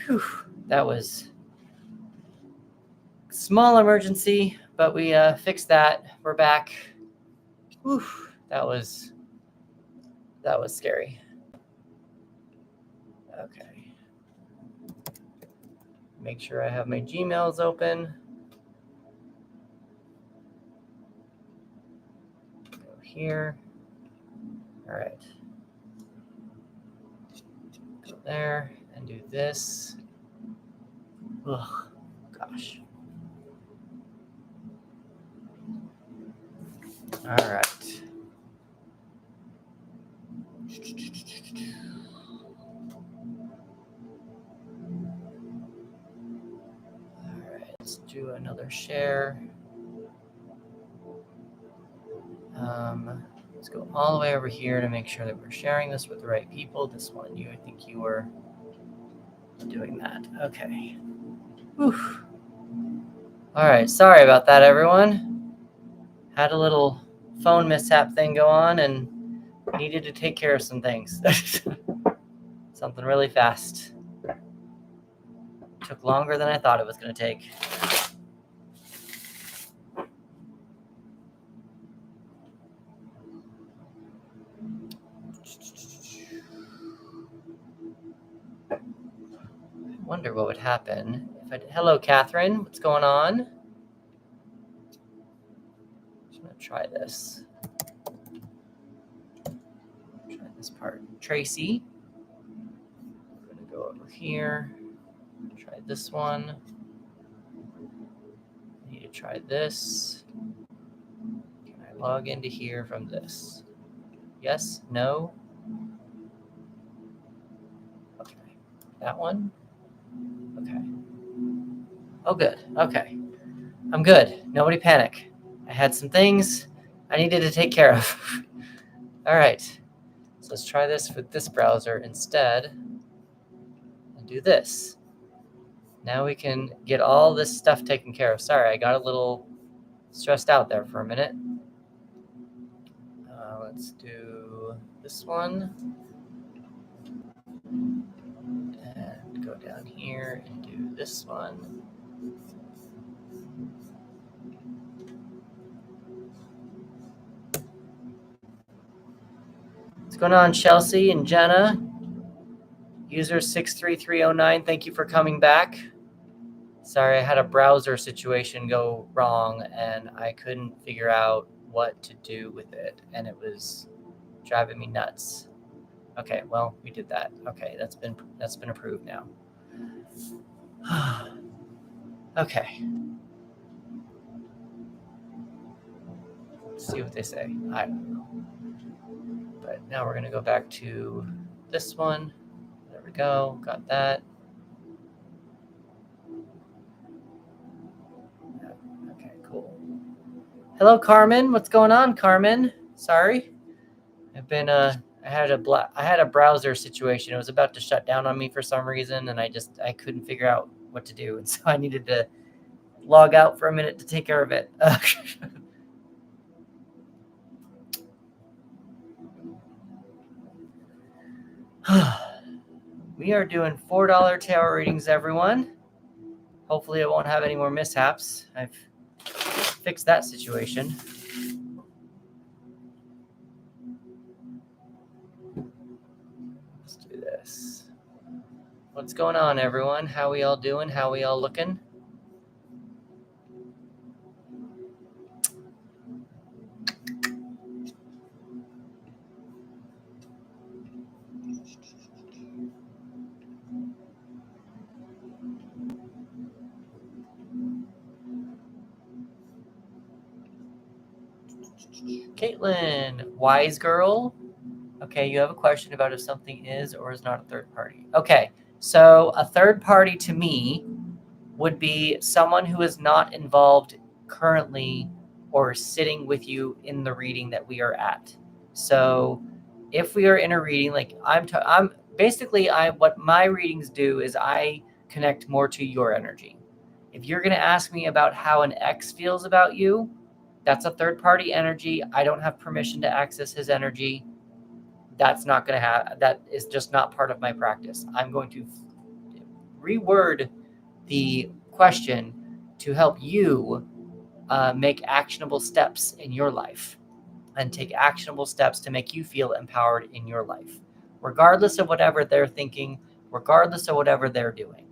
Whew, that was small emergency, but we fixed that. We're back. Whew, that was scary. Okay. Make sure I have my Gmails open. Go here. All right. Go there and do this. Ugh, gosh. All right. All right, let's do another share. Let's go all the way over here to make sure that we're sharing this with the right people. This one, I think you were doing that. Okay. Whew. All right, sorry about that, everyone. Had a little phone mishap thing go on and needed to take care of some things. Something really fast. Took longer than I thought it was going to take. I wonder what would happen if I... Hello, Catherine. What's going on? I'm going to try this. Try this part. Tracy. I'm going to go over here. Try this one. I need to try this. Can I log into here from this? Yes? No? Okay. That one? Okay. Oh, good. Okay. I'm good. Nobody panic. I had some things I needed to take care of. All right. So let's try this with this browser instead and do this. Now we can get all this stuff taken care of. Sorry, I got a little stressed out there for a minute. Let's do this one. And go down here and do this one. What's going on, Chelsea and Jenna? User 63309, thank you for coming back. Sorry, I had a browser situation go wrong and I couldn't figure out what to do with it, and it was driving me nuts. Okay, well, we did that. Okay, that's been approved now. Okay. Let's see what they say. I don't know. But now we're gonna go back to this one. There we go. Got that. Okay, cool. Hello, Carmen. What's going on, Carmen? Sorry, I've been I had a browser situation. It was about to shut down on me for some reason, and I couldn't figure out what to do, and so I needed to log out for a minute to take care of it. We are doing $4 tarot readings, everyone. Hopefully, I won't have any more mishaps. I've fixed that situation. Let's do this. What's going on, everyone? How we all doing? How we all looking? Caitlin, wise girl. Okay, you have a question about if something is or is not a third party. Okay, so a third party to me would be someone who is not involved currently or sitting with you in the reading that we are at. So if we are in a reading, like I'm basically, what my readings do is I connect more to your energy. If you're going to ask me about how an ex feels about you, that's a third party energy. I don't have permission to access his energy. That's not going to have, that is just not part of my practice. I'm going to reword the question to help you make actionable steps in your life and take actionable steps to make you feel empowered in your life, regardless of whatever they're thinking, regardless of whatever they're doing.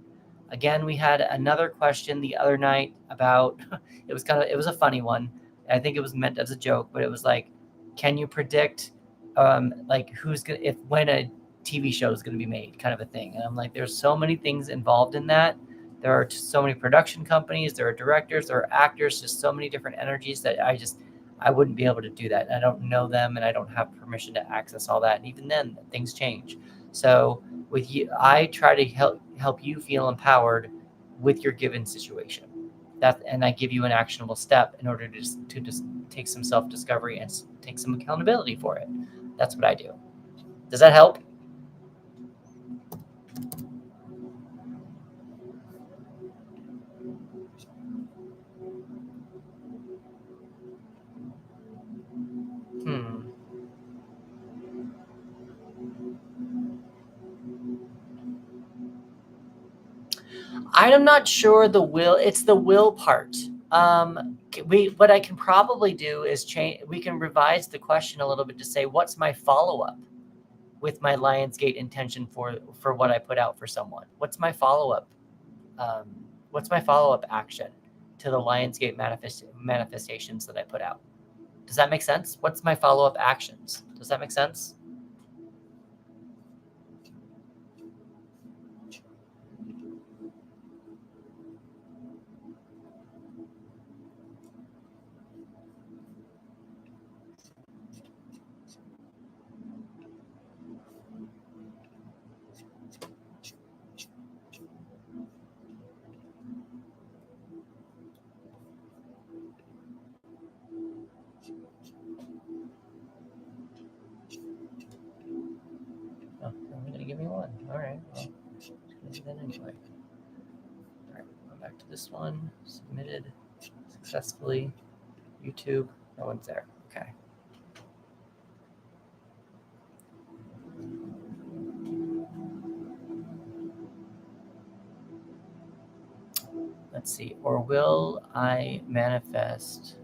Again, we had another question the other night about, it was a funny one. I think it was meant as a joke, but it was like, can you predict like when a TV show is going to be made, kind of a thing. And I'm like, there's so many things involved in that. There are so many production companies, there are directors, there are actors, just so many different energies that I wouldn't be able to do that. I don't know them and I don't have permission to access all that. And even then, things change. So with you, I try to help you feel empowered with your given situation. And I give you an actionable step in order to just take some self-discovery and take some accountability for it. That's what I do. Does that help? I'm not sure it's the will part. What I can probably do is we can revise the question a little bit to say, what's my follow-up with my Lionsgate intention for what I put out for someone? What's my follow-up? What's my follow-up action to the Lionsgate manifestations that I put out? Does that make sense? What's my follow-up actions? Does that make sense? Oh, you're only going to give me one. All right. Well, I'm just going to do that anyway. All right. Going back to this one. Submitted successfully. YouTube. No one's there. Okay. Let's see. Or will I manifest?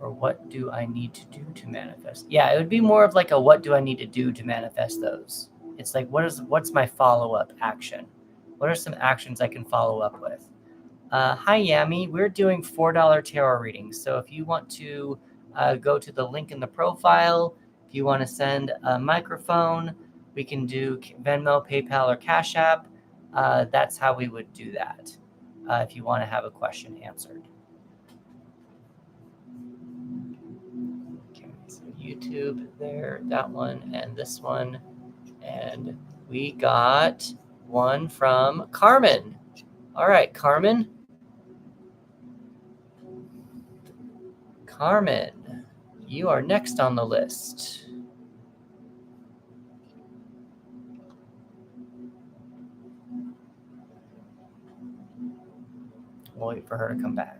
Or what do I need to do to manifest? Yeah, it would be more of like a what do I need to do to manifest those? It's like what's my follow-up action? What are some actions I can follow up with? Hi Yami, we're doing $4 tarot readings. So if you want to go to the link in the profile, if you want to send a microphone, we can do Venmo, PayPal, or Cash App. That's how we would do that if you want to have a question answered. Okay, so YouTube there, that one, and this one. And we got one from Carmen. All right, Carmen. Carmen, you are next on the list. We'll wait for her to come back.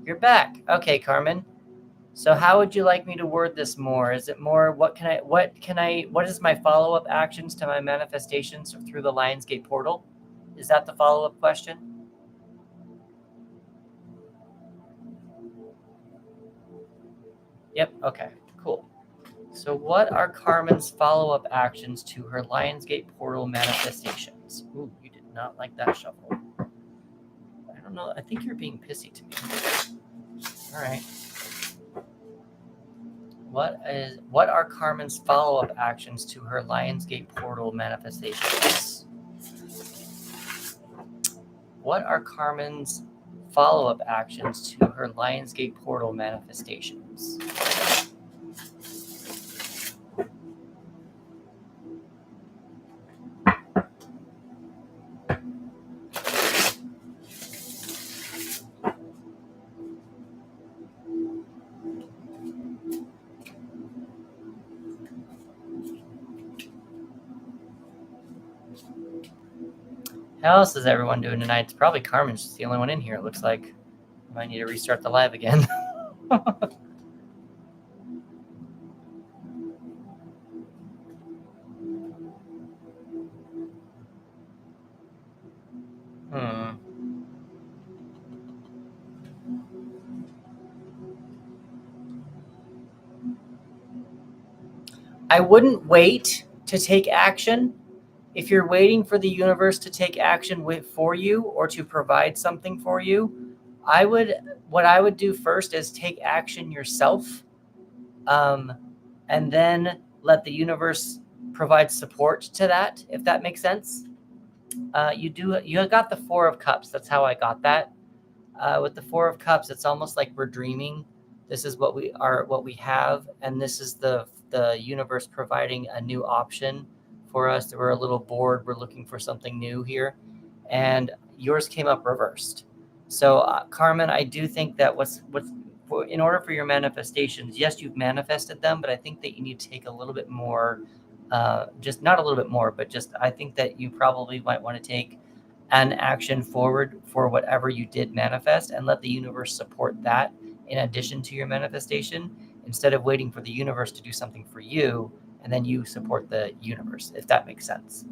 You're back. Okay, Carmen. So how would you like me to word this more? Is it more what is my follow-up actions to my manifestations through the Lionsgate portal? Is that the follow-up question? Yep, okay, cool. So what are Carmen's follow-up actions to her Lionsgate portal manifestations? Ooh, you did not like that shuffle. I don't know, I think you're being pissy to me. All right. What are Carmen's follow-up actions to her Lionsgate portal manifestations? What are Carmen's follow-up actions to her Lionsgate portal manifestations? How else is everyone doing tonight? It's probably Carmen's just the only one in here, it looks like. Might need to restart the live again. I wouldn't wait to take action. If you're waiting for the universe to take action for you or to provide something for you, what I would do first is take action yourself, um, and then let the universe provide support to that, if that makes sense. You got the Four of Cups. That's how I got that. With the Four of Cups, it's almost like we're dreaming. This is what we are, what we have, and this is the universe providing a new option for us. We're a little bored. We're looking for something new here, and yours came up reversed. So, Carmen, I do think that in order for your manifestations, yes, you've manifested them, but I think that you need to take a little bit more, just not a little bit more, but just I think that you probably might want to take an action forward for whatever you did manifest and let the universe support that in addition to your manifestation, instead of waiting for the universe to do something for you and then you support the universe, if that makes sense.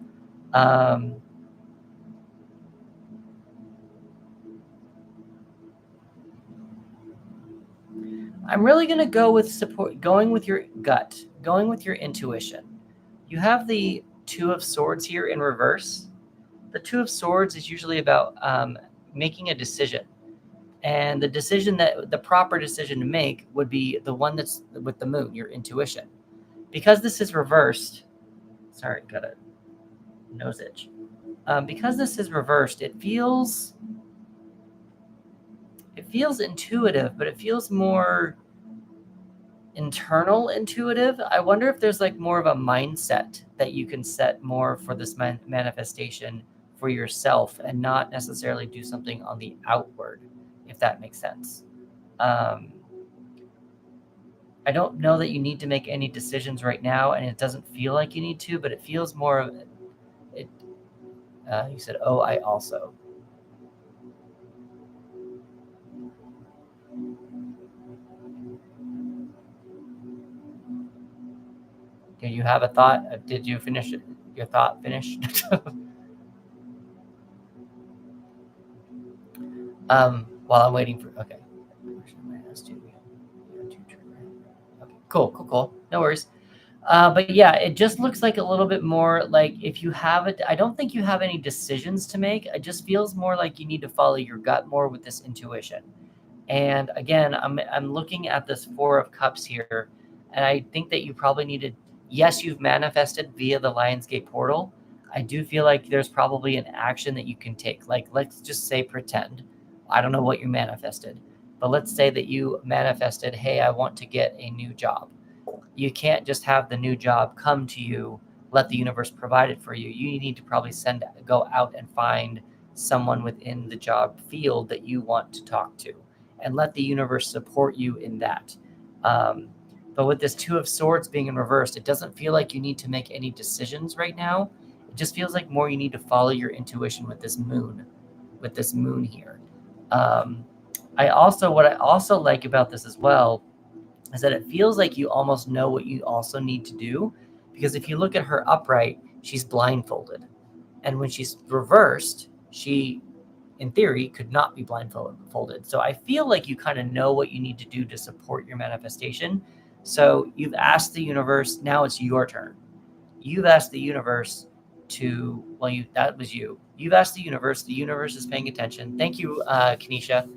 I'm really going to go with support, going with your gut, going with your intuition. You have the Two of Swords here in reverse. The Two of Swords is usually about making a decision. And the proper decision to make would be the one that's with the moon, your intuition. Because this is reversed, sorry, got a nose itch. Because this is reversed, it feels intuitive, but it feels more internal intuitive. I wonder if there's like more of a mindset that you can set more for this manifestation for yourself and not necessarily do something on the outward, if that makes sense. I don't know that you need to make any decisions right now, and it doesn't feel like you need to, but it feels more of it. You said, "Oh, I also." Do you have a thought? Did you finish your thought? Finished? While I'm waiting for okay. Okay, cool. No worries. But yeah, it just looks like a little bit more like if you have it, I don't think you have any decisions to make. It just feels more like you need to follow your gut more with this intuition. And again, I'm looking at this Four of Cups here, and I think that you probably needed. Yes, you've manifested via the Lionsgate portal. I do feel like there's probably an action that you can take. Like, let's just say pretend. I don't know what you manifested, but let's say that you manifested, hey, I want to get a new job. You can't just have the new job come to you, let the universe provide it for you. You need to probably go out and find someone within the job field that you want to talk to and let the universe support you in that. But with this Two of Swords being in reverse, it doesn't feel like you need to make any decisions right now. It just feels like more you need to follow your intuition with this moon here. What I also like about this as well is that it feels like you almost know what you also need to do, because if you look at her upright, she's blindfolded. And when she's reversed, she, in theory, could not be blindfolded. So I feel like you kind of know what you need to do to support your manifestation. So you've asked the universe, now it's your turn. You've asked the universe that was you. You've asked the universe is paying attention. Thank you, Kenesha.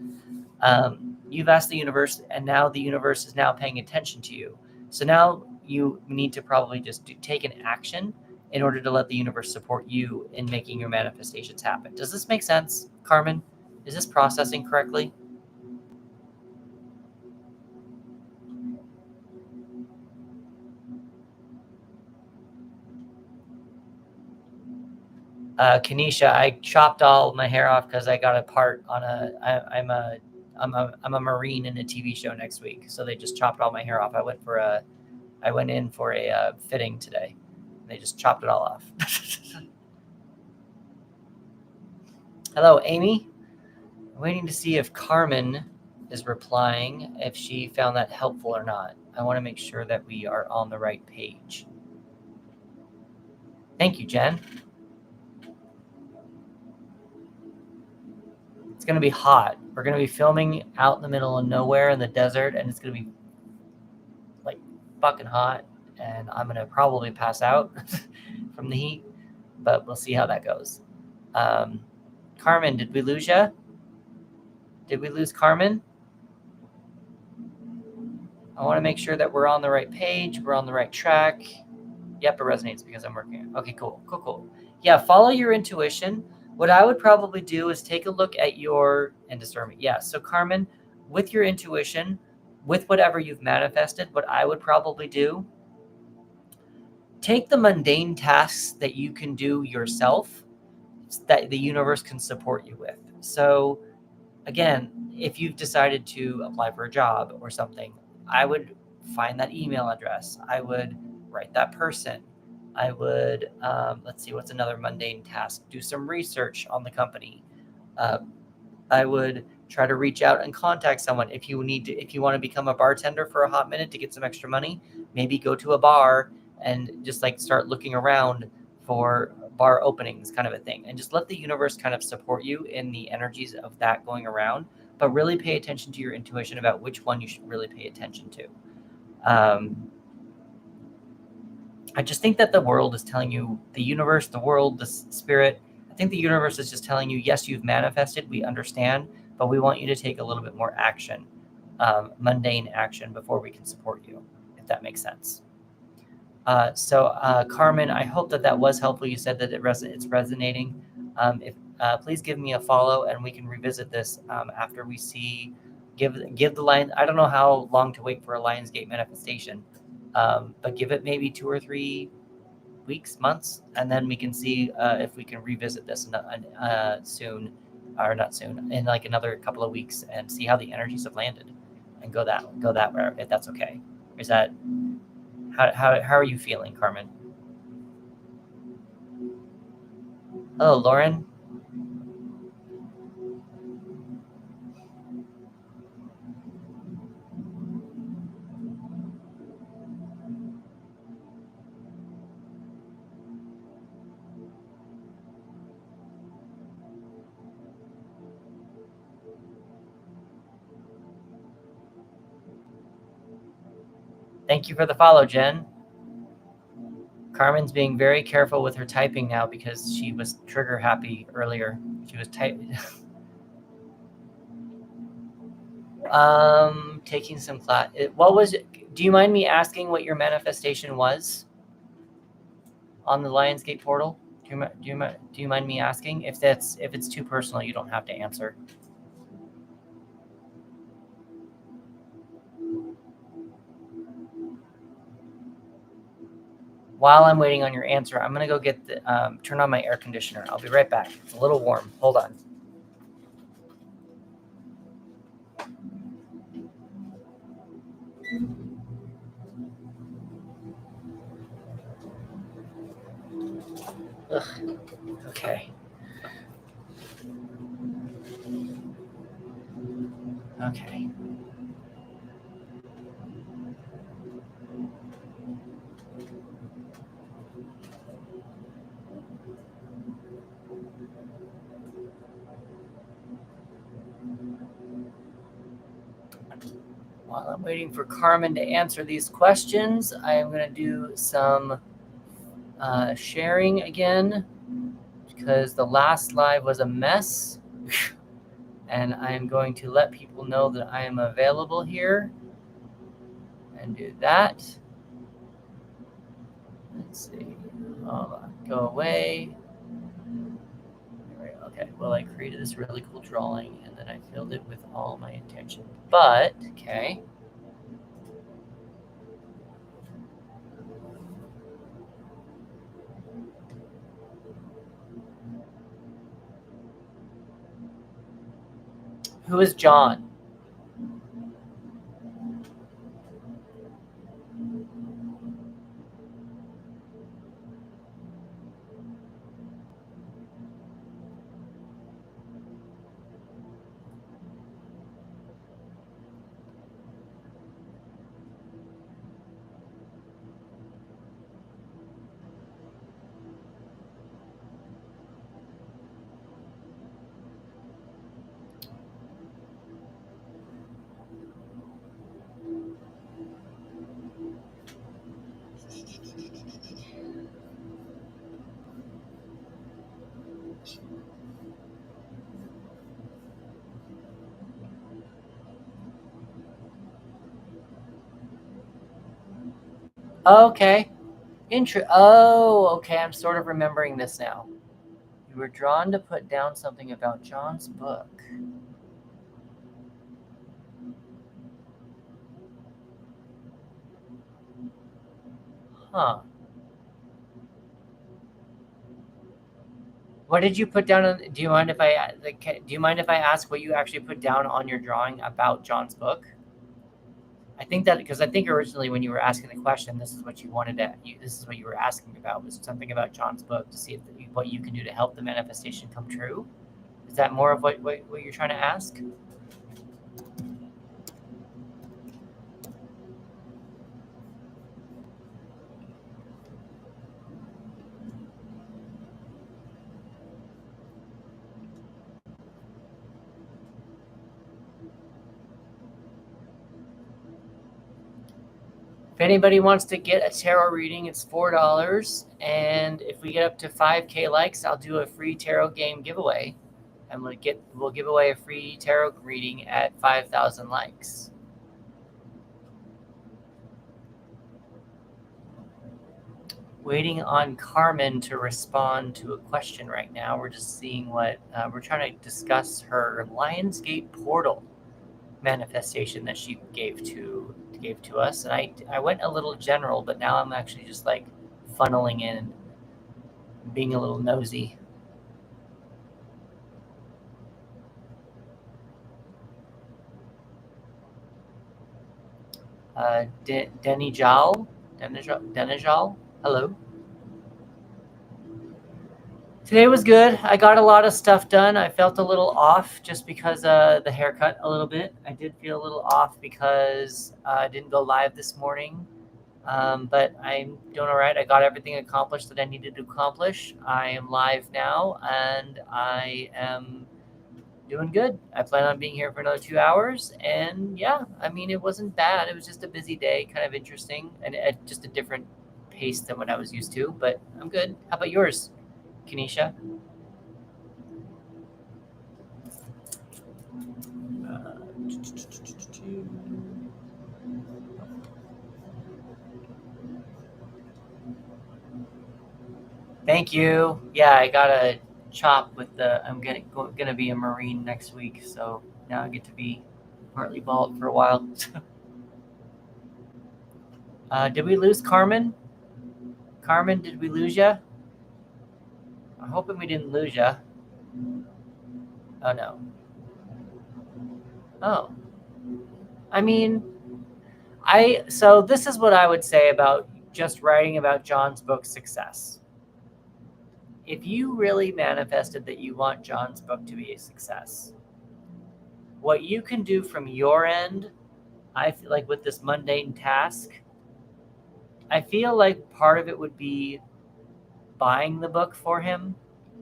You've asked the universe, and now the universe is now paying attention to you. So now you need to probably just take an action in order to let the universe support you in making your manifestations happen. Does this make sense, Carmen? Is this processing correctly? Kenesha, I chopped all my hair off because I got a part on I'm a Marine in a TV show next week, so they just chopped all my hair off. I went in for a fitting today. They just chopped it all off. Hello, Amy. I'm waiting to see if Carmen is replying, if she found that helpful or not. I want to make sure that we are on the right page. Thank you, Jen. It's going to be hot. We're going to be filming out in the middle of nowhere in the desert, and it's going to be like fucking hot. and I'm gonna probably pass out from the heat, but we'll see how that goes. Carmen, did we lose you? Did we lose Carmen? I want to make sure that we're on the right page, we're on the right track. Yep, it resonates because I'm working. Okay, cool. Yeah, follow your intuition. What I would probably do is take a look at your and discernment. Yeah, so Carmen, with your intuition, with whatever you've manifested, what I would probably do, take the mundane tasks that you can do yourself that the universe can support you with. So again, if you've decided to apply for a job or something, I would find that email address. I would write that person. I would, let's see, what's another mundane task? Do some research on the company. I would try to reach out and contact someone. If you want to become a bartender for a hot minute to get some extra money, maybe go to a bar and just like start looking around for bar openings, kind of a thing, and just let the universe kind of support you in the energies of that going around, but really pay attention to your intuition about which one you should really pay attention to. I just think that the world is telling you, the universe, the world, the spirit, I think the universe is just telling you, yes, you've manifested, we understand, but we want you to take a little bit more action, mundane action, before we can support you, if that makes sense. So Carmen, I hope that was helpful. You said that it's resonating. Please give me a follow, and we can revisit this after we see. Give the Lion. I don't know how long to wait for a Lionsgate manifestation, but give it maybe 2 or 3 weeks, months, and then we can see if we can revisit this soon, or not soon, in like another couple of weeks, and see how the energies have landed, and go that way, if that's okay. Is that how are you feeling, Carmen? Oh, Lauren. Thank you for the follow, Jen. Carmen's being very careful with her typing now because she was trigger happy earlier. She was typing. Taking some class. What was it? Do you mind me asking what your manifestation was on the Lionsgate portal? Do you mind me asking? If it's too personal, you don't have to answer. While I'm waiting on your answer, I'm gonna go get turn on my air conditioner. I'll be right back. It's a little warm. Hold on. Ugh. Okay. Okay. While I'm waiting for Carmen to answer these questions, I am going to do some sharing again because the last live was a mess. And I am going to let people know that I am available here and do that. Let's see. Hold on. Go away. Okay, well, I created this really cool drawing and then I filled it with all my intention. But, okay. Who is John? Okay. Okay. I'm sort of remembering this now. You were drawn to put down something about John's book. Huh. What did you put down on, do you mind if I ask what you actually put down on your drawing about John's book? I think that because I think originally when you were asking the question, this is what you wanted to. This is what you were asking about, was something about John's book to see if what you can do to help the manifestation come true. Is that more of what you're trying to ask? If anybody wants to get a tarot reading, it's $4, and if we get up to 5K likes, I'll do a free tarot game giveaway, and we'll give away a free tarot reading at 5,000 likes. Waiting on Carmen to respond to a question right now. We're just seeing what we're trying to discuss her Lionsgate portal manifestation that she gave to us, and I went a little general, but now I'm actually just like funneling in, being a little nosy. Denijal, hello. Today was good. I got a lot of stuff done. I felt a little off just because the haircut a little bit. I did feel a little off because I didn't go live this morning. But I'm doing all right. I got everything accomplished that I needed to accomplish. I am live now, and I am doing good. I plan on being here for another 2 hours, and yeah, I mean, it wasn't bad. It was just a busy day, kind of interesting, and at just a different pace than what I was used to, but I'm good. How about yours, Kenesha? Thank you. Yeah, I got a chop with I'm gonna be a Marine next week, so now I get to be partly bald for a while. Did we lose Carmen? Carmen, did we lose ya? I'm hoping we didn't lose ya. Oh no. Oh. I mean, so this is what I would say about just writing about John's book success. If you really manifested that you want John's book to be a success, what you can do from your end, I feel like with this mundane task, I feel like part of it would be buying the book for him,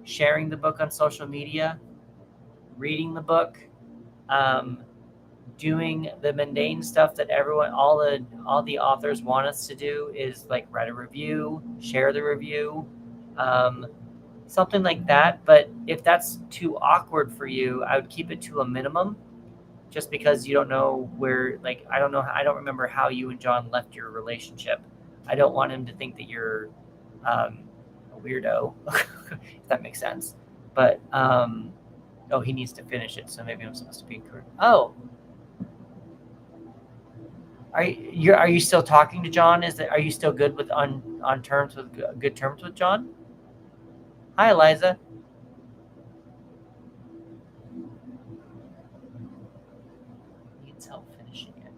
sharing the book on social media, reading the book, doing the mundane stuff that all the authors want us to do, is like write a review, share the review, something like that. But if that's too awkward for you, I would keep it to a minimum, just because you don't know where, like, I don't remember how you and John left your relationship. I don't want him to think that you're a weirdo, if that makes sense. But oh, he needs to finish it, so maybe I'm supposed to be correct. Oh, are you still talking to John? Are you still good with on good terms with John? Hi, Eliza. Needs help finishing it.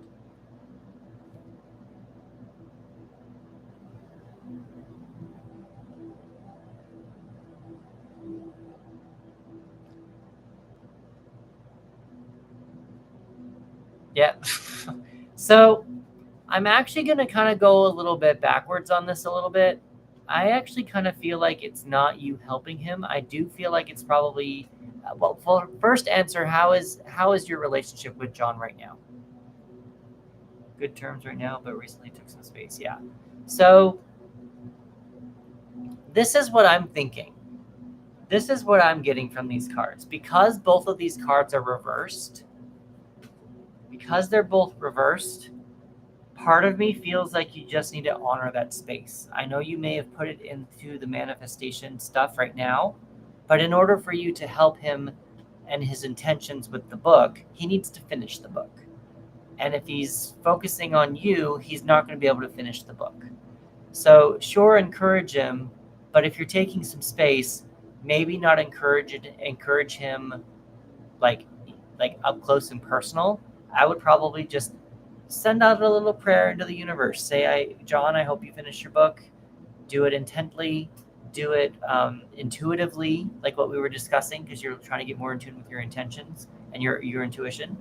Yeah. So I'm actually going to kind of go a little bit backwards on this a little bit. I actually kind of feel like it's not you helping him. I do feel like it's probably, well, for first answer, how is your relationship with John right now? Good terms right now, but recently took some space. Yeah. So this is what I'm thinking. This is what I'm getting from these cards. Because both of these cards are reversed, because they're both reversed, part of me feels like you just need to honor that space. I know you may have put it into the manifestation stuff right now, but in order for you to help him and his intentions with the book, he needs to finish the book. And if he's focusing on you, he's not going to be able to finish the book. So sure, encourage him, but if you're taking some space, maybe not encourage him like up close and personal. I would probably just send out a little prayer into the universe. Say, John, I hope you finish your book. Do it intently. Do it intuitively, like what we were discussing, because you're trying to get more in tune with your intentions and your intuition.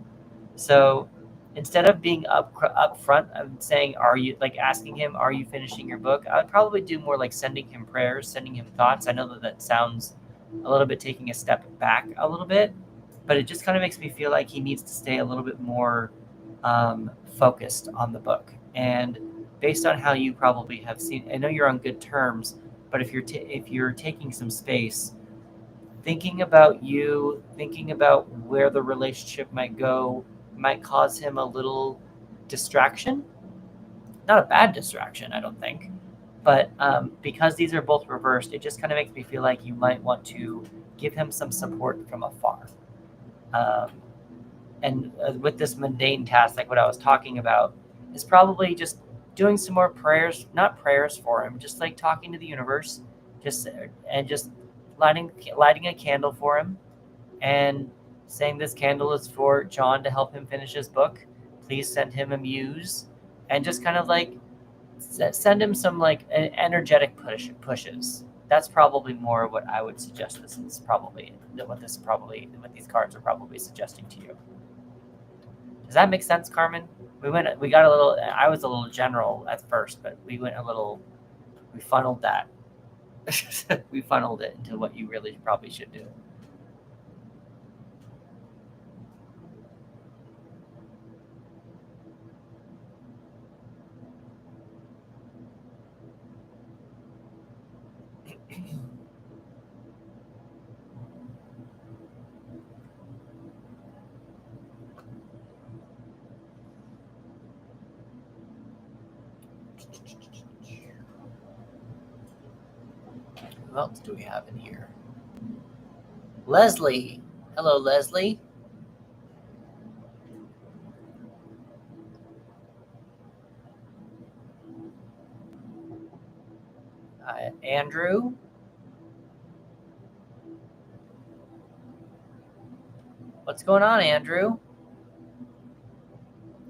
So instead of being up front and saying, are you, like asking him, are you finishing your book? I would probably do more like sending him prayers, sending him thoughts. I know that sounds a little bit taking a step back a little bit, but it just kind of makes me feel like he needs to stay a little bit more focused on the book. And based on how you probably have seen, I know you're on good terms, but if you're taking some space, thinking about you, thinking about where the relationship might go, might cause him a little distraction. Not a bad distraction, I don't think. But because these are both reversed, it just kind of makes me feel like you might want to give him some support from afar. And with this mundane task, like what I was talking about, is probably just doing some more prayers, not prayers for him, just like talking to the universe, just lighting a candle for him, and saying this candle is for John to help him finish his book. Please send him a muse, and just kind of like send him some like energetic pushes. That's probably more what I would suggest. This is probably what these cards are probably suggesting to you. Does that make sense, Carmen? We got a little. I was a little general at first, but we funneled that. We funneled it into what you really probably should do. Who else do we have in here? Leslie. Hello, Leslie. Andrew. What's going on, Andrew?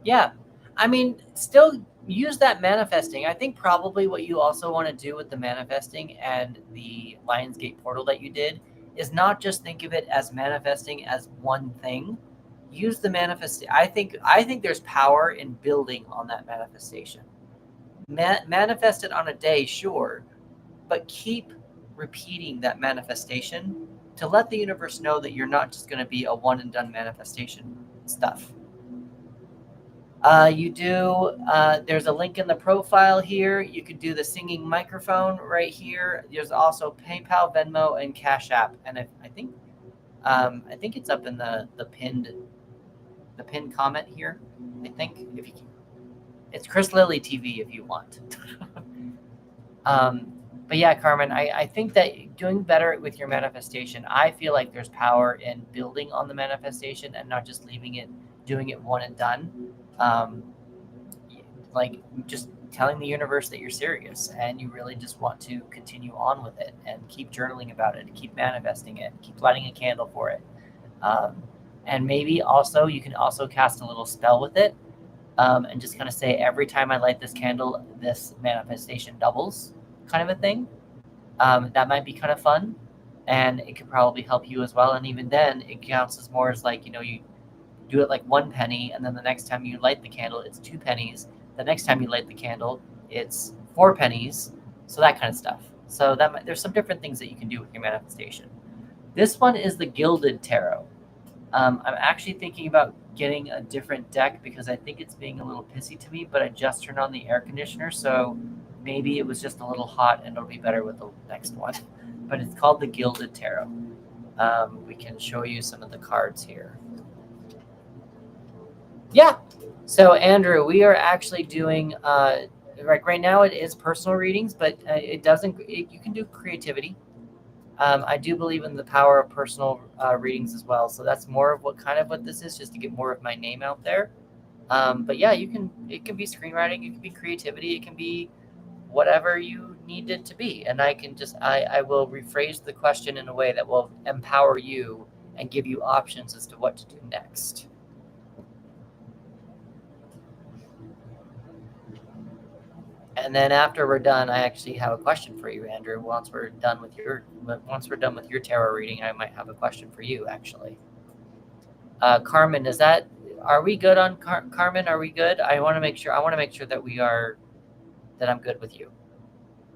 Yeah. I mean, still use that manifesting. I think probably what you also want to do with the manifesting and the Lionsgate portal that you did is not just think of it as manifesting as one thing. Use the manifesting. I think there's power in building on that manifestation. Manifest it on a day, sure, but keep repeating that manifestation to let the universe know that you're not just going to be a one and done manifestation stuff. You do, there's a link in the profile here. You could do the singing microphone right here. There's also PayPal, Venmo, and Cash App. And I think it's up in the pinned comment here. I think if you can, it's Chris Lilly TV if you want. But yeah, Carmen, I think that doing better with your manifestation, I feel like there's power in building on the manifestation and not just doing it one and done. Like just telling the universe that you're serious and you really just want to continue on with it and keep journaling about it, keep manifesting it, keep lighting a candle for it. And maybe also you can also cast a little spell with it and just kind of say, every time I light this candle, this manifestation doubles, kind of a thing. That might be kind of fun, and it could probably help you as well. And even then, it counts as more as like, you do it like 1 penny, and then the next time you light the candle, it's 2 pennies. The next time you light the candle, it's 4 pennies. So that kind of stuff. So there's some different things that you can do with your manifestation. This one is the Gilded Tarot. I'm actually thinking about getting a different deck because I think it's being a little pissy to me, but I just turned on the air conditioner, so maybe it was just a little hot and it'll be better with the next one. But it's called the Gilded Tarot. We can show you some of the cards here. Yeah, So Andrew, we are actually doing right now it is personal readings, but you can do creativity. I do believe in the power of personal readings as well. So that's more of what this is, just to get more of my name out there. But yeah, it can be screenwriting, it can be creativity, it can be whatever you need it to be. And I will rephrase the question in a way that will empower you and give you options as to what to do next. And then after we're done, I actually have a question for you, Andrew. Once we're done with your tarot reading, I might have a question for you, actually. Carmen, are we good on Carmen? Are we good? I want to make sure that I'm good with you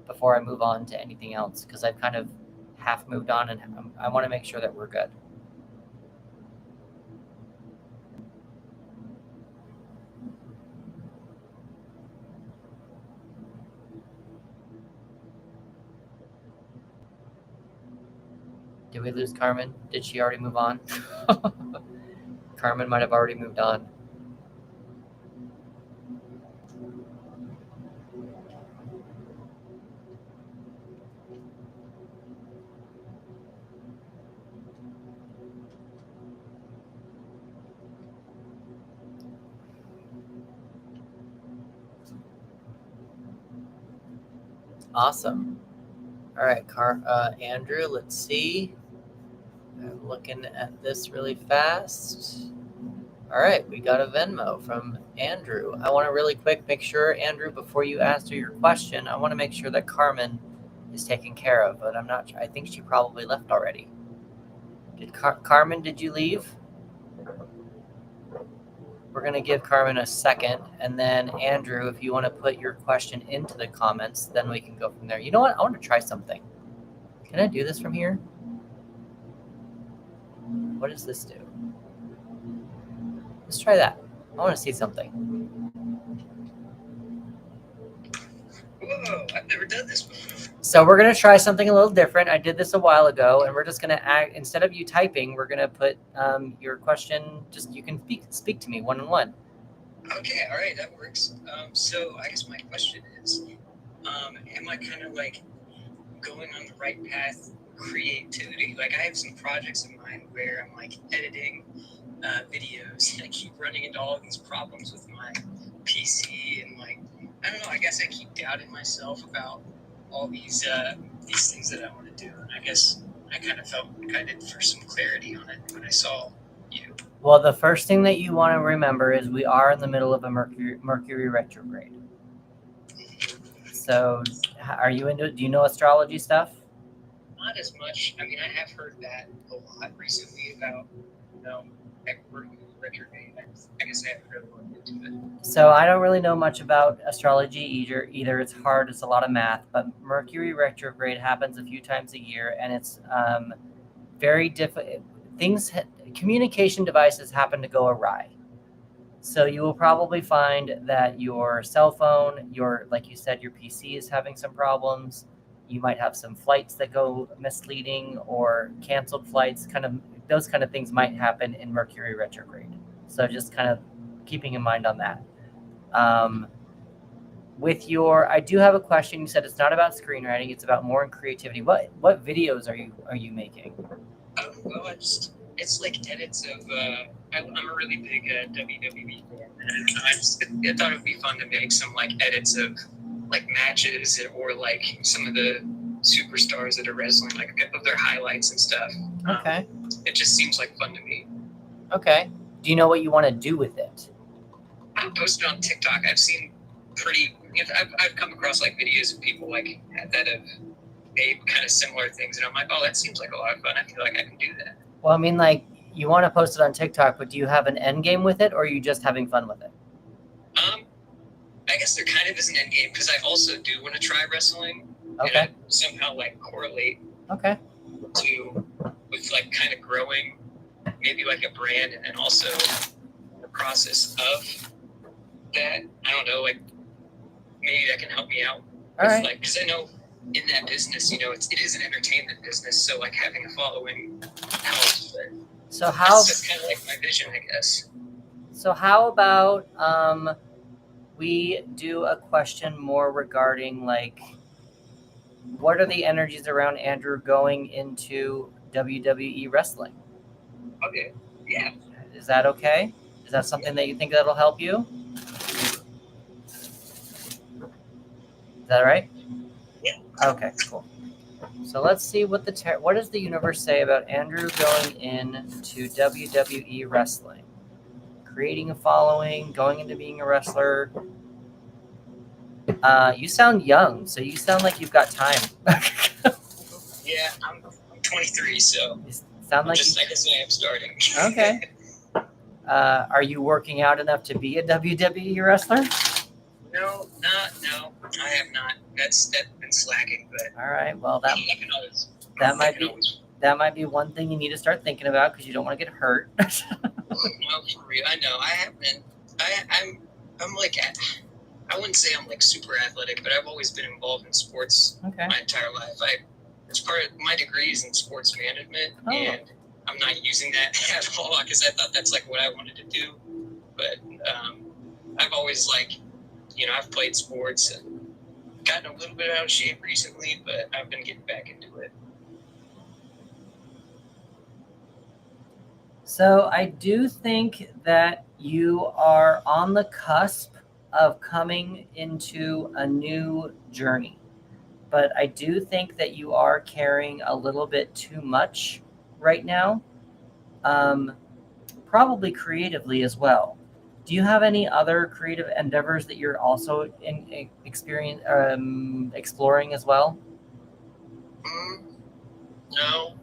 before I move on to anything else, because I've kind of half moved on, and I want to make sure that we're good. Did we lose Carmen? Did she already move on? Carmen might have already moved on. Awesome. All right, Andrew, let's see. I'm looking at this really fast. All right, we got a Venmo from Andrew. I want to really quick make sure, Andrew, before you answer your question, I want to make sure that Carmen is taken care of, but I'm not sure. I think she probably left already. Carmen, did you leave? We're going to give Carmen a second, and then Andrew, if you want to put your question into the comments, then we can go from there. You know what? I want to try something. Can I do this from here? What does this do? Let's try that. I want to see something. Whoa, I've never done this before. So we're going to try something a little different. I did this a while ago, and we're just going to instead of you typing, we're going to put your question, you can speak to me one-on-one. Okay, all right, that works. So I guess my question is, am I kind of like going on the right path creativity? Like I have some projects in mind where I'm like editing videos, and I keep running into all of these problems with my PC, and like, I don't know, I guess I keep doubting myself about all these things that I want to do, and I guess I kind of felt like I did for some clarity on it when I saw you. Well, the first thing that you want to remember is we are in the middle of a Mercury retrograde. So, do you know astrology stuff? Not as much. I mean, I have heard that a lot recently about, Mercury retrograde. I guess I haven't really looked into it. So I don't really know much about astrology either. It's hard. It's a lot of math. But Mercury retrograde happens a few times a year, and it's very difficult. Communication devices happen to go awry. So you will probably find that your cell phone, like you said, your PC is having some problems. You might have some flights that go misleading or canceled flights. Those kind of things might happen in Mercury retrograde. So just kind of keeping in mind on that. I do have a question. You said it's not about screenwriting; it's about more in creativity. What videos are you making? Well, it's like edits of. I'm a really big WWE fan, and I thought it would be fun to make some like edits of like matches or like some of the superstars that are wrestling, like of their highlights and stuff. Okay. It just seems like fun to me. Okay. Do you know what you want to do with it? I posted on TikTok. I've seen I've come across like videos of people like that have made kind of similar things, and I'm like, oh, that seems like a lot of fun. I feel like I can do that. Well, I mean, like, you want to post it on TikTok, but do you have an end game with it, or are you just having fun with it? I guess there kind of is an end game because I also do want to try wrestling. Okay. And I somehow like correlate. Okay. With like kind of growing maybe like a brand, and then also the process of that. I don't know, like maybe that can help me out. All right. Like, because I know in that business, it is an entertainment business, so like having a following helps. But so how? That's kind of like my vision, I guess. So how about we do a question more regarding like what are the energies around Andrew going into WWE wrestling? Okay. Yeah. Is that okay? Is that something that you think that'll help you? Is that right? Yeah. Okay, cool. So let's see what what does the universe say about Andrew going into WWE wrestling? Creating a following, going into being a wrestler. You sound young, so you sound like you've got time. Yeah, I'm 23, so You sound like I guess I am starting. Okay. Are you working out enough to be a WWE wrestler? No, I have not. That's been slacking, but All right. Well, that I can always. that might be one thing you need to start thinking about because you don't want to get hurt. No, for real. I know. I haven't. I'm like. I wouldn't say I'm like super athletic, but I've always been involved in sports Okay. my entire life. It's part of my degree is in sports management, Oh. and I'm not using that at all because I thought that's like what I wanted to do. But I've always I've played sports and gotten a little bit out of shape recently, but I've been getting back into it. So I do think that you are on the cusp of coming into a new journey. But I do think that you are carrying a little bit too much right now, probably creatively as well. Do you have any other creative endeavors that you're also exploring as well? No,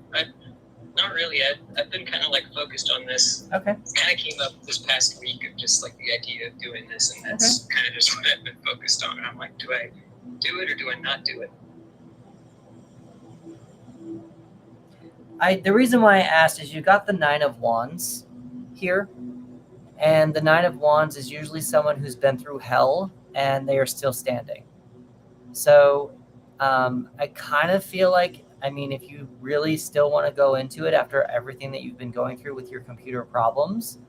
not really. I've been kind of like focused on this. Okay. It kind of came up this past week of just like the idea of doing this, and that's kind of just what I've been focused on. And I'm like, do I do it or do I not do it? The reason why I asked is you got the Nine of Wands here, and the Nine of Wands is usually someone who's been through hell and they are still standing. So I kind of feel like, I mean, if you really still want to go into it after everything that you've been going through with your computer problems,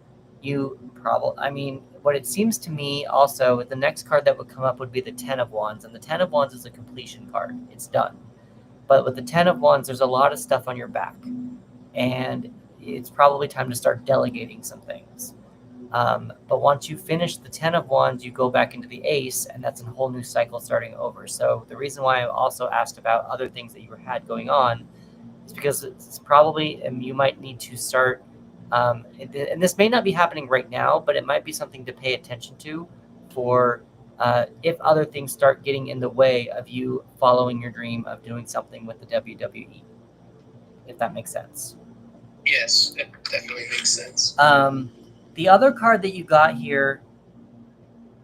what it seems to me also, the next card that would come up would be the Ten of Wands, and the Ten of Wands is a completion card. It's done. But with the Ten of Wands, there's a lot of stuff on your back, and it's probably time to start delegating some things. But once you finish the Ten of Wands, you go back into the Ace, and that's a whole new cycle starting over. So the reason why I also asked about other things that you had going on is because it's probably you might need to start, and this may not be happening right now, but it might be something to pay attention to for if other things start getting in the way of you following your dream of doing something with the WWE, if that makes sense. Yes, that definitely makes sense. The other card that you got here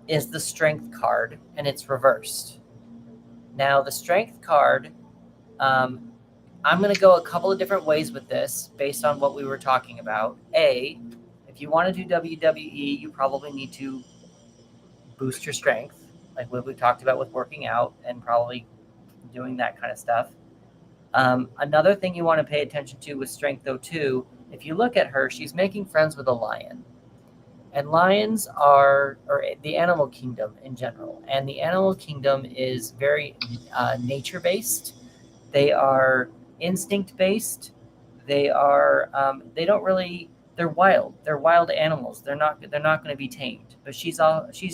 is the Strength card, and it's reversed. Now, the Strength card, I'm going to go a couple of different ways with this based on what we were talking about. A, if you want to do WWE, you probably need to boost your strength, like what we talked about with working out and probably doing that kind of stuff. Another thing you want to pay attention to with strength, though, too, if you look at her, she's making friends with a lion. And lions are, or the animal kingdom in general, and the animal kingdom is very nature-based. They are instinct-based. They are, they're wild. They're wild animals. They're not going to be tamed. But she's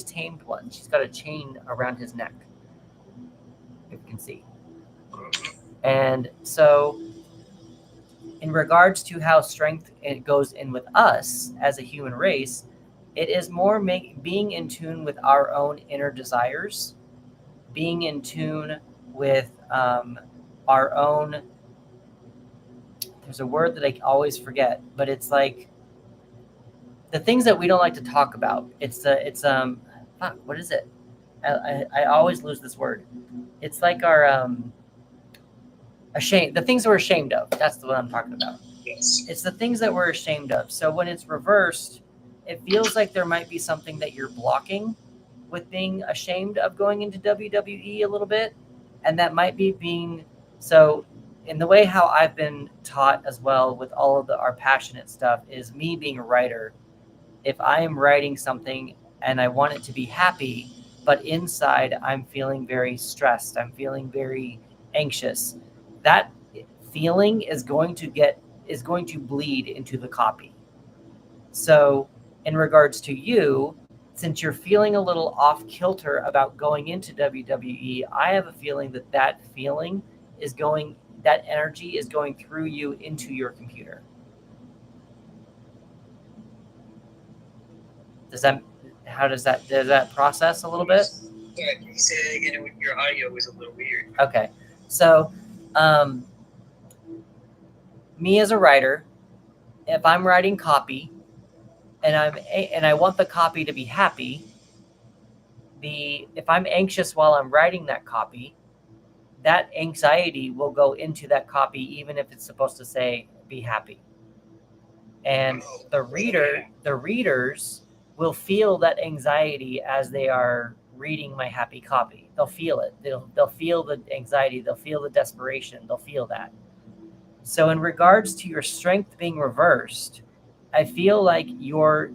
tamed one. She's got a chain around his neck, if you can see. And so in regards to how strength it goes in with us as a human race, it is more being in tune with our own inner desires, being in tune with our own. There's a word that I always forget, but it's like the things that we don't like to talk about. What is it? I always lose this word. It's like our ashamed. The things we're ashamed of. That's the one I'm talking about. Yes. It's the things that we're ashamed of. So when it's reversed, it feels like there might be something that you're blocking with being ashamed of going into WWE a little bit. And that might be being, so in the way how I've been taught as well with all of our passionate stuff is me being a writer. if I am writing something and I want it to be happy, but inside I'm feeling very stressed, I'm feeling very anxious, that feeling is going to bleed into the copy. So, in regards to you, since you're feeling a little off kilter about going into WWE, I have a feeling that that energy is going through you into your computer. Does that process a little bit? Yeah, can you say that again? Your audio was a little weird. Okay. So, me as a writer, if I'm writing copy and I want the copy to be happy, if I'm anxious while I'm writing that copy, that anxiety will go into that copy even if it's supposed to say be happy. And the readers will feel that anxiety as they are reading my happy copy. They'll feel it. They'll feel the anxiety, they'll feel the desperation, they'll feel that. So in regards to your strength being reversed, I feel like you're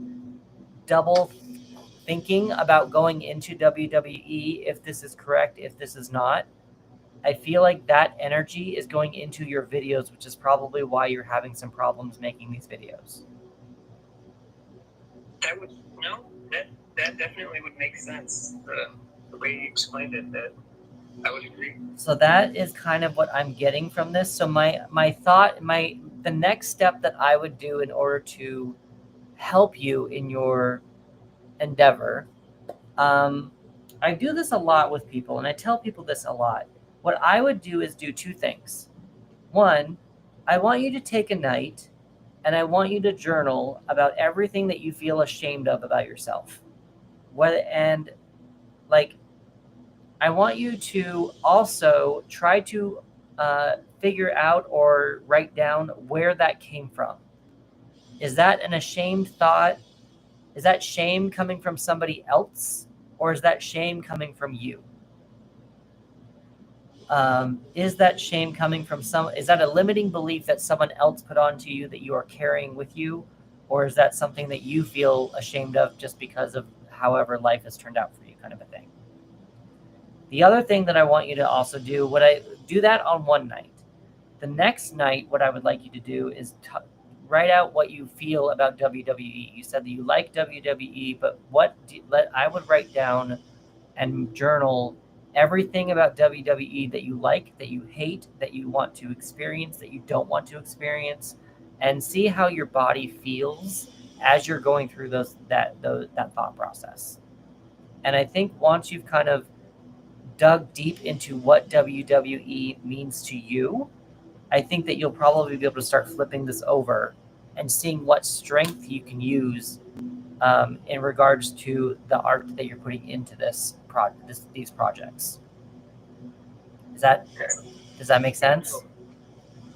double thinking about going into WWE, if this is correct, if this is not. I feel like that energy is going into your videos, which is probably why you're having some problems making these videos. That definitely would make sense. The way you explained it, that I would agree. So that is kind of what I'm getting from this. So the next step that I would do in order to help you in your endeavor, I do this a lot with people, and I tell people this a lot. What I would do is do two things. One, I want you to take a night and I want you to journal about everything that you feel ashamed of about yourself. I want you to also try to figure out or write down where that came from. Is that an ashamed thought? Is that shame coming from somebody else? Or is that shame coming from you? Is that shame coming from is that a limiting belief that someone else put onto you that you are carrying with you? Or is that something that you feel ashamed of just because of however life has turned out for you, kind of a thing? The other thing that I want you to also do, do that on one night. The next night, what I would like you to do is write out what you feel about WWE. You said that you like WWE, but I would write down and journal everything about WWE that you like, that you hate, that you want to experience, that you don't want to experience, and see how your body feels as you're going through that thought process. And I think once you've kind of dug deep into what WWE means to you, I think that you'll probably be able to start flipping this over and seeing what strength you can use in regards to the art that you're putting into these projects. Does that make sense?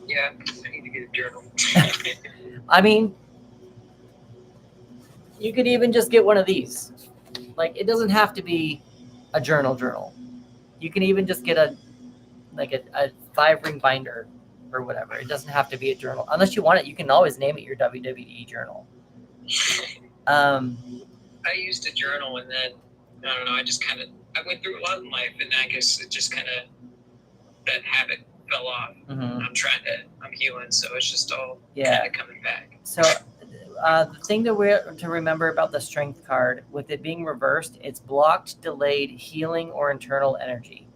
Yeah, I need to get a journal. I mean, you could even just get one of these. Like, it doesn't have to be a journal. You can even just get a 5-ring binder or whatever. It doesn't have to be a journal. Unless you want it, you can always name it your WWE journal. I used a journal, and then, I don't know, I went through a lot in life, and I guess it just kind of, that habit fell off. Mm-hmm. I'm healing, so it's just all kind of coming back. So the thing to remember about the strength card, with it being reversed, it's blocked, delayed, healing, or internal energy.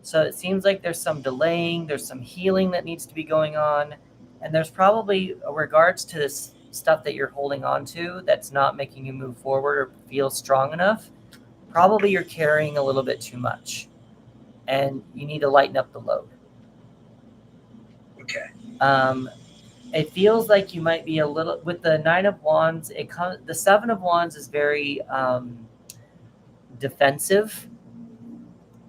So it seems like there's some delaying, there's some healing that needs to be going on, and there's probably regards to this stuff that you're holding on to that's not making you move forward or feel strong enough. Probably you're carrying a little bit too much, and you need to lighten up the load. Okay. It feels like you might be a little, with the 9 of Wands, the 7 of Wands is very defensive,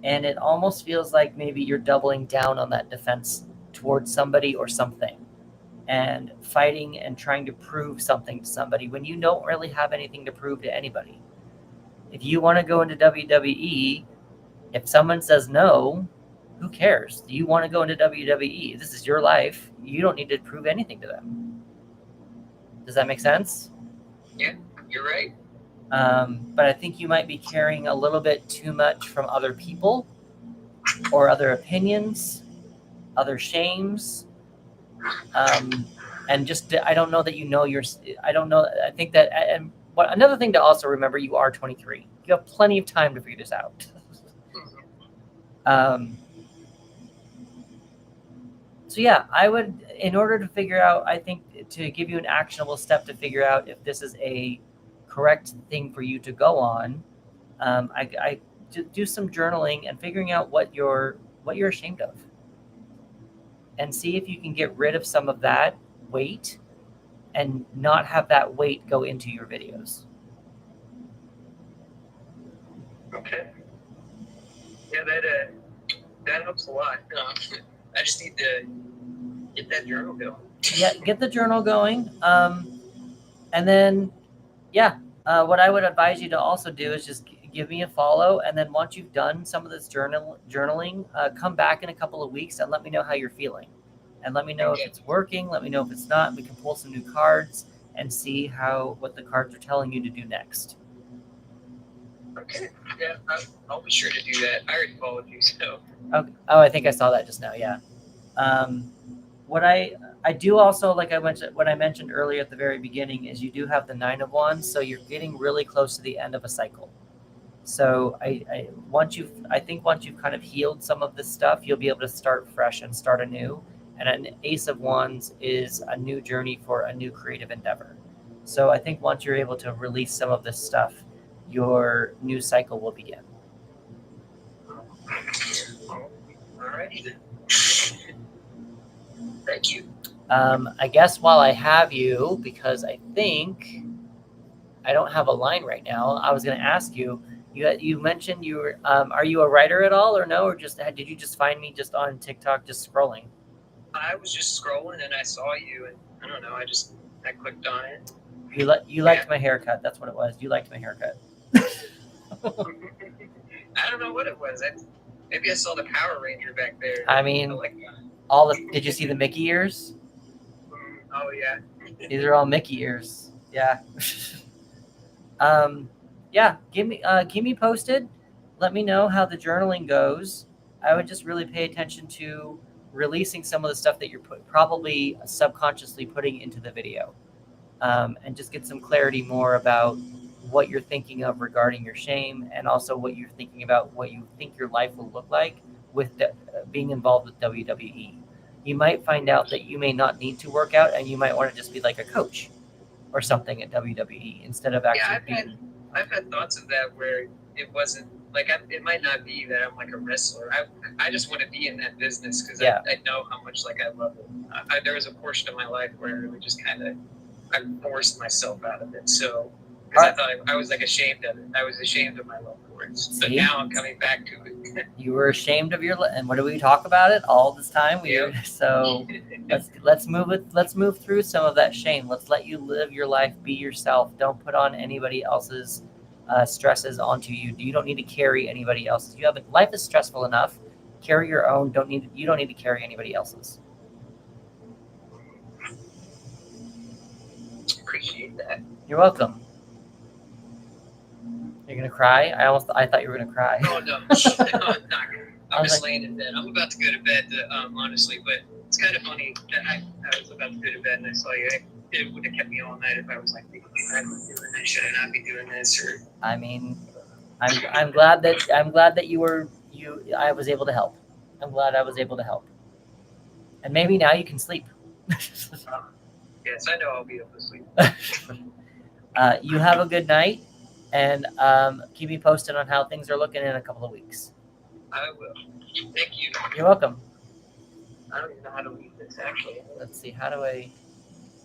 and it almost feels like maybe you're doubling down on that defense towards somebody or something, and fighting and trying to prove something to somebody when you don't really have anything to prove to anybody. If you want to go into WWE, if someone says no, who cares? You want to go into WWE. This is your life. You don't need to prove anything to them. Does that make sense? Yeah. You're right. But I think you might be carrying a little bit too much from other people or other opinions, other shames. And just, I don't know that you know I don't know. I think that, and what, another thing to also remember, you are 23. You have plenty of time to figure this out. So yeah, I would, in order to figure out, I think to give you an actionable step to figure out if this is a correct thing for you to go on, I do some journaling and figuring out what you're ashamed of, and see if you can get rid of some of that weight and not have that weight go into your videos. Okay. Yeah, that helps a lot. I just need to get that journal going. Yeah, get the journal going. And then, yeah, what I would advise you to also do is just give me a follow. And then once you've done some of this journaling, come back in a couple of weeks and let me know how you're feeling. And let me know if it's working. Let me know if it's not. We can pull some new cards and see what the cards are telling you to do next. Okay. Yeah, I'll be sure to do that. I already followed you, so. Okay. Oh, I think I saw that just now. Yeah. What I do also, like what I mentioned earlier at the very beginning, is you do have the 9 of Wands, so you're getting really close to the end of a cycle. So I think once you've kind of healed some of this stuff, you'll be able to start fresh and start anew. And an Ace of Wands is a new journey for a new creative endeavor. So I think once you're able to release some of this stuff, your new cycle will begin. Alrighty then. Thank you. I guess while I have you, because I think I don't have a line right now, I was going to ask you. You mentioned you were. Are you a writer at all, or no, or just did you just find me just on TikTok, just scrolling? I was just scrolling and I saw you, and I don't know. I clicked on it. You liked my haircut. That's what it was. You liked my haircut. I don't know what it was. Maybe I saw the Power Ranger back there. I mean, did you see the Mickey ears? Oh yeah. These are all Mickey ears. Yeah. Yeah. Keep me posted. Let me know how the journaling goes. I would just really pay attention to releasing some of the stuff that you're probably subconsciously putting into the video, and just get some clarity more about what you're thinking of regarding your shame, and also what you're thinking about what you think your life will look like with being involved with WWE. You might find out that you may not need to work out, and you might want to just be like a coach or something at WWE instead of actually I've had thoughts of that where it wasn't like it might not be that I'm like a wrestler. I just want to be in that business because I know how much like I love it. There was a portion of my life where it just kind of I forced myself out of it. So because I thought I was like ashamed of it. I was ashamed of my love for it. But now I'm coming back to it. You were ashamed of and what do we talk about it all this time? So let's move through some of that shame. Let's let you live your life, be yourself. Don't put on anybody else's stresses onto you. You don't need to carry anybody else's. Life is stressful enough. Carry your own. You don't need to carry anybody else's. Appreciate that. You're welcome. You're gonna cry? I thought you were gonna cry. Oh no, no I'm not. I'm just laying in bed. I'm about to go to bed, honestly, but it's kind of funny that I was about to go to bed and I saw you. It would have kept me all night if I was like, should I not be doing this? Or I mean, I'm glad that I was able to help. I'm glad I was able to help. And maybe now you can sleep. Yes, I know I'll be able to sleep. You have a good night, and keep me posted on how things are looking in a couple of weeks. I will. Thank you. You're welcome. I don't even know how to leave this, actually. Let's see. How do I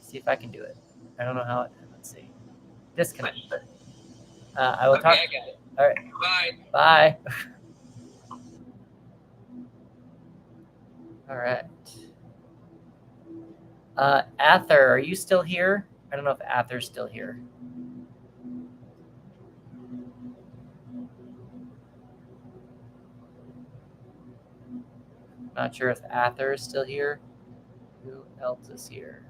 see if I can do it? I don't know how. Let's see. Disconnect. I will talk. I got it. All right. Bye. Bye. All right. Ather, are you still here? I don't know if Ather's still here. Not sure if Ather is still here. Who else is here?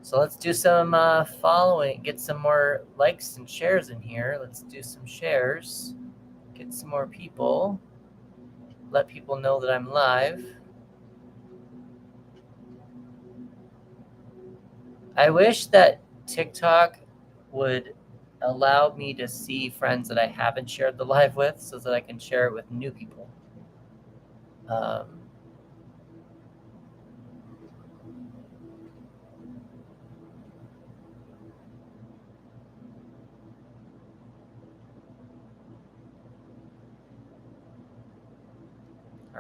So let's do some following, get some more likes and shares in here. Let's do some shares, get some more people, let people know that I'm live. I wish that TikTok would allow me to see friends that I haven't shared the live with so that I can share it with new people. All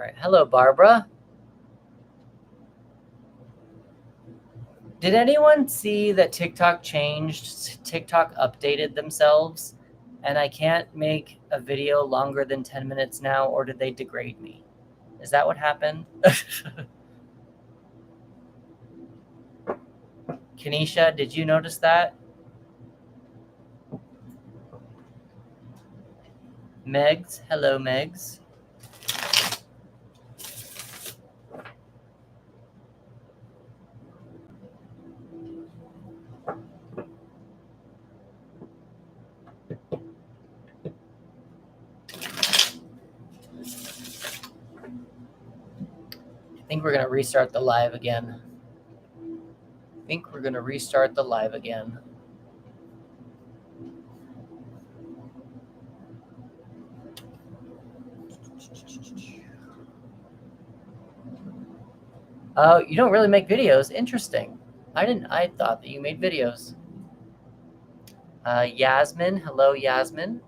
right. Hello, Barbara. Did anyone see that TikTok changed? TikTok updated themselves, and I can't make a video longer than 10 minutes now, or did they degrade me? Is that what happened? Kenesha, did you notice that? Megs, hello, Megs. I think we're going to restart the live again. Oh, you don't really make videos. Interesting. I thought that you made videos. Yasmin, hello, Yasmin.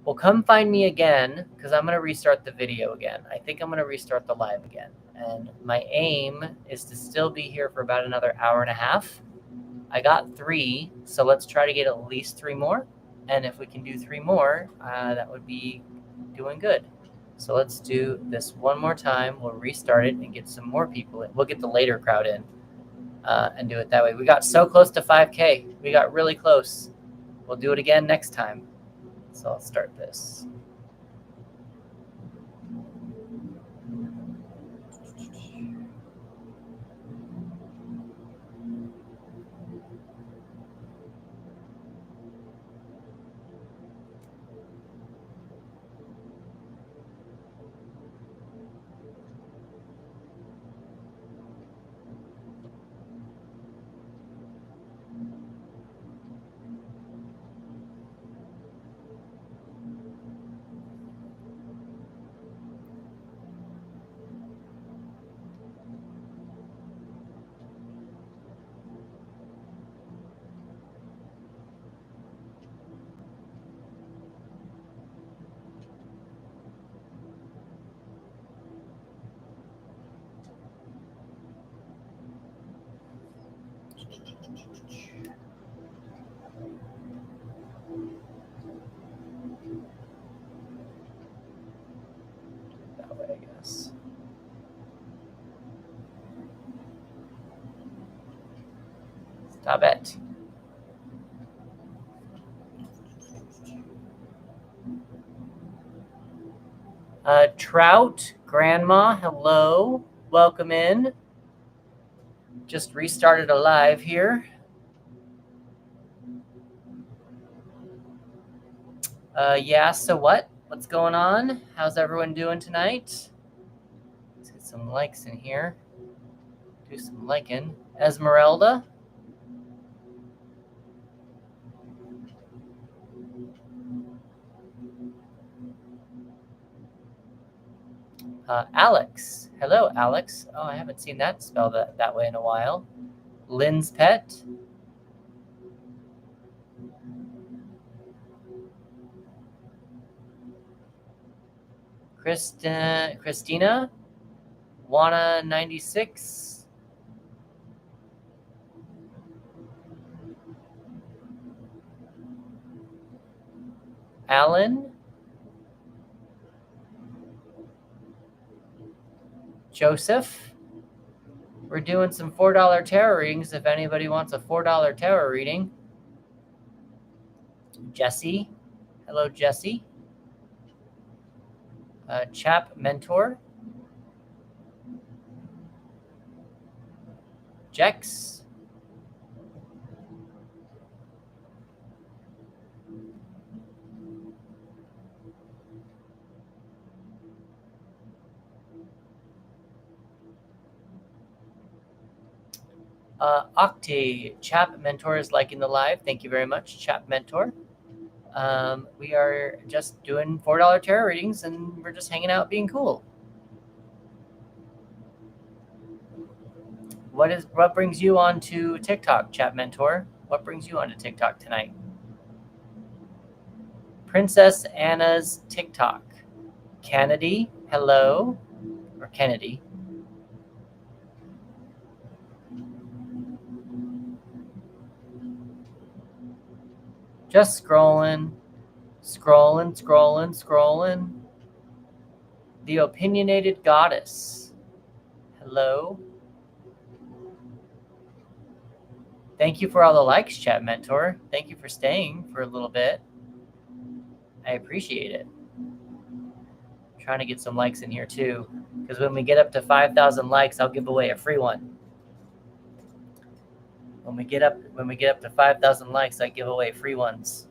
Well, come find me again, because I'm going to restart the video again. I think I'm going to restart the live again. And my aim is to still be here for about another hour and a half. I got 3, so let's try to get at least 3 more. And if we can do 3 more, that would be doing good. So let's do this one more time. We'll restart it and get some more people in. We'll get the later crowd in and do it that way. We got so close to 5K. We got really close. We'll do it again next time. So I'll start this. That way, I guess. Stop it. Trout, Grandma, hello. Welcome in. Just restarted a live here. Yeah, so what? What's going on? How's everyone doing tonight? Let's get some likes in here. Do some liking. Esmeralda. Alex. Hello, Alex. Oh, I haven't seen that spelled that way in a while. Lynn's Pet. Christina. Wana 96. Alan. Joseph. We're doing some $4 tarot readings if anybody wants a $4 tarot reading. Jesse. Hello, Jesse. Chap Mentor. Jex. Octi, Chap Mentor is liking the live. Thank you very much, Chap Mentor. We are just doing $4 tarot readings, and we're just hanging out being cool. What brings you on to TikTok, Chap Mentor? What brings you on to TikTok tonight? Princess Anna's TikTok. Kennedy, hello. Or Kennedy. Just scrolling. The Opinionated Goddess. Hello. Thank you for all the likes, Chat Mentor. Thank you for staying for a little bit. I appreciate it. I'm trying to get some likes in here too, because when we get up to 5,000 likes, I'll give away a free one. When we get up to 5,000 likes, I give away free ones.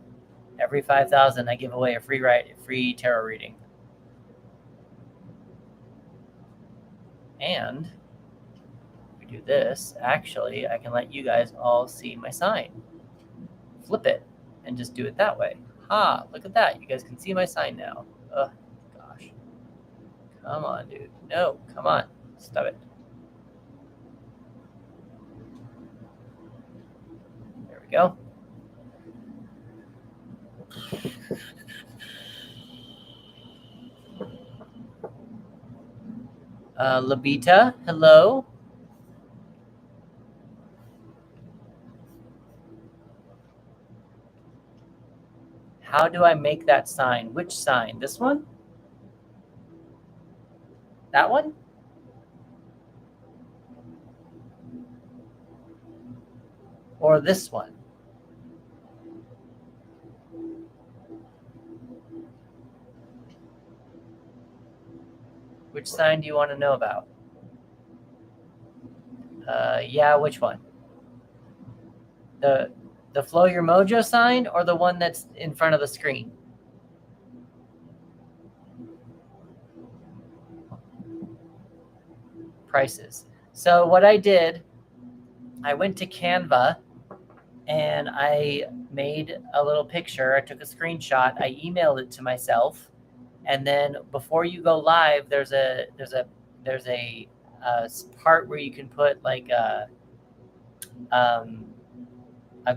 Every 5,000, I give away a free tarot reading. And if we do this, actually, I can let you guys all see my sign. Flip it and just do it that way. Look at that. You guys can see my sign now. Oh, gosh. Come on, dude. No, come on. Stop it. There we go. Labita, hello. How do I make that sign? Which sign? This one? That one? Or this one? Which sign do you want to know about? Yeah, which one? The Flow Your Mojo sign or the one that's in front of the screen? Prices. So what I did, I went to Canva and I made a little picture. I took a screenshot. I emailed it to myself. And then before you go live, there's a part where you can put like a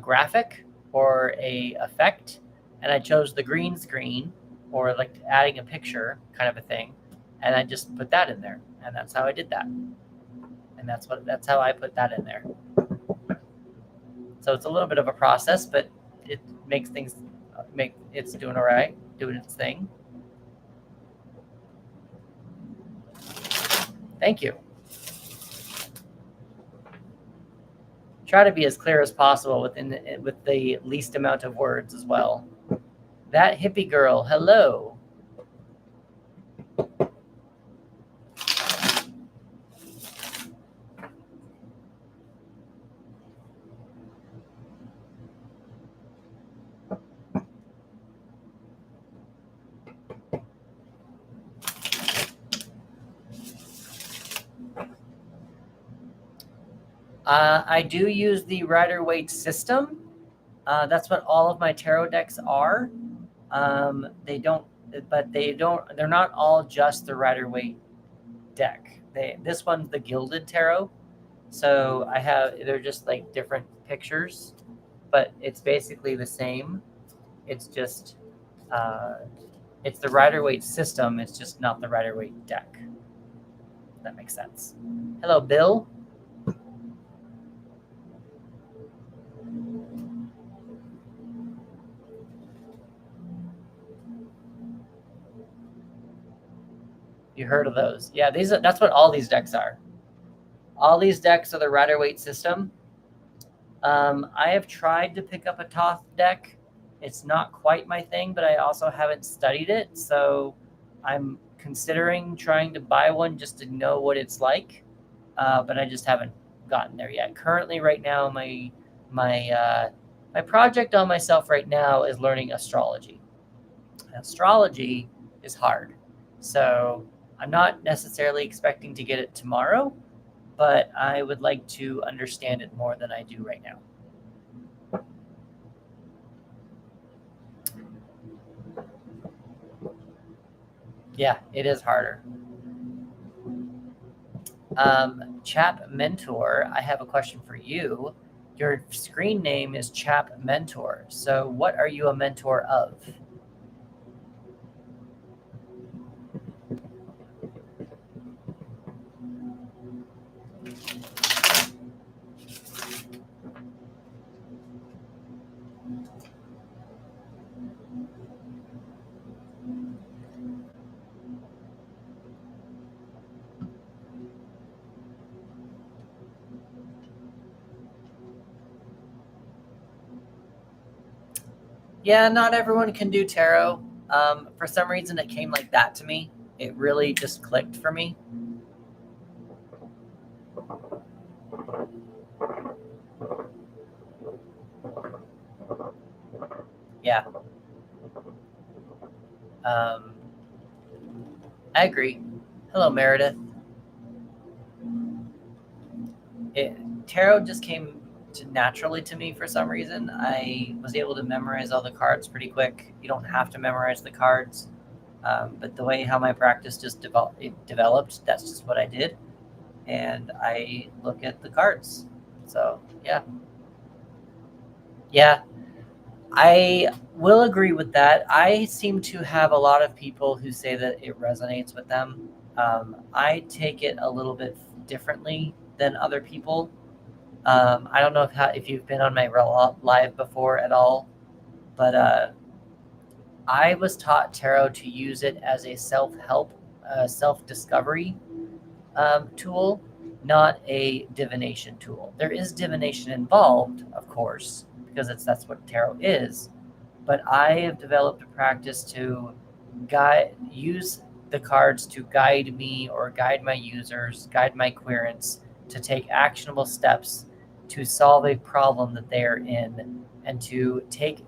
graphic or a effect, and I chose the green screen or like adding a picture kind of a thing, and I just put that in there, and that's how I did that, and that's how I put that in there. So it's a little bit of a process, but it makes things it's doing all right, doing its thing. Thank you. Try to be as clear as possible with the least amount of words as well. That hippie girl, hello. I do use the Rider-Waite system. That's what all of my tarot decks are. They're not all just the Rider-Waite deck. This one's the Gilded Tarot. So they're just like different pictures, but it's basically the same. It's just, it's the Rider-Waite system. It's just not the Rider-Waite deck. If that makes sense. Hello, Bill. You heard of those? Yeah, that's what all these decks are. All these decks are the Rider-Waite system. I have tried to pick up a Thoth deck. It's not quite my thing, but I also haven't studied it, so I'm considering trying to buy one just to know what it's like. But I just haven't gotten there yet. Currently, right now, my project on myself right now is learning astrology. Astrology is hard, so I'm not necessarily expecting to get it tomorrow, but I would like to understand it more than I do right now. Yeah, it is harder. Chap Mentor, I have a question for you. Your screen name is Chap Mentor. So, what are you a mentor of? Yeah, not everyone can do tarot. For some reason, it came like that to me. It really just clicked for me. Yeah. Um, I agree. Hello, Meredith. It, tarot just came naturally to me for some reason. I was able to memorize all the cards pretty quick. You don't have to memorize the cards, but the way how my practice just developed, that's just what I did, and I look at the cards. So yeah, yeah, I will agree with that. I seem to have a lot of people who say that it resonates with them. I take it a little bit differently than other people. I don't know if you've been on my live before at all, but I was taught tarot to use it as a self-help, self-discovery tool, not a divination tool. There is divination involved, of course, because that's what tarot is. But I have developed a practice to use the cards to guide me or guide my users, guide my querents to take actionable steps to solve a problem that they are in, and to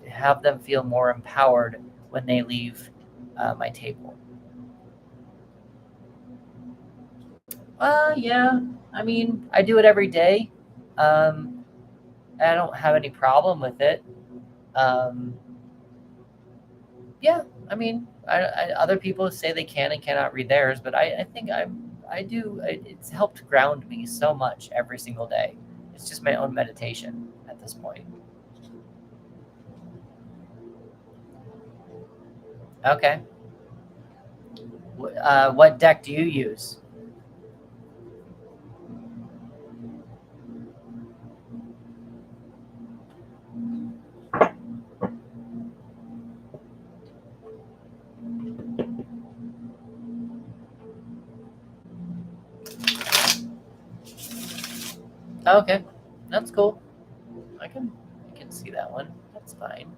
have them feel more empowered when they leave my table. Yeah. I mean, I do it every day. Um, I don't have any problem with it. Um, yeah. I mean, other people say they can and cannot read theirs, but I think I do. It's helped ground me so much every single day. It's just my own meditation at this point. Okay. What deck do you use? Okay, that's cool. I can see that one. That's fine.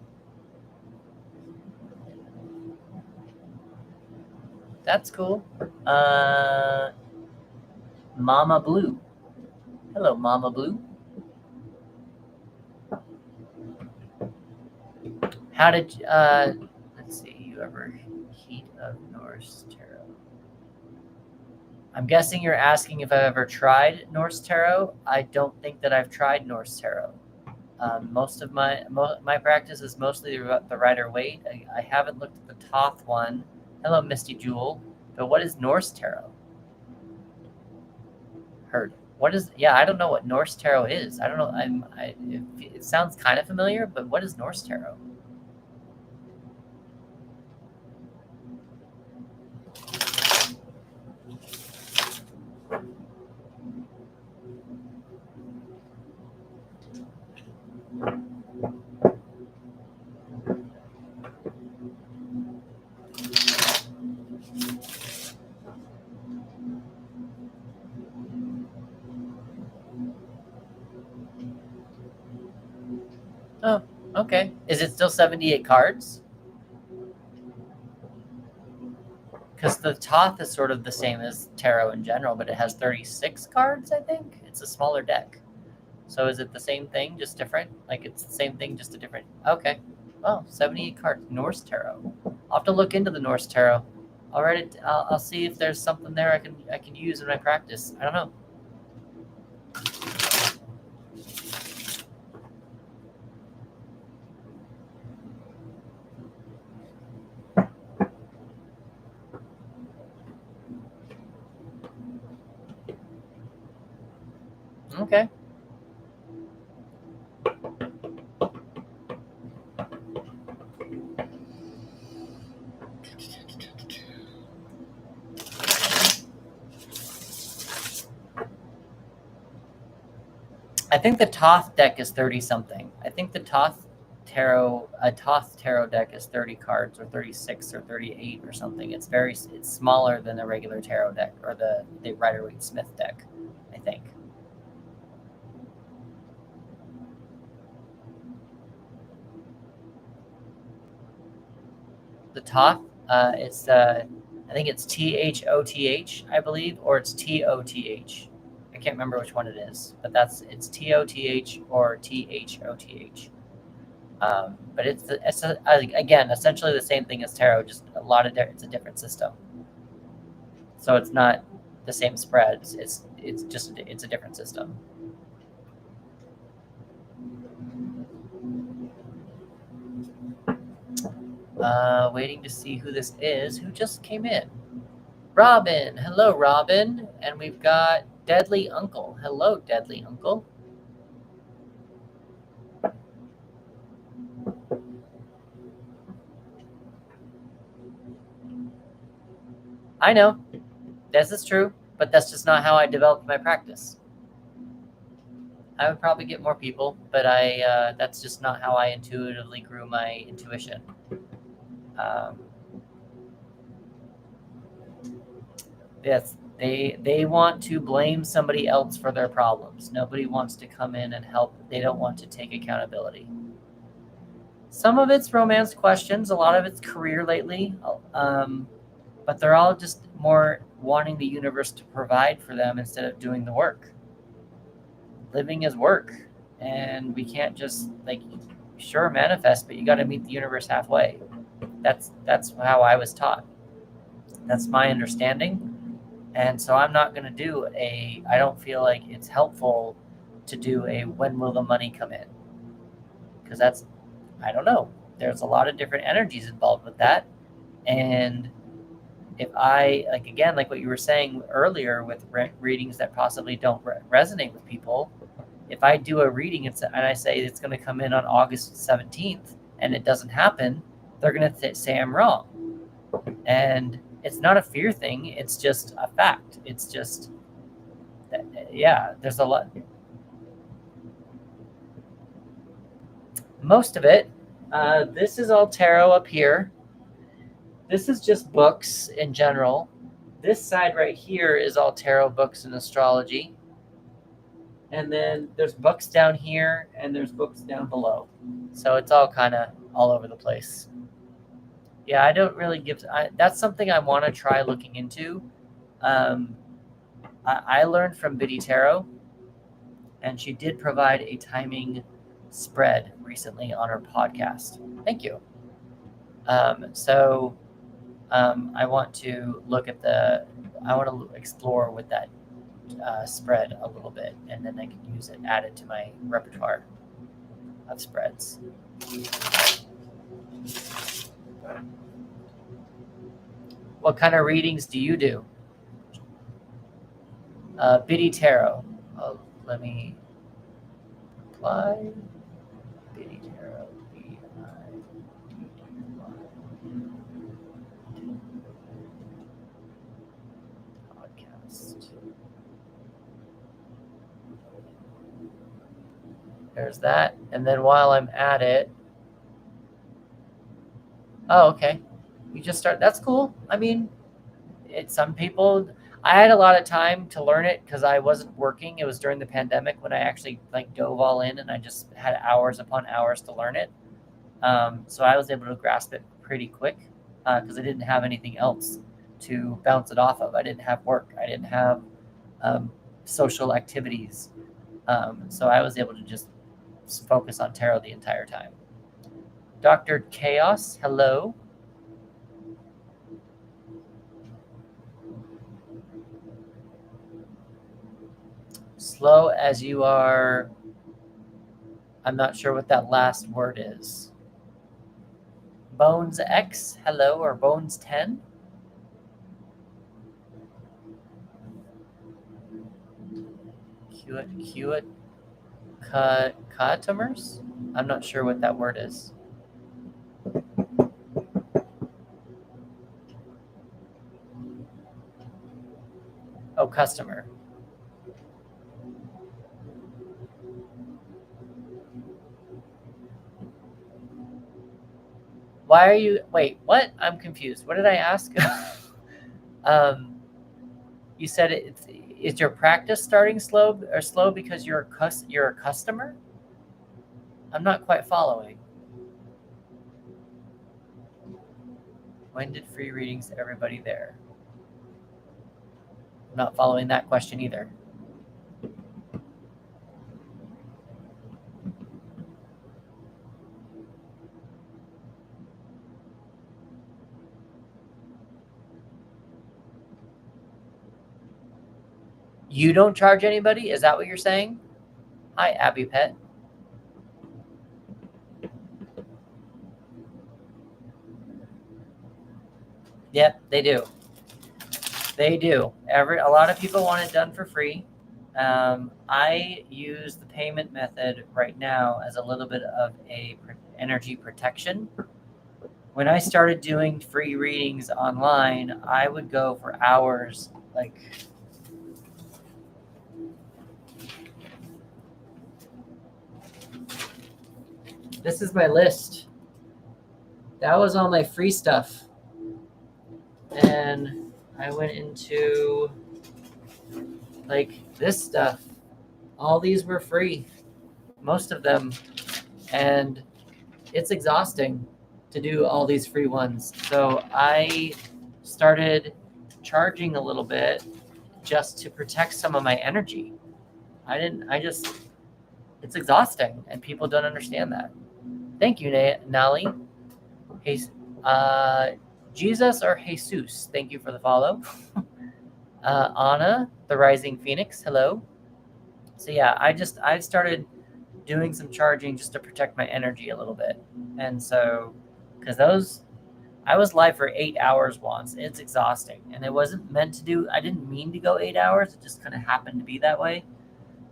That's cool. Uh, Mama Blue. Hello, Mama Blue. How did let's see, you ever heat of Norse tarot? I'm guessing you're asking if I've ever tried Norse tarot. I don't think that I've tried Norse tarot. Most of my practice is mostly the Rider Waite. I haven't looked at the Toth one. Hello, Misty Jewel. But what is Norse tarot? Heard. What is? Yeah, I don't know what Norse tarot is. I don't know. It sounds kind of familiar, but what is Norse tarot? Oh, Okay. Is it still 78 cards? Because the Toth is sort of the same as Tarot in general, but it has 36 cards, I think. It's a smaller deck. So is it the same thing, just different? Like it's the same thing, just a different... Okay. Oh, 78 cards. Norse Tarot. I'll have to look into the Norse Tarot. I'll write it. I'll see if there's something there I can use in my practice. I don't know. Okay. I think the Toth deck is 30 something. I think the Toth Tarot deck is 30 cards or 36 or 38 or something. It's smaller than the regular tarot deck or the Rider-Waite-Smith deck, I think. The Toth, I think it's THOTH, I believe, or it's TOTH. I can't remember which one it is, but it's TOTH or THOTH. But again, essentially the same thing as tarot, just it's a different system. So it's not the same spreads. It's a different system. Waiting to see who this is, who just came in. Robin. Hello, Robin. And we've got Deadly Uncle. Hello, Deadly Uncle. I know. This is true, but that's just not how I developed my practice. I would probably get more people, but that's just not how I intuitively grew my intuition. Yes, they want to blame somebody else for their problems. Nobody wants to come in and help. They don't want to take accountability. Some of it's romance questions. A lot of it's career lately. But they're all just more wanting the universe to provide for them instead of doing the work. Living is work. And we can't just, sure, manifest, but you got to meet the universe halfway. That's how I was taught. That's my understanding. And so I'm not going to I don't feel like it's helpful to do a when will the money come in? Because I don't know. There's a lot of different energies involved with that. And if I, like what you were saying earlier with readings that possibly don't resonate with people, if I do a reading and I say it's going to come in on August 17th and it doesn't happen, they're going to say I'm wrong. And it's not a fear thing. It's just a fact. It's just, there's a lot. Most of it. This is all tarot up here. This is just books in general. This side right here is all tarot books and astrology. And then there's books down here and there's books down below. So it's all kind of all over the place. Yeah, I don't really that's something I want to try looking into. I learned from Biddy Tarot, and she did provide a timing spread recently on her podcast. Thank you. I want to explore with that spread a little bit, and then I can add it to my repertoire of spreads. What kind of readings do you do? Biddy Tarot. Let me apply. Biddy Tarot. Podcast. There's that. And then while I'm at it. Oh, okay. You just start. That's cool. I mean, some people. I had a lot of time to learn it because I wasn't working. It was during the pandemic when I actually dove all in, and I just had hours upon hours to learn it. So I was able to grasp it pretty quick because I didn't have anything else to bounce it off of. I didn't have work. I didn't have social activities. So I was able to just focus on tarot the entire time. Dr. Chaos, hello. Slow as you are. I'm not sure what that last word is. Bones X, hello, or Bones 10. Customers? I'm not sure what that word is. Oh, customer. Why are you, wait, what? I'm confused. What did I ask? You said is your practice starting slow because you're a customer? I'm not quite following. When did free readings to everybody there? I'm not following that question either. You don't charge anybody? Is that what you're saying? Hi, Abby Pet. Yep, they do. They do. A lot of people want it done for free. I use the payment method right now as a little bit of a energy protection. When I started doing free readings online, I would go for hours, like this is my list. That was all my free stuff. And I went into like this stuff. All these were free, most of them. And it's exhausting to do all these free ones. So I started charging a little bit just to protect some of my energy. It's exhausting and people don't understand that. Thank you, Nali. Hey, Jesus or Jesus, thank you for the follow. Anna, the Rising Phoenix, hello. So yeah, I've started doing some charging just to protect my energy a little bit. And so, because I was live for 8 hours once. It's exhausting. And it wasn't meant to do, I didn't mean to go 8 hours. It just kind of happened to be that way.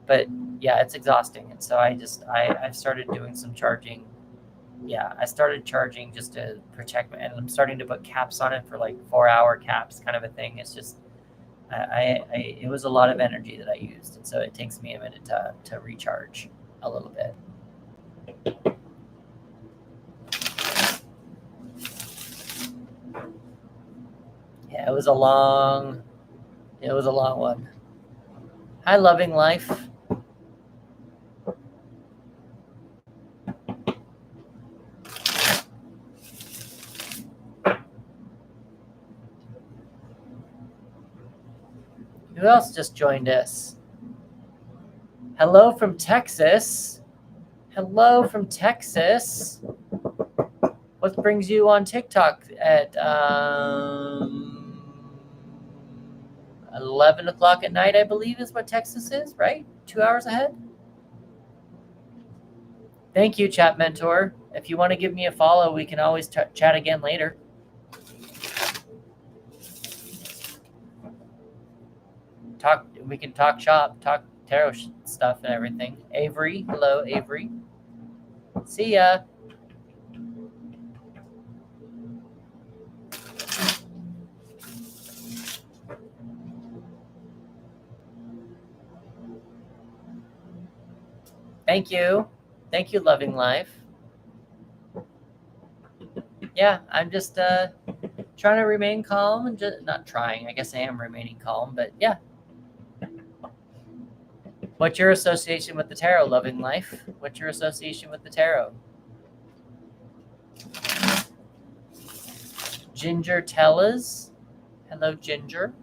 But yeah, it's exhausting. And so I've started doing some charging. Yeah, I started charging just to protect and I'm starting to put caps on it for like 4-hour caps kind of a thing. It's just, it was a lot of energy that I used. And so it takes me a minute to recharge a little bit. Yeah, it was a long one. Hi, Loving Life. Who else just joined us? Hello from Texas. Hello from Texas. What brings you on TikTok at 11 o'clock at night, I believe is what Texas is, right? 2 hours ahead? Thank you, Chat Mentor. If you want to give me a follow, we can always chat again later. We can talk shop, talk tarot stuff and everything. Avery, hello, Avery. See ya. Thank you. Thank you, Loving Life. Yeah, I'm just trying to remain calm and just not trying. I guess I am remaining calm, but yeah. What's your association with the tarot, Loving Life? What's your association with the tarot? Ginger Tellas. Hello, Ginger.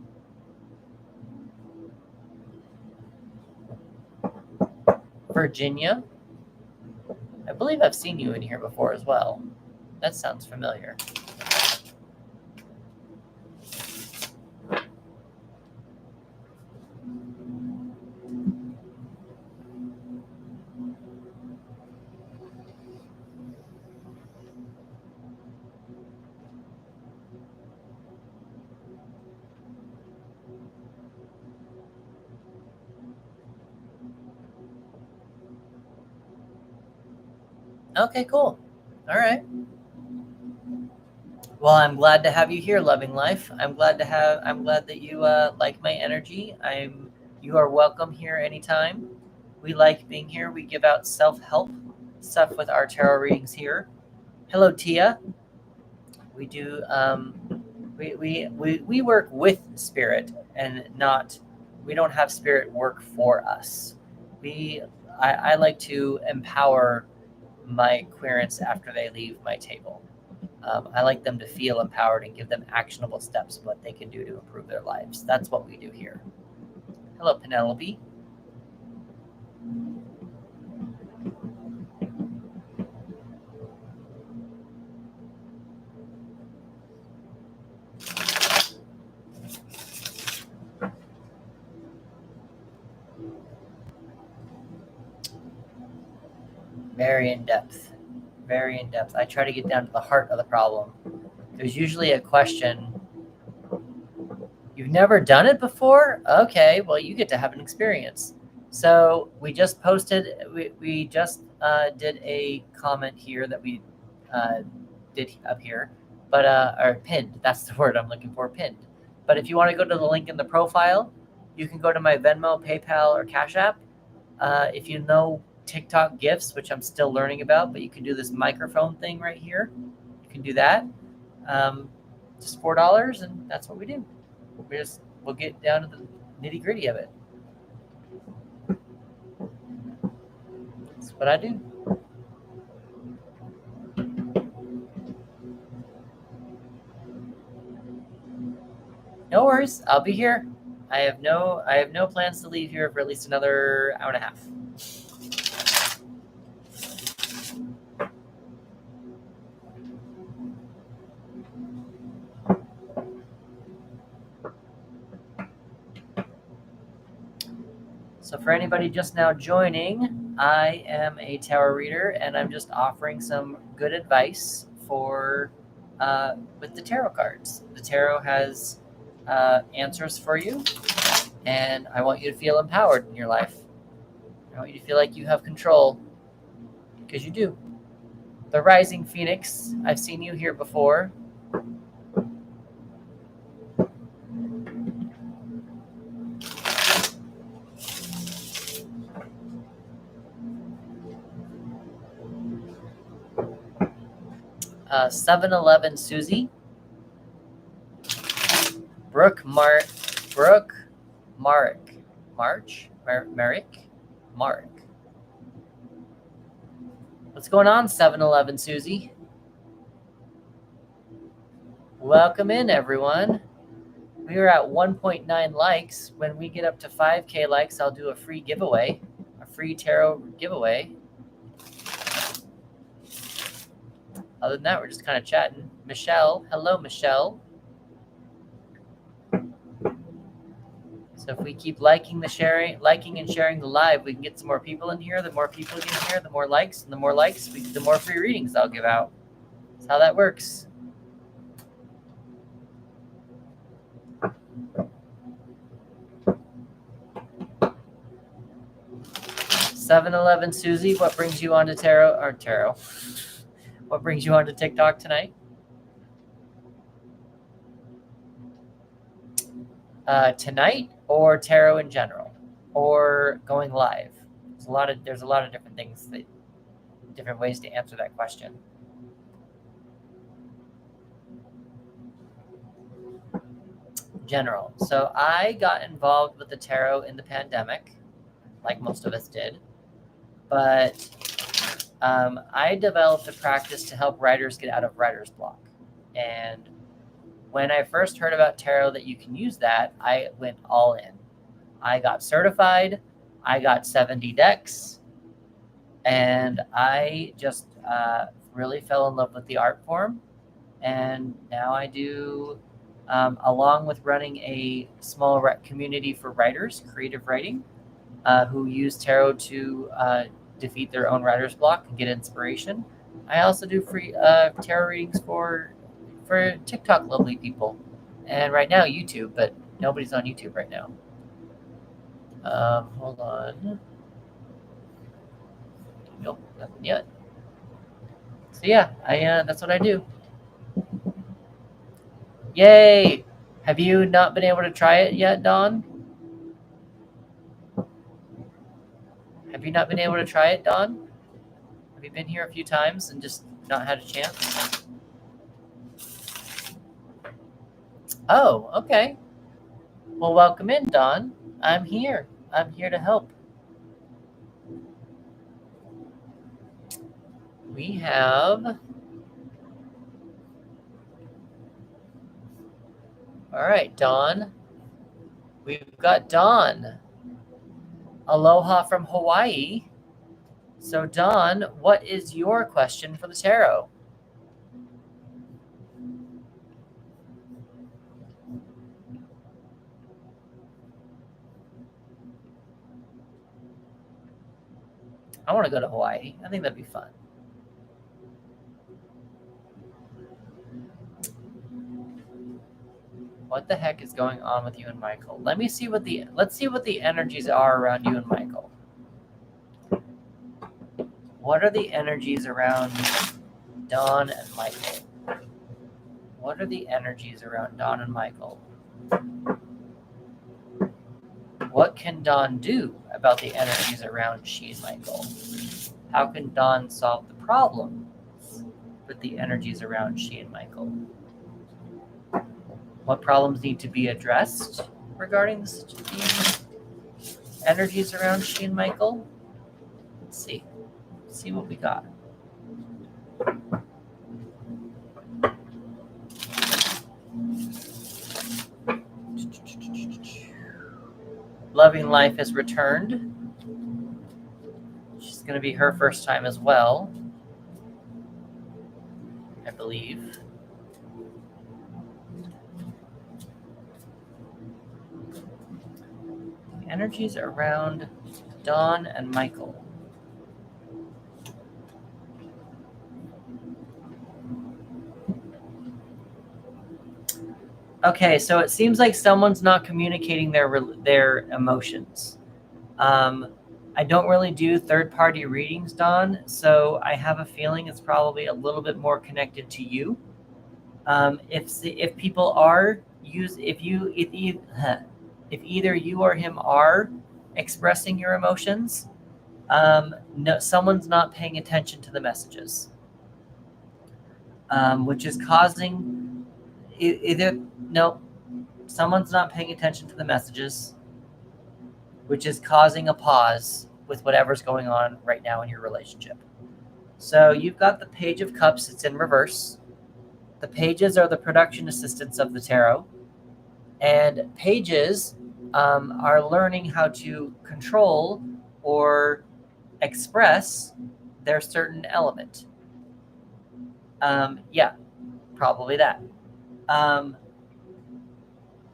Virginia. I believe I've seen you in here before as well. That sounds familiar. Okay, cool. All right. Well, I'm glad to have you here, Loving Life. I'm glad that you like my energy. You are welcome here anytime. We like being here. We give out self-help stuff with our tarot readings here. Hello, Tia. We do we work with spirit and not we don't have spirit work for us. I like to empower my querents after they leave my table. I like them to feel empowered and give them actionable steps of what they can do to improve their lives. That's what we do here. Hello, Penelope. Very in depth. Very in depth. I try to get down to the heart of the problem. There's usually a question. You've never done it before? Okay, well, you get to have an experience. So we just posted, we just did a comment here that we did up here, but or pinned. That's the word I'm looking for, pinned. But if you want to go to the link in the profile, you can go to my Venmo, PayPal, or Cash App. If you know TikTok gifts, which I'm still learning about, but you can do this microphone thing right here. You can do that. Just $4, and that's what we do. We'll get down to the nitty gritty of it. That's what I do. No worries, I'll be here. I have no plans to leave here for at least another hour and a half. So for anybody just now joining, I am a tarot reader, and I'm just offering some good advice for with the tarot cards. The tarot has answers for you, and I want you to feel empowered in your life. I want you to feel like you have control, because you do. The Rising Phoenix, I've seen you here before. 7-Eleven Susie, Brooke Mark, Merrick. What's going on, 7-Eleven Susie? Welcome in, everyone. We are at 1.9 likes. When we get up to 5K likes, I'll do a free giveaway, a free tarot giveaway. Other than that, we're just kind of chatting. Michelle, hello, Michelle. So if we keep liking and sharing the live, we can get some more people in here. The more people get in here, the more likes, and the more likes, the more free readings I'll give out. That's how that works. "7-Eleven Susie, what brings you on to tarot? What brings you on to TikTok tonight?" Tonight, or tarot in general, or going live. There's a lot of different things, different ways to answer that question. General. So I got involved with the tarot in the pandemic, like most of us did, but I developed a practice to help writers get out of writer's block. And when I first heard about tarot that you can use that, I went all in. I got certified. I got 70 decks. And I just really fell in love with the art form. And now I do, along with running a small community for writers, creative writing, who use tarot to defeat their own writer's block and get inspiration. I also do free tarot readings for TikTok lovely people, and right now YouTube, but nobody's on YouTube right now. Hold on. Nope, nothing yet. So yeah, that's what I do. Yay! Have you not been able to try it yet, Dawn? Have you not been able to try it, Dawn? Have you been here a few times and just not had a chance? Oh, okay. Well, welcome in, Dawn. I'm here. I'm here to help. We have... All right, Dawn. We've got Dawn. Aloha from Hawaii. So, Dawn, what is your question for the tarot? I want to go to Hawaii. I think that'd be fun. What the heck is going on with you and Michael? Let's see what the energies are around you and Michael. What are the energies around Dawn and Michael? What are the energies around Dawn and Michael? What can Dawn do about the energies around she and Michael? How can Dawn solve the problem with the energies around she and Michael? What problems need to be addressed regarding the energies around she and Michael? Let's see. Let's see what we got. Loving Life has returned. She's going to be her first time as well, I believe. Energies around Dawn and Michael. Okay, so it seems like someone's not communicating their emotions. I don't really do third-party readings, Dawn, so I have a feeling it's probably a little bit more connected to you. If people are if either you or him are expressing your emotions, no, someone's not paying attention to the messages, which is causing someone's not paying attention to the messages, which is causing a pause with whatever's going on right now in your relationship. So you've got the Page of Cups. It's in reverse. The pages are the production assistants of the tarot. And pages are learning how to control or express their certain element. Yeah, probably that.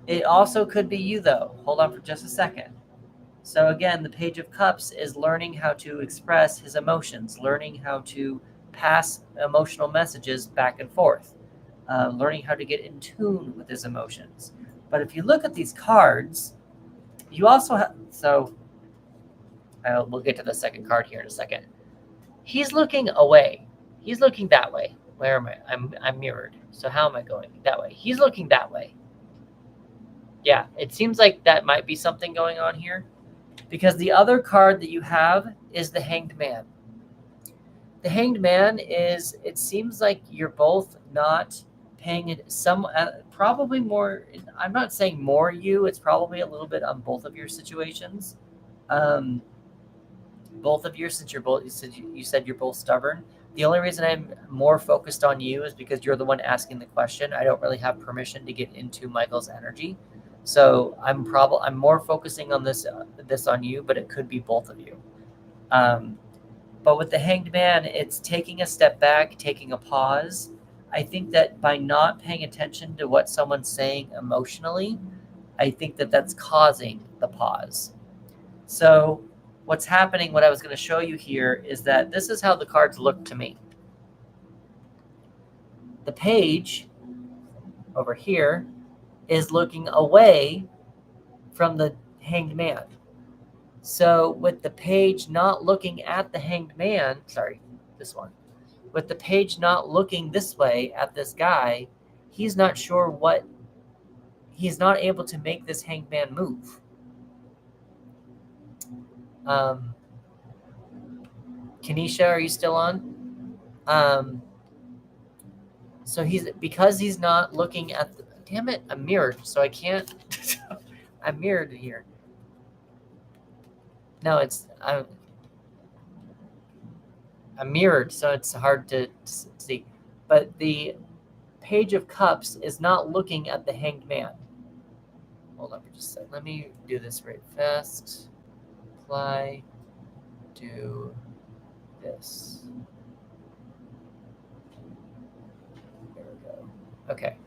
It also could be you, though. Hold on for just a second. So again, the Page of Cups is learning how to express his emotions, learning how to pass emotional messages back and forth, learning how to get in tune with his emotions. But if you look at these cards, you also have... So we'll get to the second card here in a second. He's looking away. He's looking that way. Where am I? I'm mirrored. So how am I going? That way. He's looking that way. Yeah, it seems like that might be something going on here, because the other card that you have is the Hanged Man. The Hanged Man is, it seems like you're both not paying it, probably more, I'm not saying more you, it's probably a little bit on both of your situations. But both of you, since you said you're both stubborn. The only reason I'm more focused on you is because you're the one asking the question. I don't really have permission to get into Michael's energy, so I'm more focusing on this on you, but it could be both of you. But with the Hanged Man, it's taking a step back, taking a pause. I think that by not paying attention to what someone's saying emotionally, I think that that's causing the pause. So what's happening, what I was going to show you here, is that this is how the cards look to me. The page over here is looking away from the Hanged Man. So with the page not looking at the Hanged Man, sorry, this one, with the page not looking this way at this guy, he's not sure he's not able to make this Hanged Man move. Kenesha, are you still on? So because he's not looking at the, damn it, I'm mirrored, so I can't, I'm mirrored here. No, I'm mirrored, so it's hard to see. But the Page of Cups is not looking at the Hanged Man. Hold on for just a second. Let me do this right fast. Apply. Do this. There we go. Okay.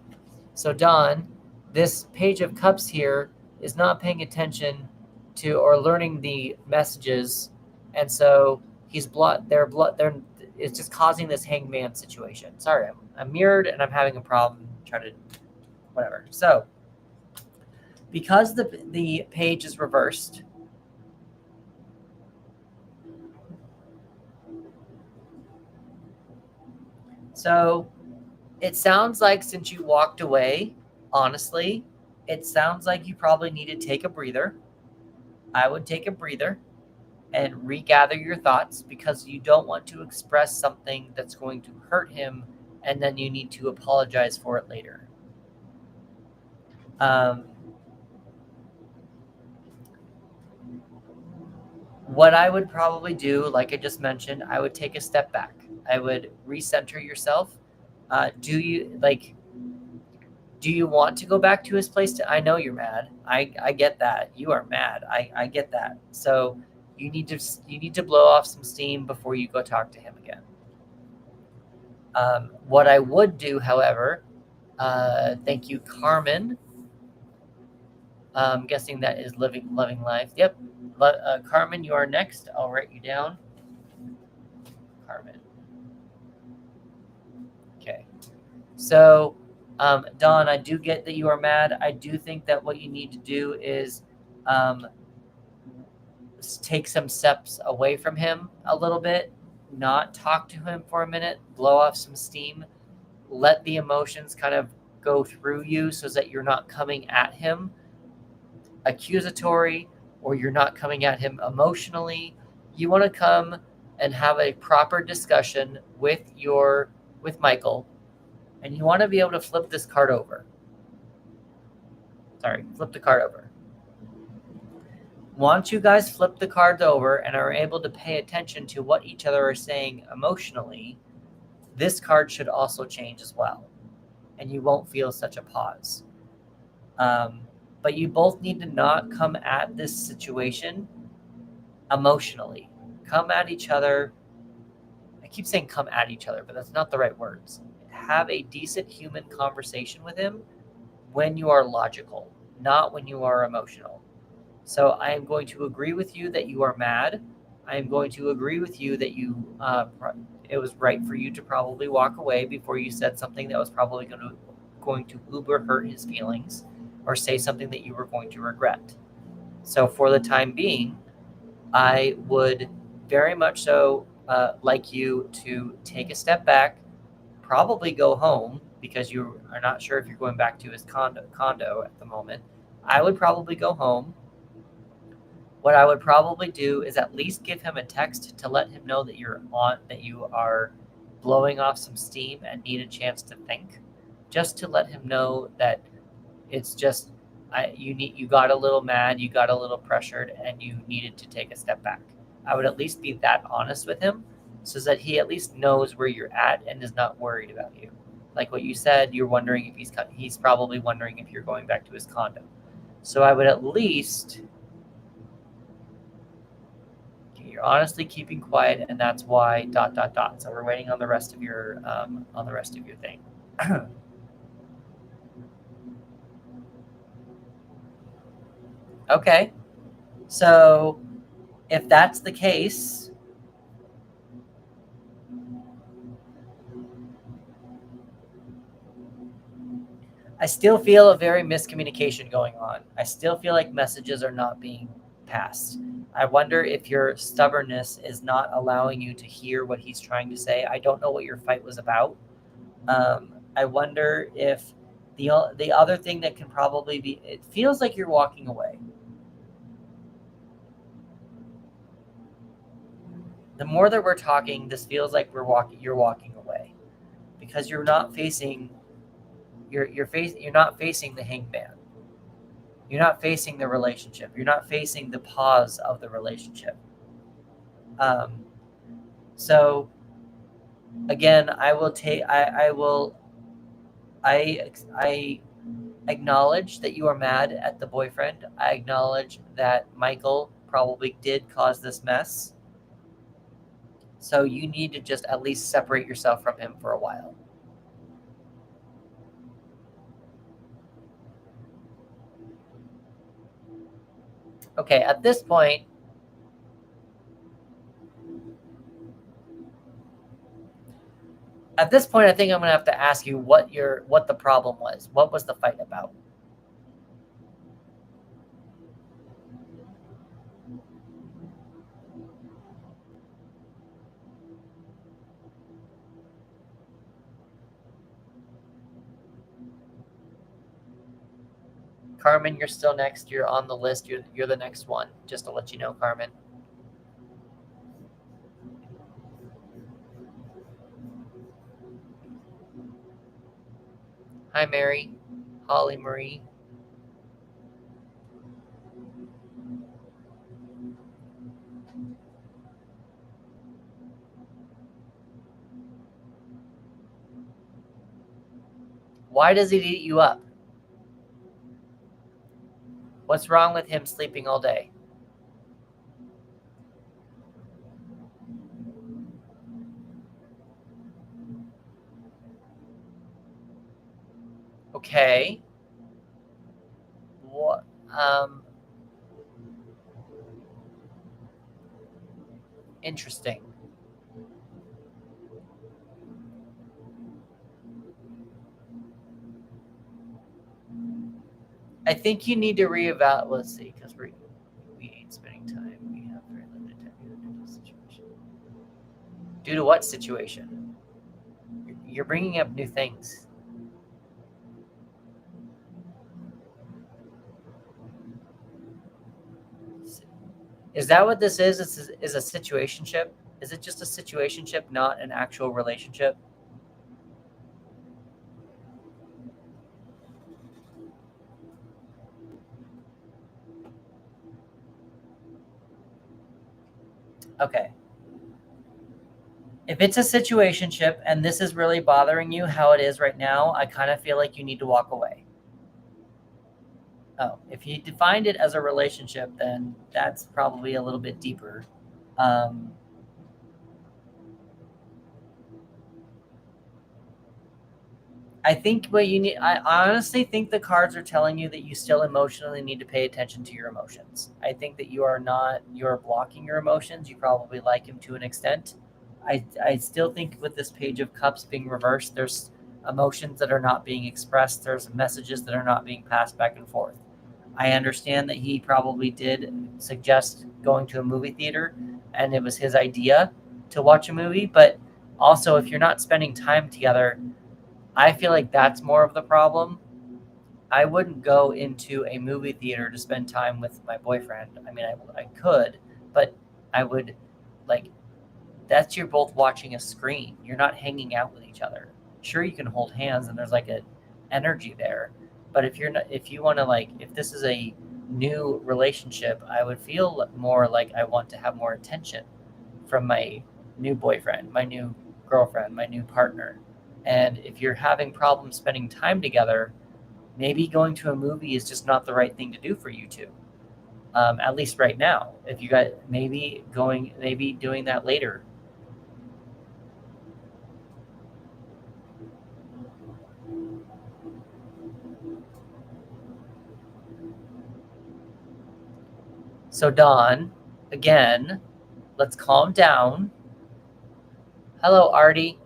So Don, this Page of Cups here is not paying attention to or learning the messages, and so it's just causing this Hanged Man situation. Sorry, I'm mirrored and I'm having a problem trying to whatever. So because the page is reversed, so it sounds like since you walked away, honestly, it sounds like you probably need to take a breather. I would take a breather and regather your thoughts, because you don't want to express something that's going to hurt him and then you need to apologize for it later. What I would probably do, like I just mentioned, I would take a step back. I would recenter yourself. Do you want to go back to his place? I know you're mad. I get that. You are mad. I get that. So you need to blow off some steam before you go talk to him again. What I would do, however, thank you, Carmen. I'm guessing that is loving life. Yep. Carmen, you are next. I'll write you down. Carmen. Okay. So, Don, I do get that you are mad. I do think that what you need to do is take some steps away from him a little bit, not talk to him for a minute, blow off some steam, let the emotions kind of go through you so that you're not coming at him accusatory, or you're not coming at him emotionally. You want to come and have a proper discussion with Michael, and you want to be able to flip this card over. Sorry, flip the card over. Once you guys flip the cards over and are able to pay attention to what each other are saying emotionally, this card should also change as well, and you won't feel such a pause. But you both need to not come at this situation emotionally. Come at each other. I keep saying come at each other, but that's not the right words. Have a decent human conversation with him when you are logical, not when you are emotional. So I am going to agree with you that you are mad. I am going to agree with you that it was right for you to probably walk away before you said something that was probably going to uber hurt his feelings, or say something that you were going to regret. So for the time being, I would very much so like you to take a step back, probably go home, because you are not sure if you're going back to his condo at the moment. I would probably go home. What I would probably do is at least give him a text to let him know that that you are blowing off some steam and need a chance to think, just to let him know that it's just you got a little mad, you got a little pressured, and you needed to take a step back. I would at least be that honest with him so that he at least knows where you're at and is not worried about you. Like what you said, you're wondering if he's probably wondering if you're going back to his condo. So I would at least, you're honestly keeping quiet, and that's why ... So we're waiting on the rest of your thing. Okay, so if that's the case, I still feel a very miscommunication going on. I still feel like messages are not being passed. I wonder if your stubbornness is not allowing you to hear what he's trying to say. I don't know what your fight was about. I wonder if the other thing that can probably be, it feels like you're walking away. The more that we're talking, this feels like you're walking away because you're not facing you're not facing the hangman. You're not facing the relationship. You're not facing the pause of the relationship. So again, I acknowledge that you are mad at the boyfriend. I acknowledge that Michael probably did cause this mess. So you need to just at least separate yourself from him for a while. Okay, at this point, I think I'm going to have to ask you what the problem was. What was the fight about? Carmen, you're still next. You're on the list. You're the next one, just to let you know, Carmen. Hi, Mary. Holly Marie. Why does he eat you up? What's wrong with him sleeping all day? Okay. What? Interesting. I think you need to reevaluate. Let's see, because we ain't spending time. We have very limited time due to the situation. Due to what situation? You're bringing up new things. Is that what this is? Is a situationship? Is it just a situationship, not an actual relationship? Okay. If it's a situationship and this is really bothering you how it is right now, I kind of feel like you need to walk away. Oh, if you defined it as a relationship, then that's probably a little bit deeper. I think what you need, I honestly think the cards are telling you that you still emotionally need to pay attention to your emotions. I think that you're blocking your emotions. You probably like him to an extent. I still think with this Page of Cups being reversed, there's emotions that are not being expressed. There's messages that are not being passed back and forth. I understand that he probably did suggest going to a movie theater and it was his idea to watch a movie. But also, if you're not spending time together, I feel like that's more of the problem. I wouldn't go into a movie theater to spend time with my boyfriend. I mean, I could, but I would, like, that's you're both watching a screen. You're not hanging out with each other. Sure, you can hold hands and there's like an energy there, but if you want to, like, if this is a new relationship, I would feel more like I want to have more attention from my new boyfriend, my new girlfriend, my new partner. And if you're having problems spending time together, maybe going to a movie is just not the right thing to do for you two. At least right now. If you got maybe doing that later. So Dawn, again, let's calm down. Hello, Artie.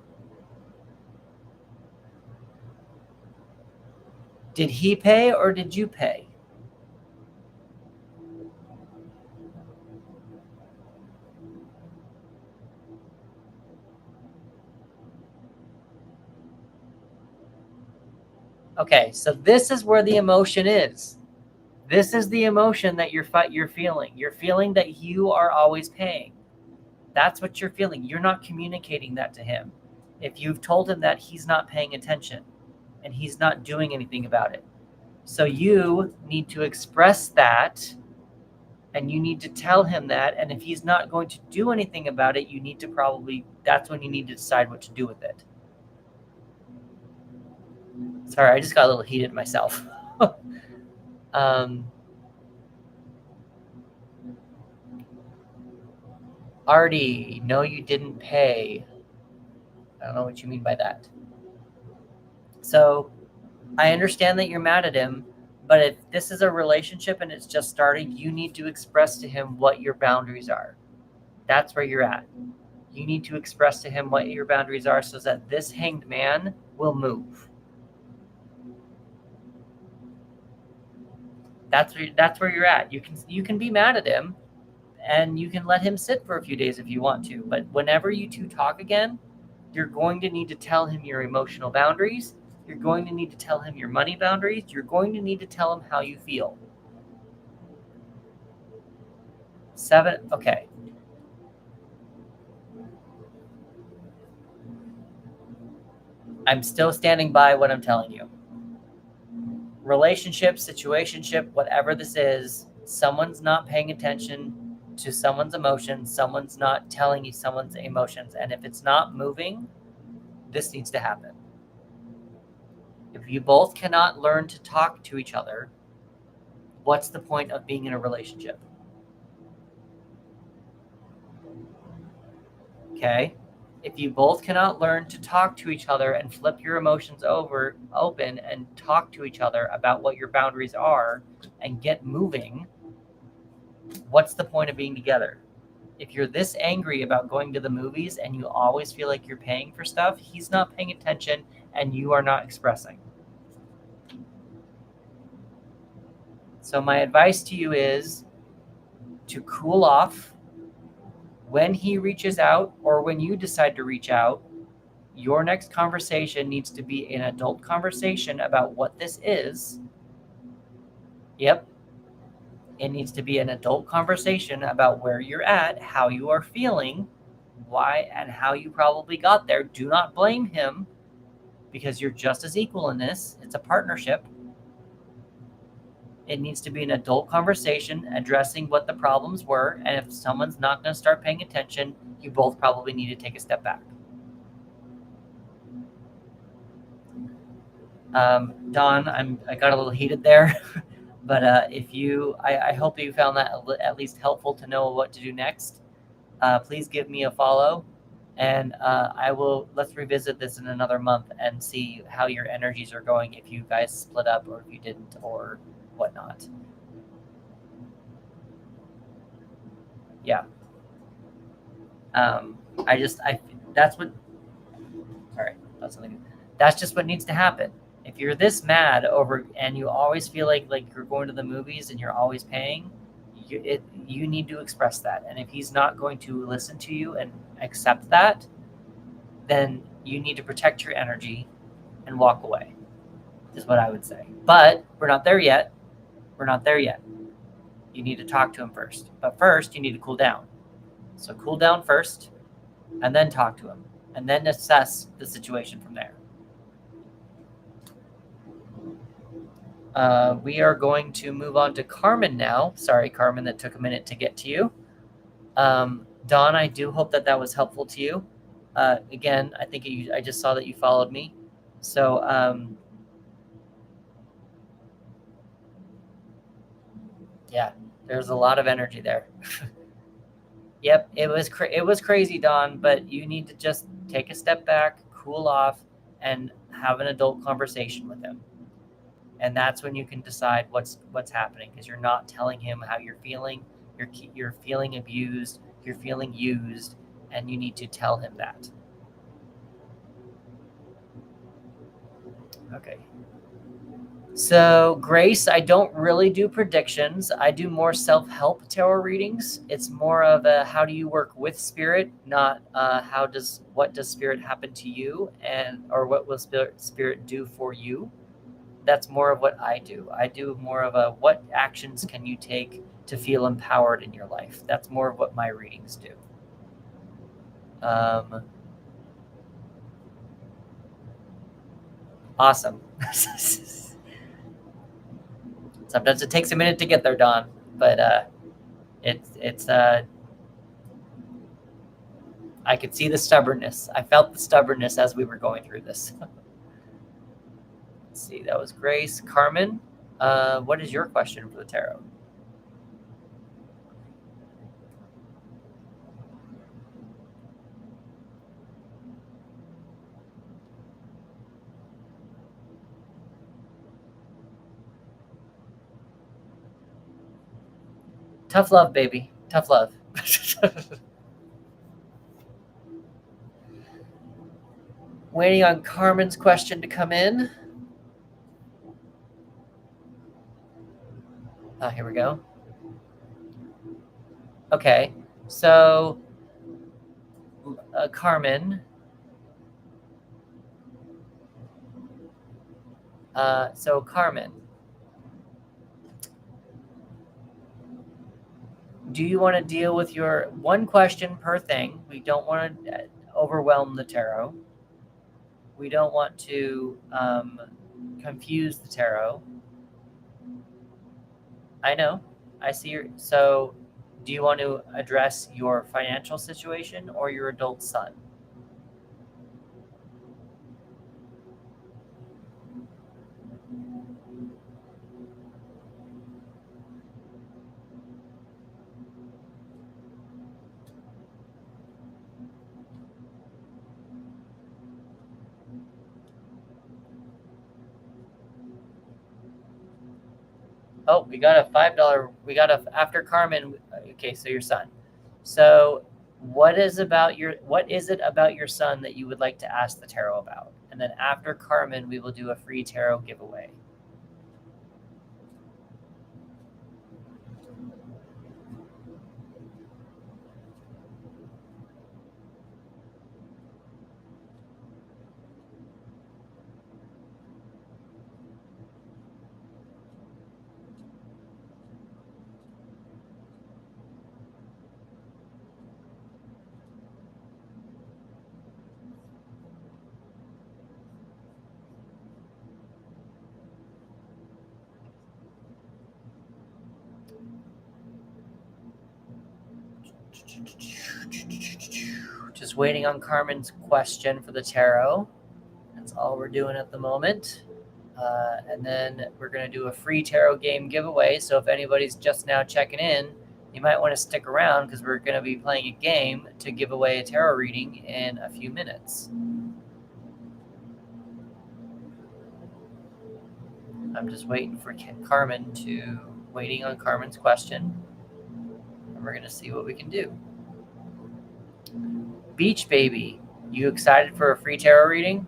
Did he pay or did you pay? Okay, so this is where the emotion is. This is the emotion that you're feeling. You're feeling that you are always paying. That's what you're feeling. You're not communicating that to him. If you've told him that, he's not paying attention and he's not doing anything about it. So you need to express that and you need to tell him that. And if he's not going to do anything about it, that's when you need to decide what to do with it. Sorry, I just got a little heated myself. Artie, no, you didn't pay. I don't know what you mean by that. So I understand that you're mad at him, but if this is a relationship and it's just starting, you need to express to him what your boundaries are. That's where you're at. You need to express to him what your boundaries are so that this hanged man will move. That's where you're at. You can be mad at him and you can let him sit for a few days if you want to, but whenever you two talk again, you're going to need to tell him your emotional boundaries. You're going to need to tell him your money boundaries. You're going to need to tell him how you feel. 7, okay. I'm still standing by what I'm telling you. Relationship, situationship, whatever this is, someone's not paying attention to someone's emotions. Someone's not telling you someone's emotions. And if it's not moving, this needs to happen. If you both cannot learn to talk to each other, what's the point of being in a relationship? Okay? If you both cannot learn to talk to each other and flip your emotions open and talk to each other about what your boundaries are and get moving, what's the point of being together? If you're this angry about going to the movies and you always feel like you're paying for stuff, he's not paying attention and you are not expressing. So my advice to you is to cool off. When he reaches out or when you decide to reach out, your next conversation needs to be an adult conversation about what this is. Yep. It needs to be an adult conversation about where you're at, how you are feeling, why, and how you probably got there. Do not blame him because you're just as equal in this. It's a partnership. It needs to be an adult conversation addressing what the problems were. And if someone's not going to start paying attention, you both probably need to take a step back. Don, I got a little heated there, but I hope you found that at least helpful to know what to do next. Please give me a follow, and let's revisit this in another month and see how your energies are going, if you guys split up or if you didn't or whatnot. Yeah. That's just what needs to happen. If you're this mad over and you always feel like you're going to the movies and you're always paying, you need to express that. And if he's not going to listen to you and accept that, then you need to protect your energy and walk away, is what I would say. But we're not there yet. You need to talk to him first. But first, you need to cool down. So cool down first, and then talk to him, and then assess the situation from there. We are going to move on to Carmen now. Sorry, Carmen, that took a minute to get to you. Dawn, I do hope that was helpful to you. Again, I think I just saw that you followed me. So, yeah, there's a lot of energy there. Yep, it was crazy, Dawn, but you need to just take a step back, cool off, and have an adult conversation with him. And that's when you can decide what's happening, because you're not telling him how you're feeling. You're feeling abused, you're feeling used, and you need to tell him that. Okay. So, Grace, I don't really do predictions. I do more self-help tarot readings. It's more of a how do you work with spirit, not what does spirit happen to you, and or what will spirit do for you. That's more of what I do. I do more of a what actions can you take to feel empowered in your life. That's more of what my readings do. Awesome. Sometimes it takes a minute to get there, Don, but it's I could see the stubbornness. I felt the stubbornness as we were going through this. Let's see, that was Grace. Carmen, what is your question for the tarot? Tough love, baby. Tough love. Waiting on Carmen's question to come in. Oh, here we go. Okay, so Carmen. Carmen, do you want to deal with your one question per thing? We don't want to overwhelm the tarot. We don't want to confuse the tarot. I know. I see your. So, do you want to address your financial situation or your adult son? Oh, we got a $5. We got after Carmen. Okay, so your son. So, what is it about your son that you would like to ask the tarot about? And then after Carmen, we will do a free tarot giveaway. Just waiting on Carmen's question for the tarot. That's all we're doing at the moment. And then we're going to do a free tarot game giveaway. So if anybody's just now checking in, you might want to stick around because we're going to be playing a game to give away a tarot reading in a few minutes. I'm just waiting on Carmen's question. And we're going to see what we can do. Beach Baby, you excited for a free tarot reading?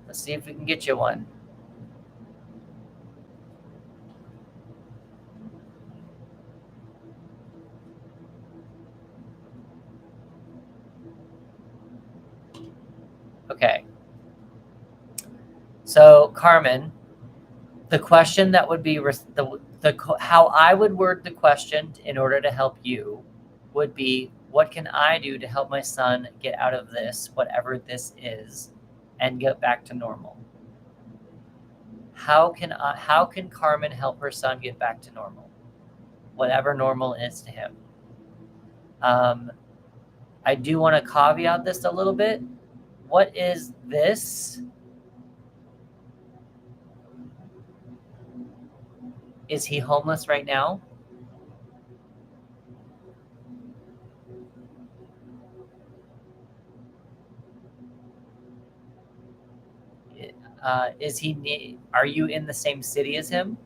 Let's see if we can get you one. Okay. So, Carmen, the question that would be how I would word the question in order to help you would be, what can I do to help my son get out of this, whatever this is, and get back to normal? How can Carmen help her son get back to normal? Whatever normal is to him. I do want to caveat this a little bit. What is this? Is he homeless right now? Is he? Are you in the same city as him?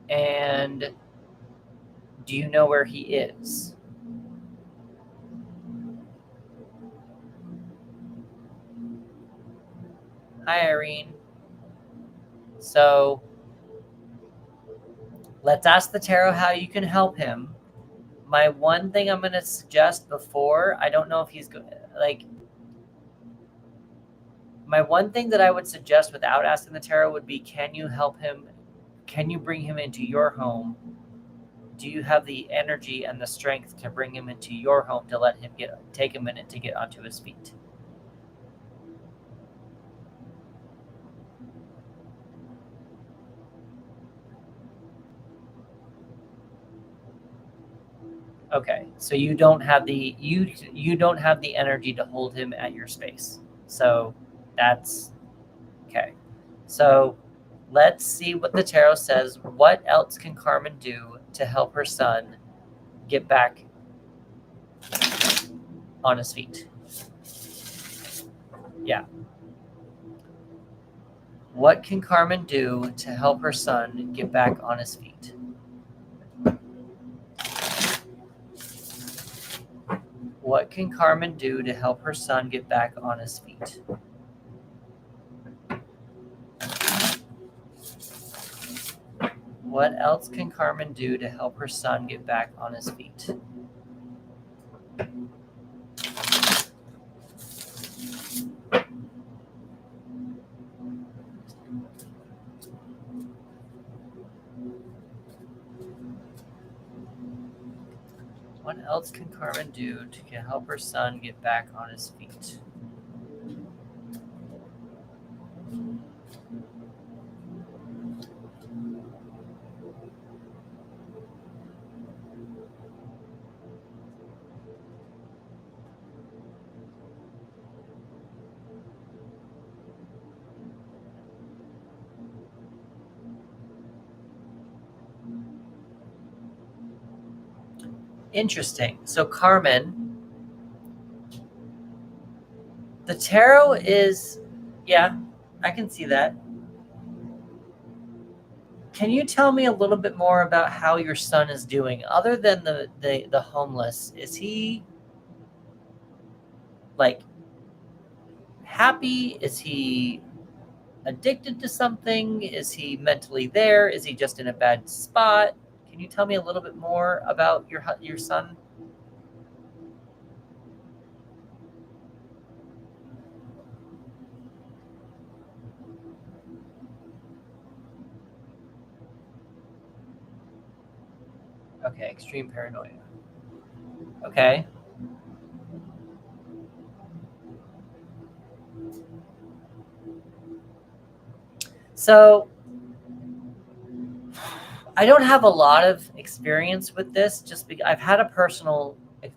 And do you know where he is? Hi, Irene. So let's ask the tarot how you can help him. My one thing I'm going to suggest before, I don't know if he's going like, my one thing that I would suggest without asking the tarot would be, can you help him? Can you bring him into your home? Do you have the energy and the strength to bring him into your home to let him take a minute to get onto his feet? Okay, so you don't have the you don't have the energy to hold him at your space. So that's okay. So let's see what the tarot says. What else can Carmen do to help her son get back on his feet? Yeah. What can Carmen do to help her son get back on his feet? What can Carmen do to help her son get back on his feet? What else can Carmen do to help her son get back on his feet? What else can Carmen do to help her son get back on his feet? Interesting. So Carmen, the tarot is, yeah, I can see that. Can you tell me a little bit more about how your son is doing? Other than the homeless, is he like happy? Is he addicted to something? Is he mentally there? Is he just in a bad spot? Can you tell me a little bit more about your son? Okay, extreme paranoia. Okay. So I don't have a lot of experience with this, just because I've had a personal.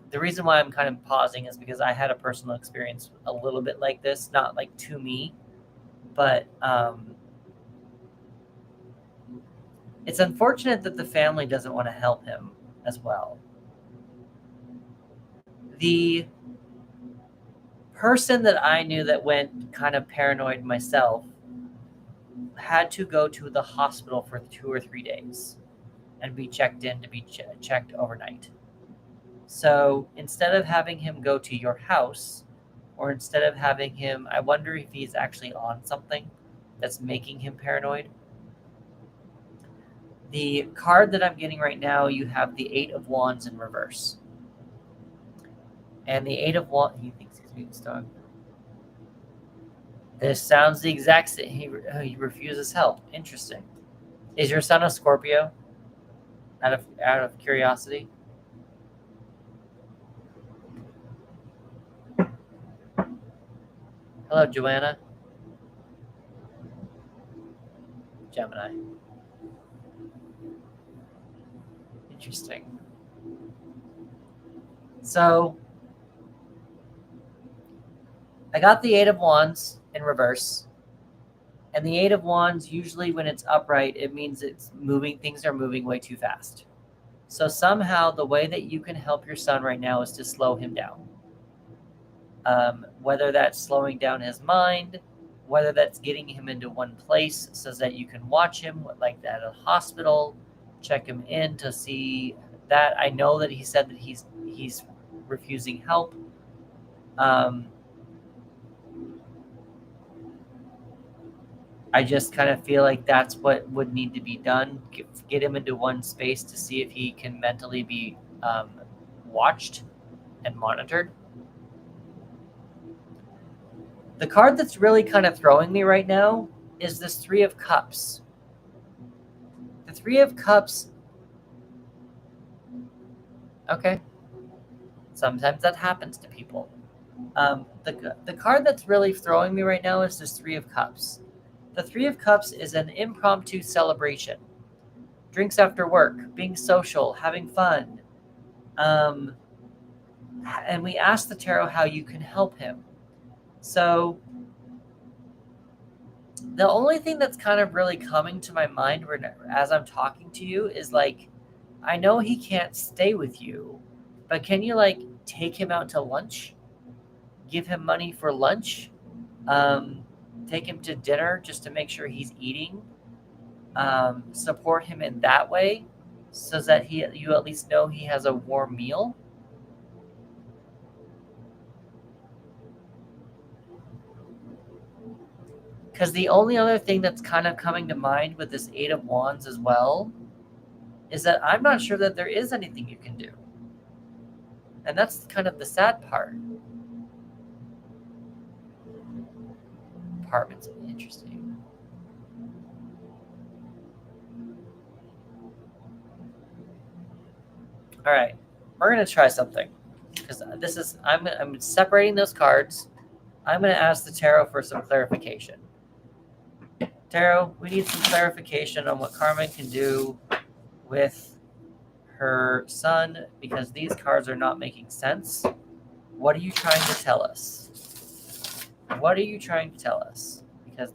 The reason why I'm kind of pausing is because I had a personal experience a little bit like this, not like to me, but it's unfortunate that the family doesn't want to help him as well. The person that I knew that went kind of paranoid myself had to go to the hospital for 2 or 3 days and be checked in to be checked overnight. So instead of having him go to your house, or instead of having him, I wonder if he's actually on something that's making him paranoid. The card that I'm getting right now, you have the Eight of Wands in reverse. And the Eight of Wands, he thinks he's being stung. This sounds the exact same. He refuses help. Interesting. Is your son a Scorpio? Out of curiosity. Hello, Joanna. Gemini. Interesting. So I got the Eight of Wands in reverse. And the Eight of Wands, usually when it's upright, it means it's moving, things are moving way too fast. So somehow the way that you can help your son right now is to slow him down. Whether that's slowing down his mind, whether that's getting him into one place so that you can watch him, like at a hospital, check him in to see that. I know that he said that he's refusing help. I just kind of feel like that's what would need to be done. Get him into one space to see if he can mentally be watched and monitored. The card that's really kind of throwing me right now is this Three of Cups. The Three of Cups. Okay. Sometimes that happens to people. The card that's really throwing me right now is this Three of Cups. The Three of Cups is an impromptu celebration. Drinks after work, being social, having fun. And we ask the tarot how you can help him. So the only thing that's kind of really coming to my mind as I'm talking to you is like, I know he can't stay with you, but can you like take him out to lunch? Give him money for lunch? Take him to dinner just to make sure he's eating? Support him in that way so that you at least know he has a warm meal? Because the only other thing that's kind of coming to mind with this Eight of Wands as well is that I'm not sure that there is anything you can do. And that's kind of the sad part. Apartments, interesting. All right, we're gonna try something because this is I'm separating those cards. I'm gonna ask the tarot for some clarification. Tarot, we need some clarification on what Carmen can do with her son because these cards are not making sense. What are you trying to tell us? What are you trying to tell us? Because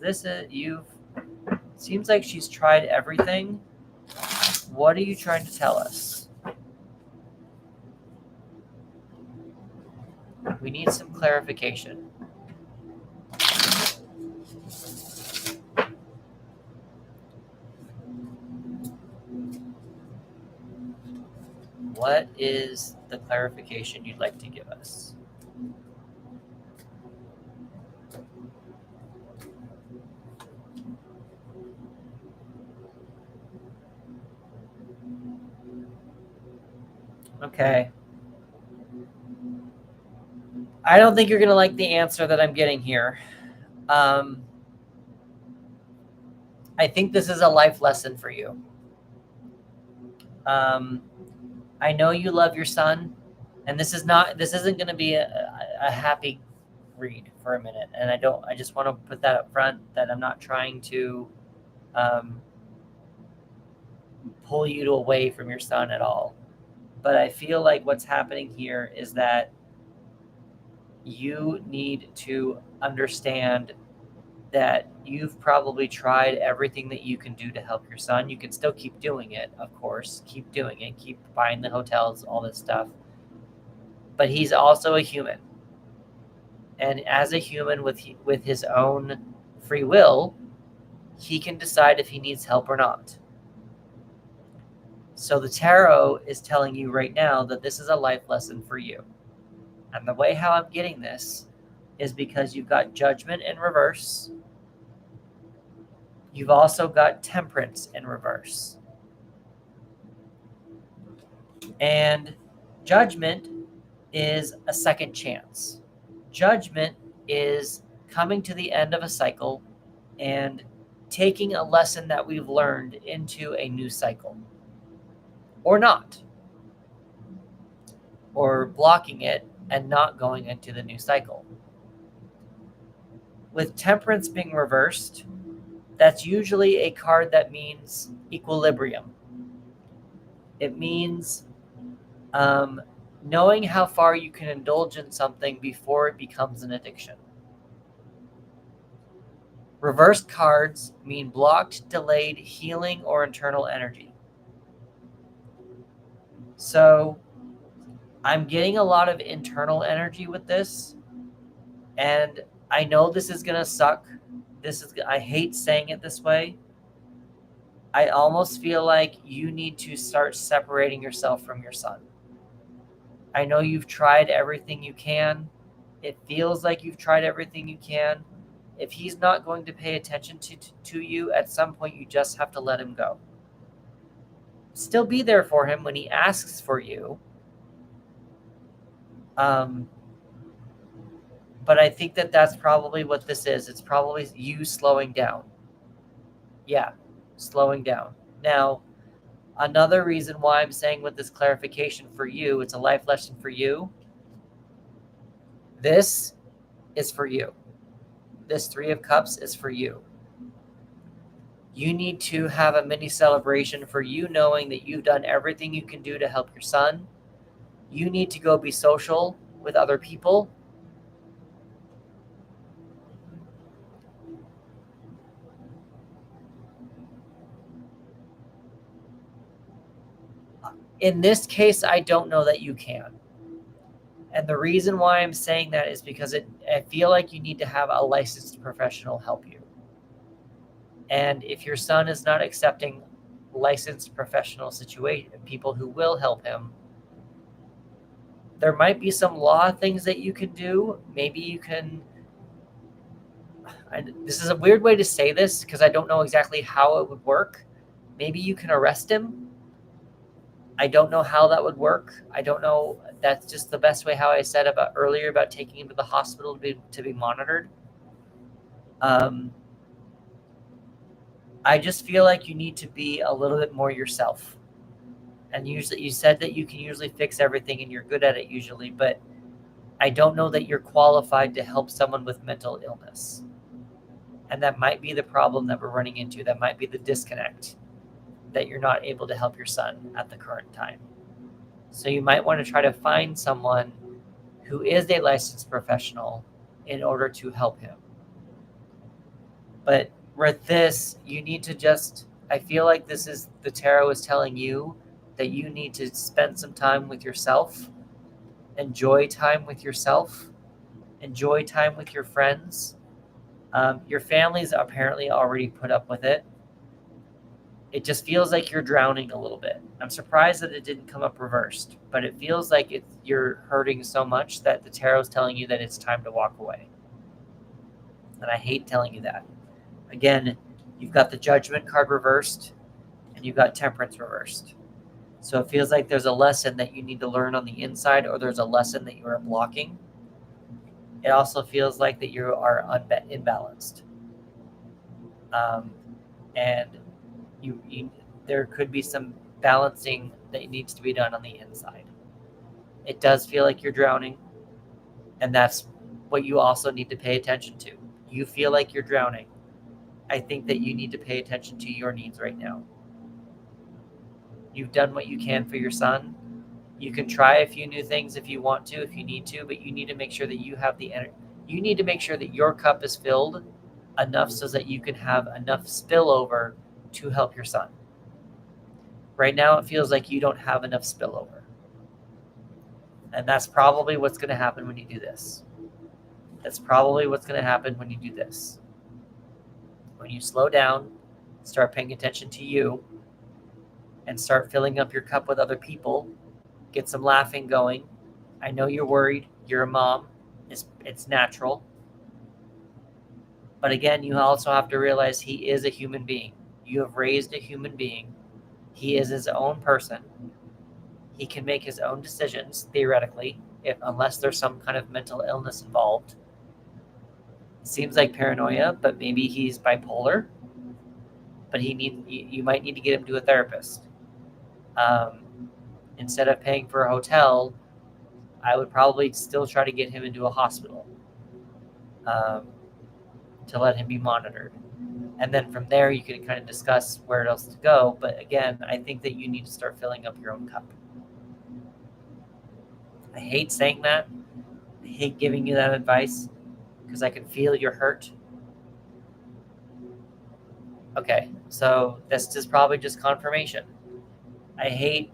seems like she's tried everything. What are you trying to tell us? We need some clarification. What is the clarification you'd like to give us? Okay. I don't think you're going to like the answer that I'm getting here. I think this is a life lesson for you. I know you love your son, and this isn't going to be a happy read for a minute. And I just want to put that up front that I'm not trying to pull you away from your son at all. But I feel like what's happening here is that you need to understand that you've probably tried everything that you can do to help your son. You can still keep doing it, of course. Keep doing it. Keep buying the hotels, all this stuff. But he's also a human. And as a human with his own free will, he can decide if he needs help or not. So the tarot is telling you right now that this is a life lesson for you. And the way how I'm getting this is because you've got Judgment in reverse. You've also got Temperance in reverse. And Judgment is a second chance. Judgment is coming to the end of a cycle and taking a lesson that we've learned into a new cycle, or not, or blocking it and not going into the new cycle. With Temperance being reversed, that's usually a card that means equilibrium. It means knowing how far you can indulge in something before it becomes an addiction. Reversed cards mean blocked, delayed, healing, or internal energy. So I'm getting a lot of internal energy with this, and I know this is going to suck. I hate saying it this way. I almost feel like you need to start separating yourself from your son. I know you've tried everything you can. It feels like you've tried everything you can. If he's not going to pay attention to you, at some point you just have to let him go. Still be there for him when he asks for you. But I think that that's probably what this is. It's probably you slowing down. Yeah, slowing down. Now, another reason why I'm saying with this clarification for you, it's a life lesson for you. This is for you. This Three of Cups is for you. You need to have a mini celebration for you knowing that you've done everything you can do to help your son. You need to go be social with other people. In this case, I don't know that you can. And the reason why I'm saying that is because I feel like you need to have a licensed professional help you. And if your son is not accepting licensed professional people who will help him, there might be some law things that you can do. Maybe you can. This is a weird way to say this because I don't know exactly how it would work. Maybe you can arrest him. I don't know how that would work. I don't know. That's just the best way how I said about earlier about taking him to the hospital to be monitored. I just feel like you need to be a little bit more yourself. And usually you said that you can usually fix everything and you're good at it usually, but I don't know that you're qualified to help someone with mental illness. And that might be the problem that we're running into. That might be the disconnect, that you're not able to help your son at the current time. So you might want to try to find someone who is a licensed professional in order to help him. But with this, you need to just, I feel like this is, the tarot is telling you that you need to spend some time with yourself, enjoy time with yourself, enjoy time with your friends. Your family's apparently already put up with it. It just feels like you're drowning a little bit. I'm surprised that it didn't come up reversed, but it feels like you're hurting so much that the tarot's telling you that it's time to walk away. And I hate telling you that. Again, you've got the Judgment card reversed, and you've got Temperance reversed. So it feels like there's a lesson that you need to learn on the inside, or there's a lesson that you are blocking. It also feels like that you are imbalanced. And there could be some balancing that needs to be done on the inside. It does feel like you're drowning, and that's what you also need to pay attention to. You feel like you're drowning. I think that you need to pay attention to your needs right now. You've done what you can for your son. You can try a few new things if you want to, if you need to, but you need to make sure that you have the energy. You need to make sure that your cup is filled enough so that you can have enough spillover to help your son. Right now, it feels like you don't have enough spillover. And that's probably what's going to happen when you do this. That's probably what's going to happen when you do this. When you slow down, start paying attention to you, and start filling up your cup with other people, get some laughing going. I know you're worried. You're a mom. It's natural. But again, you also have to realize he is a human being. You have raised a human being. He is his own person. He can make his own decisions, theoretically, unless there's some kind of mental illness involved. It seems like paranoia, but maybe he's bipolar. but you might need to get him to a therapist. Instead of paying for a hotel, I would probably still try to get him into a hospital to let him be monitored. And then from there, you can kind of discuss where else to go. But again, I think that you need to start filling up your own cup. I hate saying that. I hate giving you that advice because I can feel your hurt. Okay, so this is probably just confirmation. I hate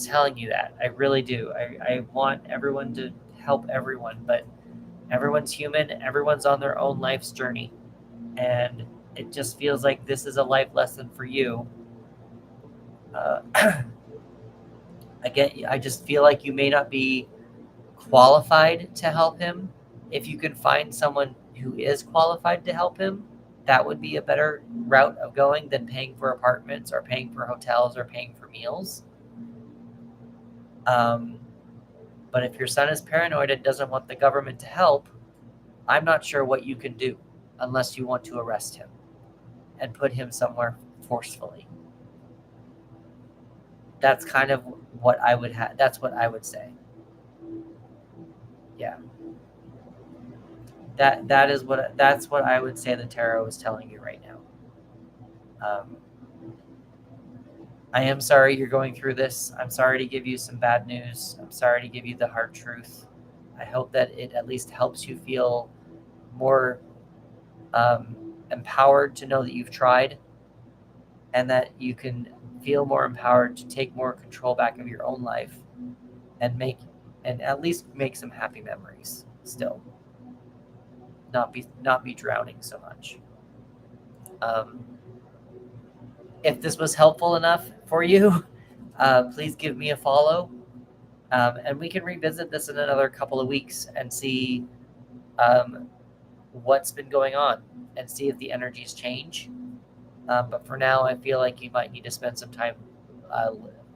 telling you that. I really do. I want everyone to help everyone, but everyone's human. Everyone's on their own life's journey. And it just feels like this is a life lesson for you. Again, I just feel like you may not be qualified to help him. If you could find someone who is qualified to help him, that would be a better route of going than paying for apartments or paying for hotels or paying for meals. But if your son is paranoid and doesn't want the government to help, I'm not sure what you can do unless you want to arrest him and put him somewhere forcefully. That's kind of what I would have. That's what I would say. Yeah. That's what I would say the tarot is telling you right now. I am sorry you're going through this. I'm sorry to give you some bad news. I'm sorry to give you the hard truth. I hope that it at least helps you feel more empowered to know that you've tried, and that you can feel more empowered to take more control back of your own life and at least make some happy memories still. Not be drowning so much. If this was helpful enough for you, please give me a follow, and we can revisit this in another couple of weeks and see what's been going on and see if the energies change. But for now, I feel like you might need to spend some time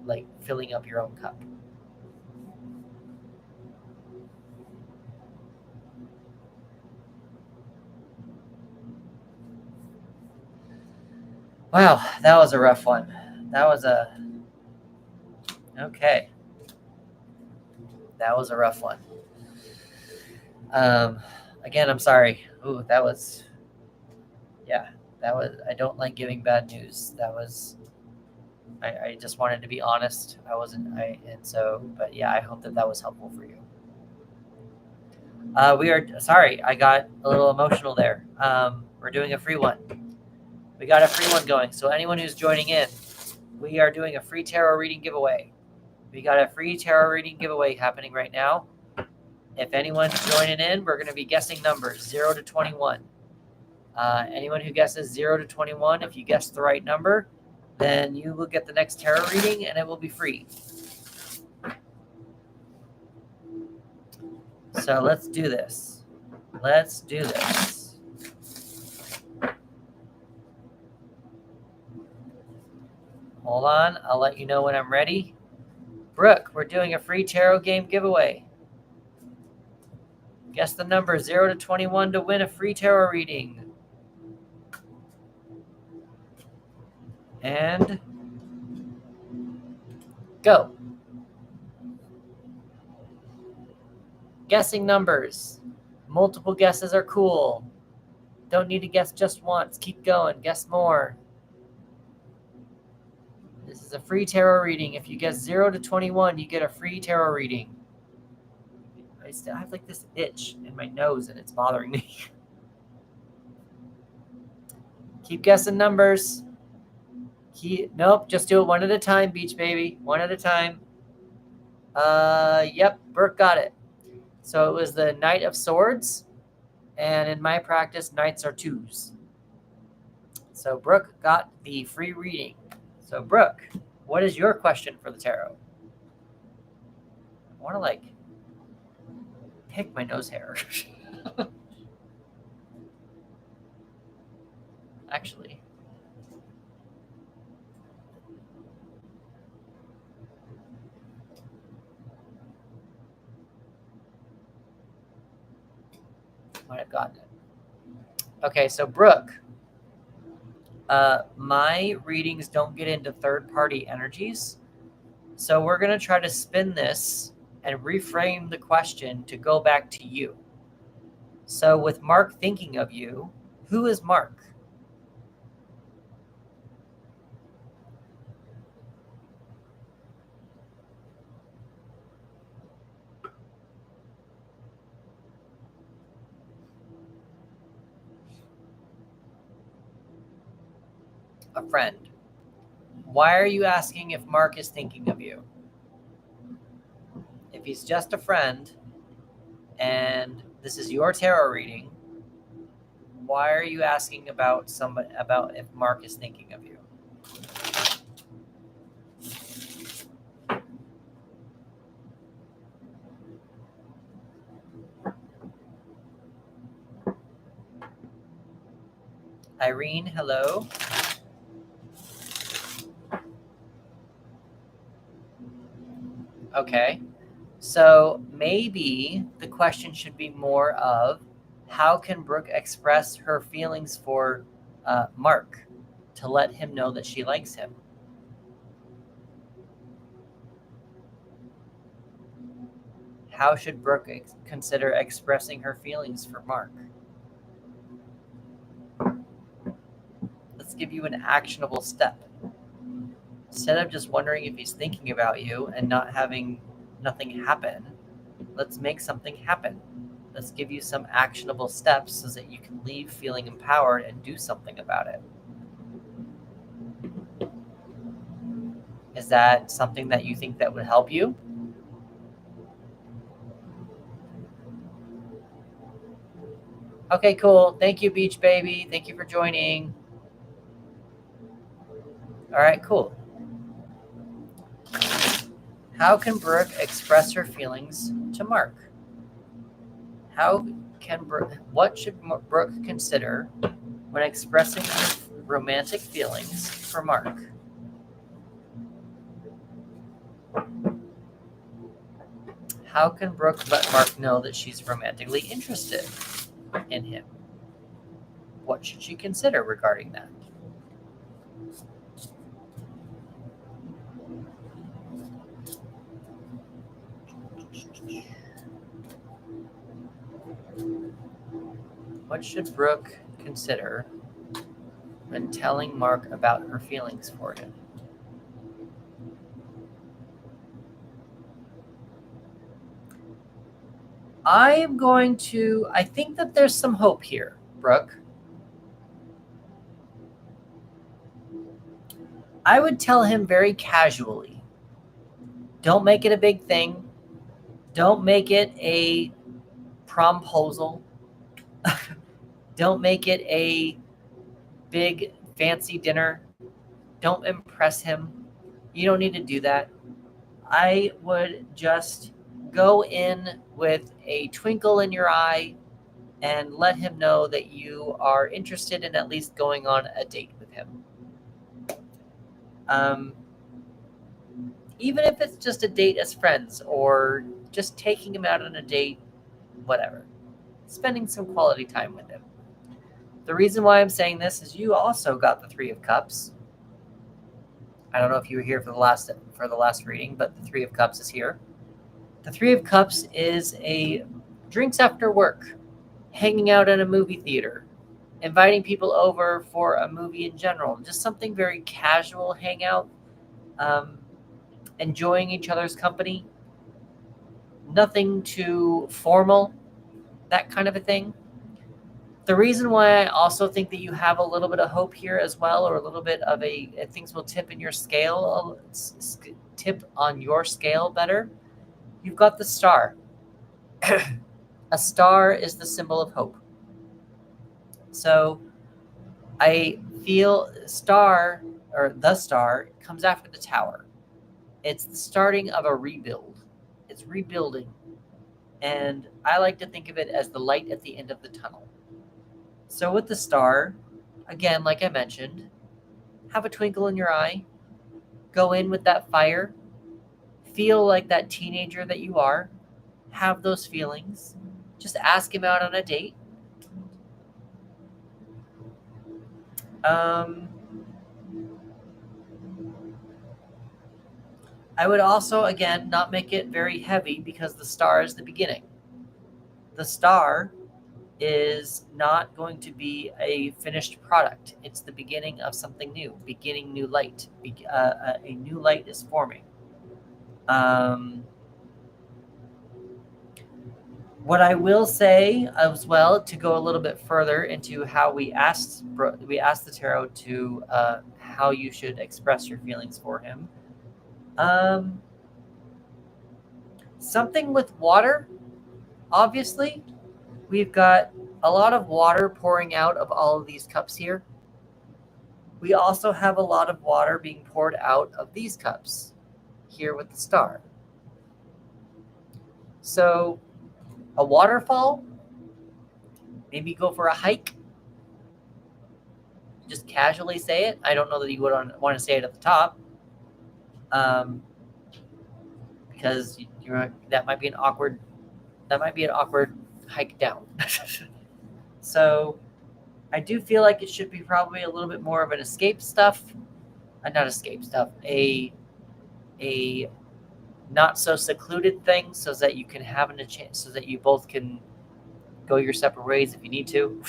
like filling up your own cup. Wow, that was a rough one. Okay. That was a rough one. Again, I'm sorry. Ooh, I don't like giving bad news. I just wanted to be honest. But yeah, I hope that was helpful for you. Sorry, I got a little emotional there. We're doing a free one. We got a free one going. So anyone who's joining in, we are doing a free tarot reading giveaway. We got a free tarot reading giveaway happening right now. If anyone's joining in, we're going to be guessing numbers 0 to 21. Anyone who guesses 0 to 21, if you guess the right number, then you will get the next tarot reading and it will be free. So let's do this. Hold on, I'll let you know when I'm ready. Brooke, we're doing a free tarot game giveaway. Guess the number 0 to 21 to win a free tarot reading. And go. Guessing numbers. Multiple guesses are cool. Don't need to guess just once. Keep going. Guess more. This is a free tarot reading. If you guess 0 to 21, you get a free tarot reading. I still have like this itch in my nose and it's bothering me. Keep guessing numbers. Nope, just do it one at a time, Beach Baby. One at a time. Yep, Brooke got it. So it was the Knight of Swords. And in my practice, Knights are 2s. So Brooke got the free reading. So Brooke, what is your question for the tarot? I want to pick my nose hair. Actually. Might have gotten it. Okay, so Brooke, My readings don't get into third-party energies, so we're going to try to spin this and reframe the question to go back to you. So with Mark thinking of you, who is Mark? A friend. Why are you asking if Mark is thinking of you? If he's just a friend and this is your tarot reading, why are you asking about if Mark is thinking of you? Irene, hello. Okay. So maybe the question should be more of how can Brooke express her feelings for Mark to let him know that she likes him? How should Brooke consider expressing her feelings for Mark? Let's give you an actionable step. Instead of just wondering if he's thinking about you and not having nothing happen, let's make something happen. Let's give you some actionable steps so that you can leave feeling empowered and do something about it. Is that something that you think that would help you? Okay, cool. Thank you, Beach Baby. Thank you for joining. All right, cool. How can Brooke express her feelings to Mark? What should Brooke consider when expressing her romantic feelings for Mark? How can Brooke let Mark know that she's romantically interested in him? What should she consider regarding that? What should Brooke consider when telling Mark about her feelings for him? I think that there's some hope here, Brooke. I would tell him very casually, don't make it a big thing. Don't make it a promposal. Don't make it a big fancy dinner. Don't impress him. You don't need to do that. I would just go in with a twinkle in your eye and let him know that you are interested in at least going on a date with him. Even if it's just a date as friends or just taking him out on a date, whatever. Spending some quality time with him. The reason why I'm saying this is you also got the Three of Cups. I don't know if you were here for the last reading, but the Three of Cups is here. The Three of Cups is a drinks after work, hanging out at a movie theater, inviting people over for a movie in general, just something very casual hangout, enjoying each other's company, nothing too formal, that kind of a thing. The reason why I also think that you have a little bit of hope here as well, or a little bit of things will tip in your scale, tip on your scale better. You've got the star. A star is the symbol of hope. So I feel the star comes after the tower. It's the starting of a rebuild. It's rebuilding. And I like to think of it as the light at the end of the tunnel. So with the star, again, like I mentioned, have a twinkle in your eye. Go in with that fire. Feel like that teenager that you are. Have those feelings. Just ask him out on a date. I would also, again, not make it very heavy because the star is the beginning. The star is not going to be a finished product. It's the beginning of something new, beginning new light. A new light is forming. Um, what I will say as well, to go a little bit further into how we asked the tarot to how you should express your feelings for him. Um, Something with water, obviously. We've got a lot of water pouring out of all of these cups here. We also have a lot of water being poured out of these cups here with the star. So, a waterfall, maybe go for a hike. Just casually say it. I don't know that you would want to say it at the top, um, because that might be an awkward hike down. So, I do feel like it should be probably a little bit more of an escape stuff, not escape stuff, a not so secluded thing, so that you can have a chance, so that you both can go your separate ways if you need to,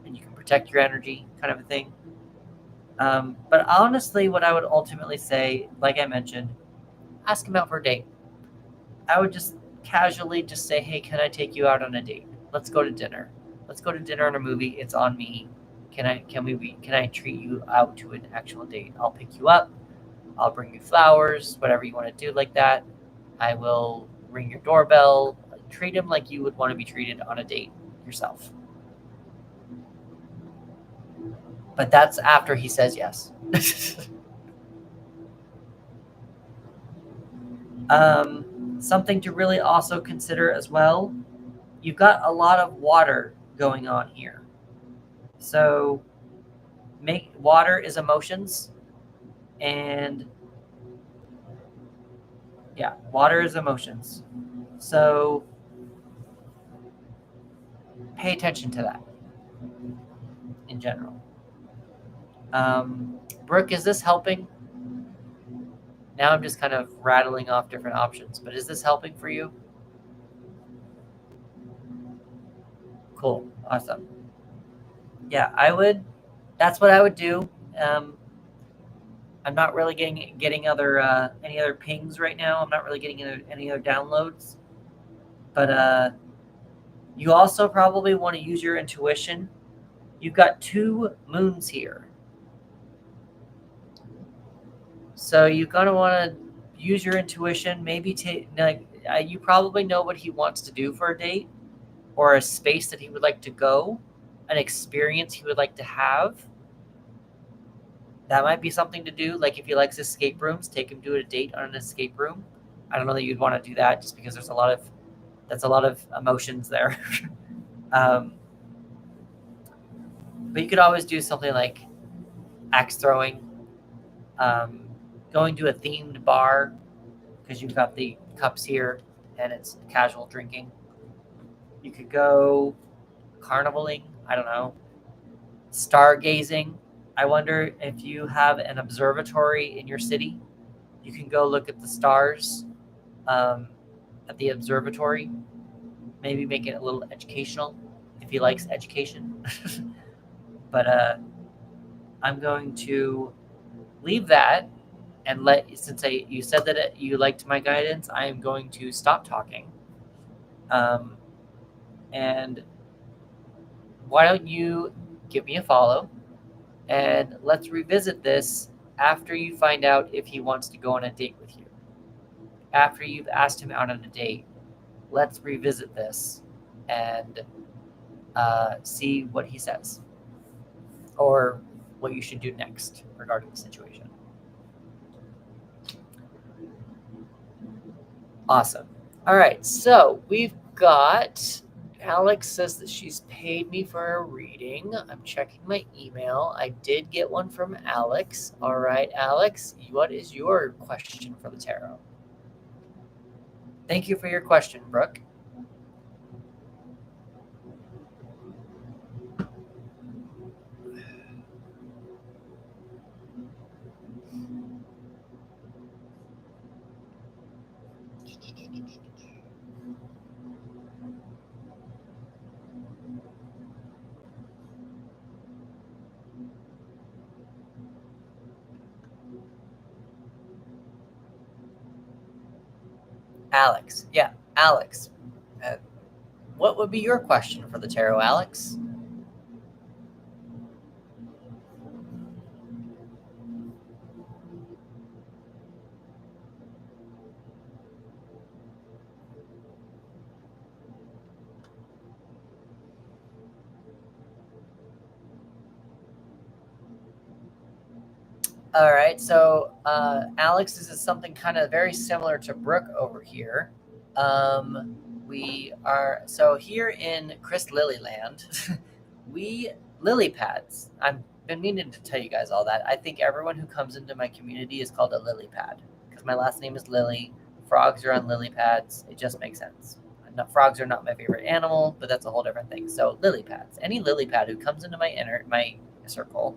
and you can protect your energy, kind of a thing. But honestly, what I would ultimately say, like I mentioned, ask him out for a date. I would just casually just say, "Hey, can I take you out on a date? Let's go to dinner. Let's go to dinner and a movie. It's on me. Can I treat you out to an actual date? I'll pick you up. I'll bring you flowers, whatever you want to do like that. I will ring your doorbell. Treat him like you would want to be treated on a date yourself." But that's after he says yes. Something to really also consider as well, you've got a lot of water going on here. So make water is emotions, and yeah, water is emotions. So pay attention to that in general. Brooke, is this helping? Now I'm just kind of rattling off different options, but is this helping for you? Cool. Awesome. Yeah, that's what I would do. Um, I'm not really getting other any other pings right now. I'm not really getting any other downloads. But you also probably want to use your intuition. You've got 2 moons here. So you're going to want to use your intuition. Maybe you probably know what he wants to do for a date, or a space that he would like to go, an experience he would like to have. That might be something to do. Like if he likes escape rooms, take him to a date on an escape room. I don't know that you'd want to do that just because that's a lot of emotions there. um, but you could always do something like axe throwing, um, going to a themed bar because you've got the cups here and it's casual drinking. You could go carnivaling. I don't know, stargazing. I wonder if you have an observatory in your city. You can go look at the stars um, at the observatory. Maybe make it a little educational if he likes education. But I'm going to leave that and you said that you liked my guidance, I am going to stop talking. Um, and why don't you give me a follow and let's revisit this after you find out if he wants to go on a date with you. After you've asked him out on a date, let's revisit this and see what he says or what you should do next regarding the situation. Awesome. All right, so we've got Alex says that she's paid me for a reading. I'm checking my email. I did get one from Alex. All right, Alex, what is your question for the tarot? Thank you for your question, Brooke. Alex. Yeah, Alex. What would be your question for the tarot, Alex? All right, so Alex, this is something kind of very similar to Brooke over here. We are so here in Chris Lilyland, we lily pads. I've been meaning to tell you guys all that. I think everyone who comes into my community is called a lily pad because my last name is Lily. Frogs are on lily pads. It just makes sense. Frogs are not my favorite animal, but that's a whole different thing. So lily pads. Any lily pad who comes into my circle.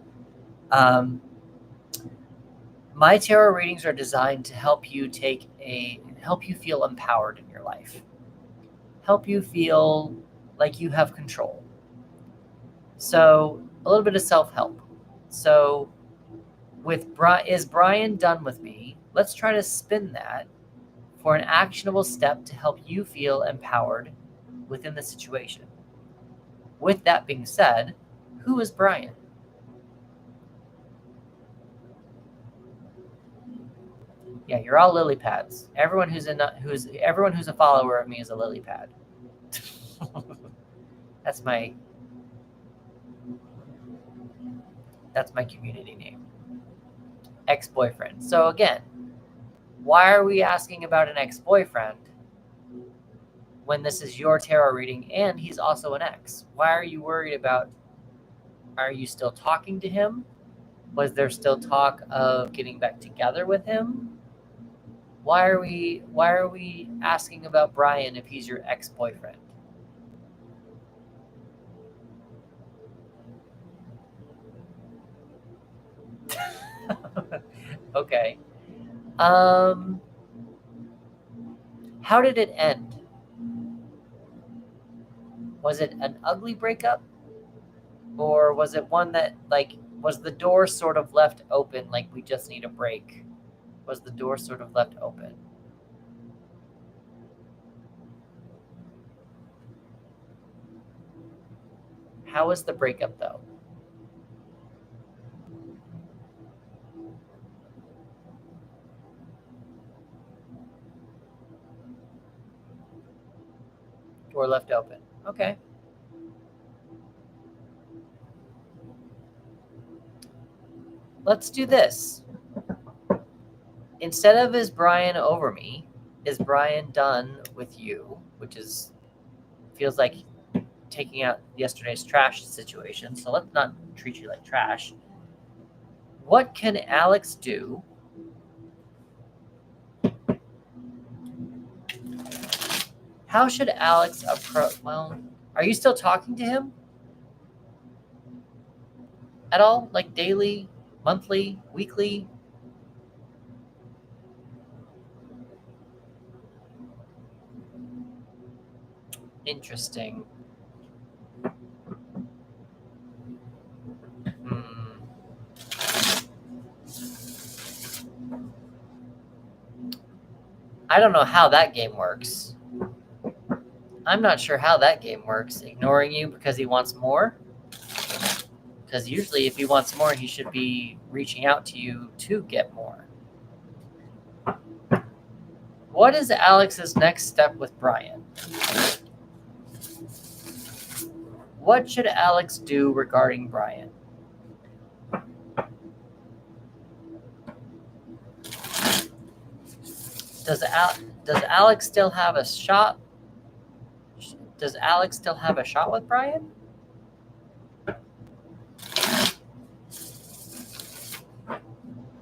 My tarot readings are designed to help you feel empowered in your life. Help you feel like you have control. So a little bit of self-help. So is Brian done with me? Let's try to spin that for an actionable step to help you feel empowered within the situation. With that being said, who is Brian? Yeah, you're all lily pads. Everyone who's a follower of me is a lily pad. That's my community name. Ex-boyfriend. So again, why are we asking about an ex-boyfriend when this is your tarot reading and he's also an ex? Why are you worried about, are you still talking to him? Was there still talk of getting back together with him? Why are we asking about Brian if he's your ex-boyfriend? Okay. How did it end? Was it an ugly breakup? Or was it one that, like, was the door sort of left open, like we just need a break? Was the door sort of left open? How was the breakup, though? Door left open. Okay. Let's do this. Instead of is Brian over me, is Brian done with you? Which feels like taking out yesterday's trash situation. So let's not treat you like trash. What can Alex do? How should Alex approach? Well, are you still talking to him at all? Like daily, monthly, weekly? Interesting. I don't know how that game works. I'm not sure how that game works. Ignoring you because he wants more? Because usually if he wants more, he should be reaching out to you to get more. What is Alex's next step with Brian? What should Alex do regarding Brian? Does Alex still have a shot? Does Alex still have a shot with Brian?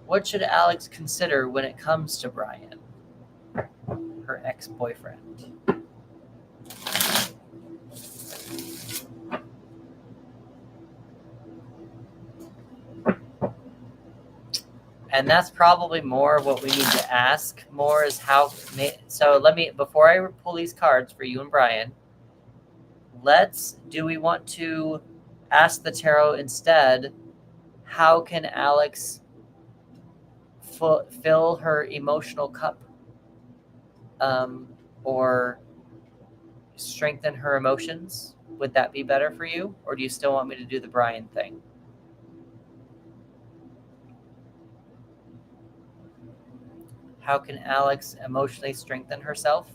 What should Alex consider when it comes to Brian, her ex-boyfriend? And that's probably more what we need to ask more is how. So let me, before I pull these cards for you and Brian, do we want to ask the tarot instead, how can Alex fill her emotional cup, or strengthen her emotions? Would that be better for you? Or do you still want me to do the Brian thing? How can Alex emotionally strengthen herself?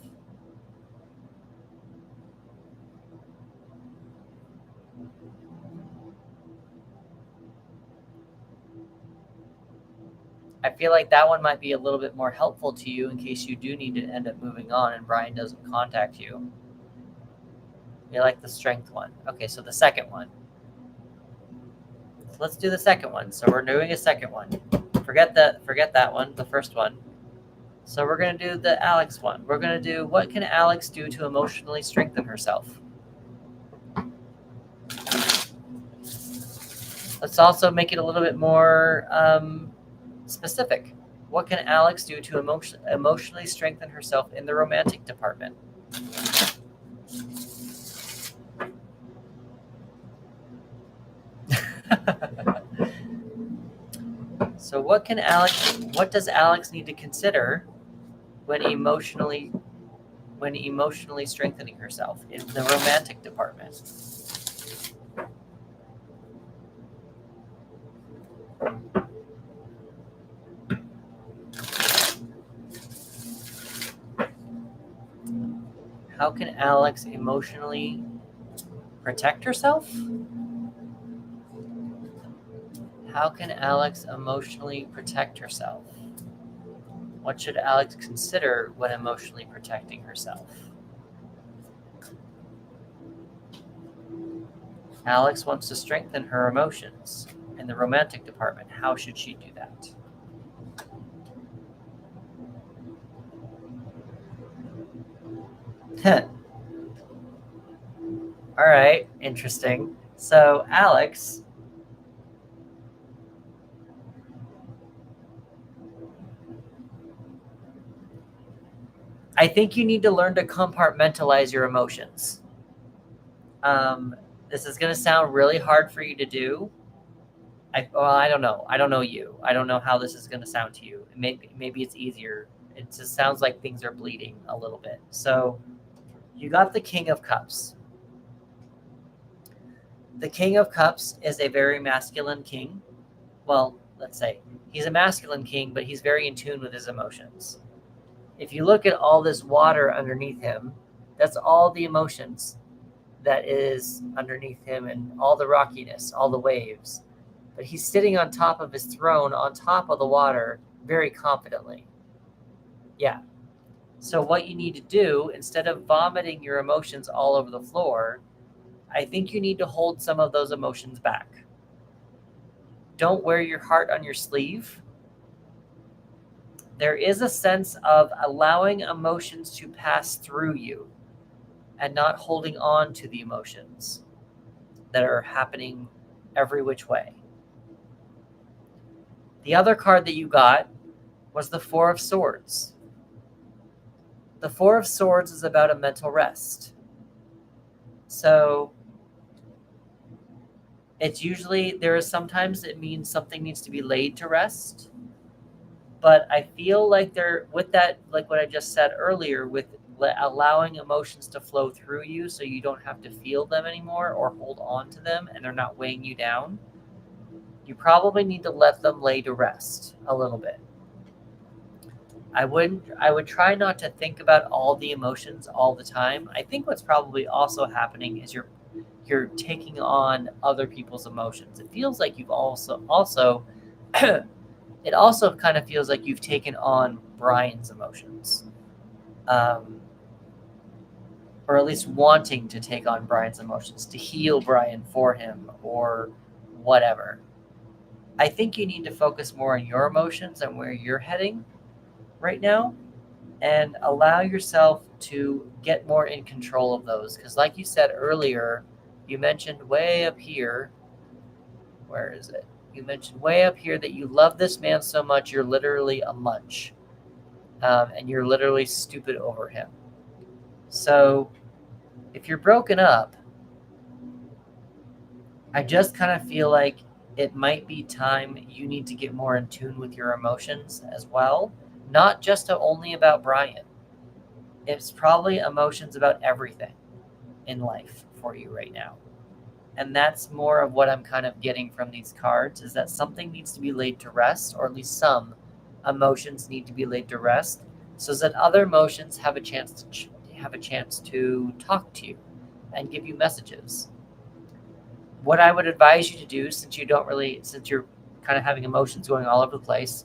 I feel like that one might be a little bit more helpful to you in case you do need to end up moving on and Brian doesn't contact you. You like the strength one. Okay, so the second one. So let's do the second one. So we're doing a second one. Forget that one, the first one. So we're going to do the Alex one. We're going to do, what can Alex do to emotionally strengthen herself? Let's also make it a little bit more specific. What can Alex do to emotionally strengthen herself in the romantic department? So what does Alex need to consider when emotionally strengthening herself in the romantic department? How can Alex emotionally protect herself? How can Alex emotionally protect herself? What should Alex consider when emotionally protecting herself? Alex wants to strengthen her emotions in the romantic department. How should she do that? All right, interesting. So, Alex, I think you need to learn to compartmentalize your emotions. This is going to sound really hard for you to do. I don't know. I don't know you. I don't know how this is going to sound to you. Maybe it's easier. It just sounds like things are bleeding a little bit. So you got the King of Cups. The King of Cups is a very masculine king. Well, let's say he's a masculine king, but he's very in tune with his emotions. If you look at all this water underneath him, that's all the emotions that is underneath him and all the rockiness, all the waves. But he's sitting on top of his throne, on top of the water, very confidently. Yeah. So what you need to do, instead of vomiting your emotions all over the floor, I think you need to hold some of those emotions back. Don't wear your heart on your sleeve. There is a sense of allowing emotions to pass through you and not holding on to the emotions that are happening every which way. The other card that you got was the Four of Swords. The Four of Swords is about a mental rest. So it's usually, sometimes it means something needs to be laid to rest. But I feel like with that, like what I just said earlier, with allowing emotions to flow through you so you don't have to feel them anymore or hold on to them and they're not weighing you down, you probably need to let them lay to rest a little bit. I would try not to think about all the emotions all the time. I think what's probably also happening is you're taking on other people's emotions. It feels like you've also it also kind of feels like you've taken on Brian's emotions. Or at least wanting to take on Brian's emotions, to heal Brian for him or whatever. I think you need to focus more on your emotions and where you're heading right now and allow yourself to get more in control of those. Because like you said earlier, you mentioned way up here, where is it? You mentioned way up here that you love this man so much you're literally a munch. And you're literally stupid over him. So if you're broken up, I just kind of feel like it might be time you need to get more in tune with your emotions as well. Not just only about Brian. It's probably emotions about everything in life for you right now. And that's more of what I'm kind of getting from these cards, is that something needs to be laid to rest, or at least some emotions need to be laid to rest, so that other emotions have a chance to talk to you and give you messages. What I would advise you to do, since you're kind of having emotions going all over the place,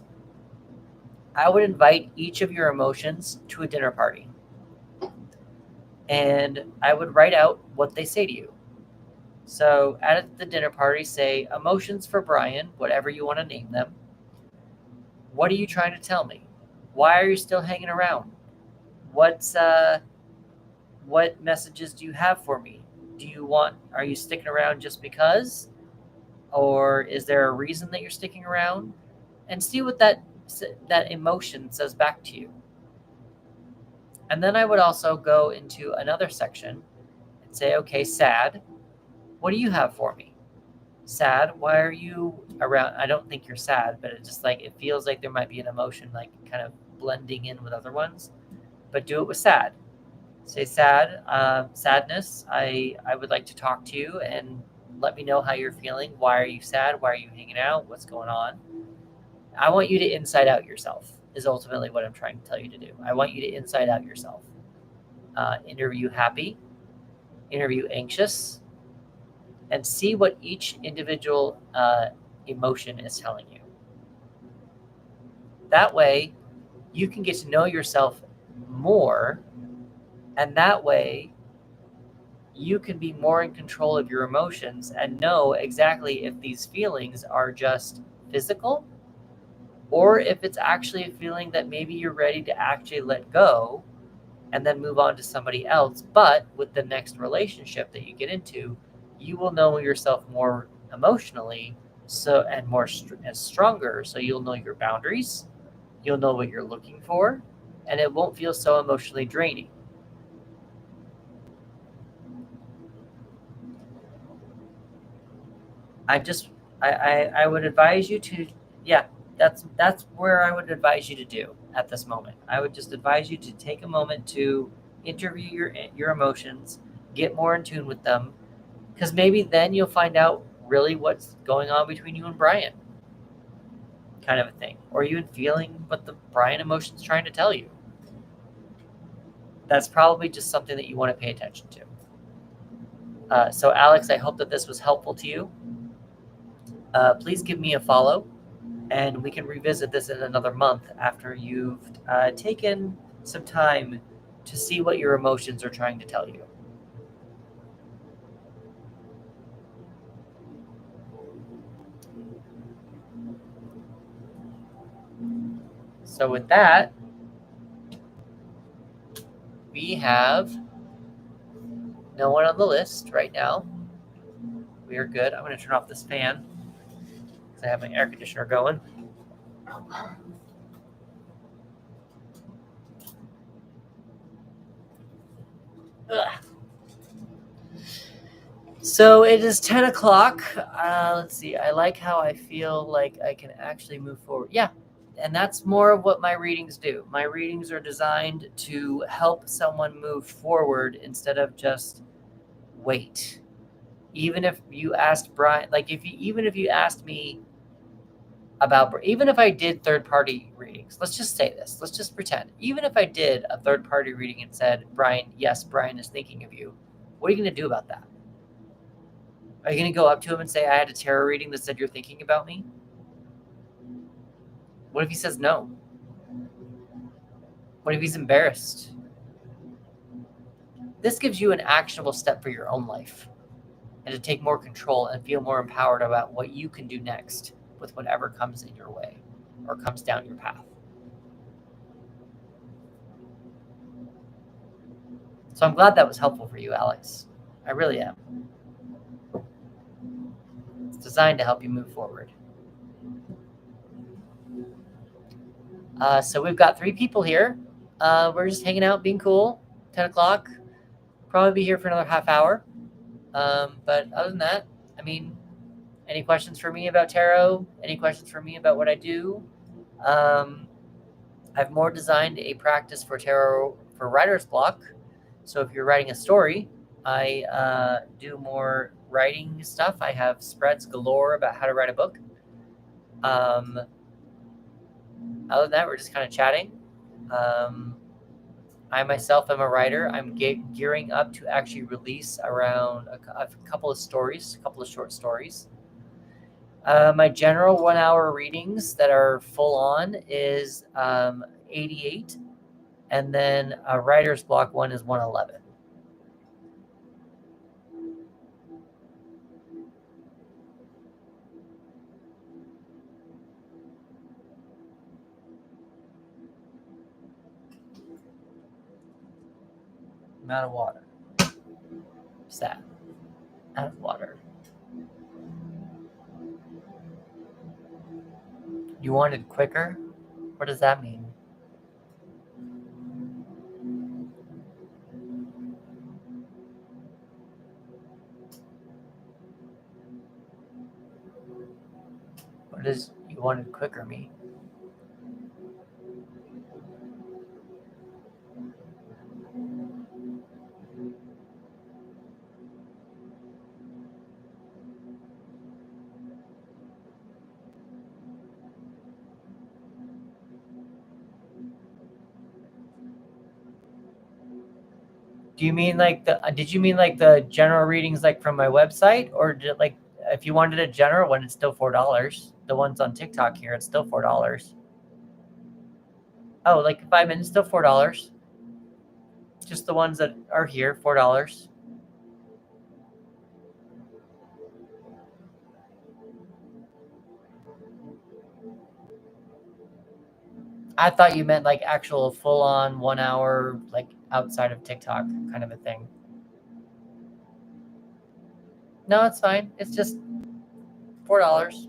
I would invite each of your emotions to a dinner party. And I would write out what they say to you. So at the dinner party, say emotions for Brian, whatever you want to name them. What are you trying to tell me? Why are you still hanging around? What messages do you have for me? Are you sticking around just because? Or is there a reason that you're sticking around? And see what that emotion says back to you. And then I would also go into another section and say, okay, sad, what do you have for me? Sad, why are you around? I don't think you're sad, but it's just like it feels like there might be an emotion like kind of blending in with other ones. But do it with sad. Say sad, sadness, I would like to talk to you and let me know how you're feeling. Why are you sad? Why are you hanging out? What's going on? I want you to inside out yourself is ultimately what I'm trying to tell you to do. I want you to inside out yourself. Interview happy, interview anxious, and see what each individual emotion is telling you. That way, you can get to know yourself more, and that way, you can be more in control of your emotions and know exactly if these feelings are just physical or if it's actually a feeling that maybe you're ready to actually let go and then move on to somebody else. But with the next relationship that you get into, you will know yourself more emotionally, and more and stronger. So you'll know your boundaries, you'll know what you're looking for, and it won't feel so emotionally draining. I would advise you to, yeah, that's where I would advise you to do at this moment. I would just advise you to take a moment to interview your emotions, get more in tune with them, because maybe then you'll find out really what's going on between you and Brian, kind of a thing, or even feeling what the Brian emotion's trying to tell you. That's probably just something that you want to pay attention to. So Alex, I hope that this was helpful to you. Please give me a follow, and we can revisit this in another month after you've taken some time to see what your emotions are trying to tell you. So with that, we have no one on the list right now. We are good. I'm going to turn off this fan because I have my air conditioner going. Ugh. So it is 10 o'clock. Let's see. I like how I feel like I can actually move forward. Yeah. And that's more of what my readings do. My readings are designed to help someone move forward instead of just wait. Even if you asked Brian, like even if you asked me about, even if I did third-party readings, let's just say this. Let's just pretend. Even if I did a third-party reading and said, Brian, yes, Brian is thinking of you, what are you going to do about that? Are you going to go up to him and say, I had a tarot reading that said you're thinking about me? What if he says no? What if he's embarrassed? This gives you an actionable step for your own life and to take more control and feel more empowered about what you can do next with whatever comes in your way or comes down your path. So I'm glad that was helpful for you, Alex. I really am. It's designed to help you move forward. So we've got 3 people here. We're just hanging out, being cool. 10 o'clock. Probably be here for another half hour. But other than that, I mean, any questions for me about tarot? Any questions for me about what I do? I've more designed a practice for tarot for writer's block. So if you're writing a story, I do more writing stuff. I have spreads galore about how to write a book. Other than that, we're just kind of chatting. I myself am a writer. I'm gearing up to actually release around a couple of stories, a couple of short stories. My general 1 hour readings that are full on is 88, and then a writer's block one is 111. I'm out of water. Sad. Out of water. You wanted quicker? What does that mean? What does you wanted quicker mean? Do you mean like did you mean like the general readings like from my website, or did, like if you wanted a general one, it's still $4. The ones on TikTok here, it's still $4. Oh, like 5 minutes, still $4. Just the ones that are here, $4. I thought you meant like actual full on 1 hour, like outside of TikTok kind of a thing. No, it's fine. It's just $4.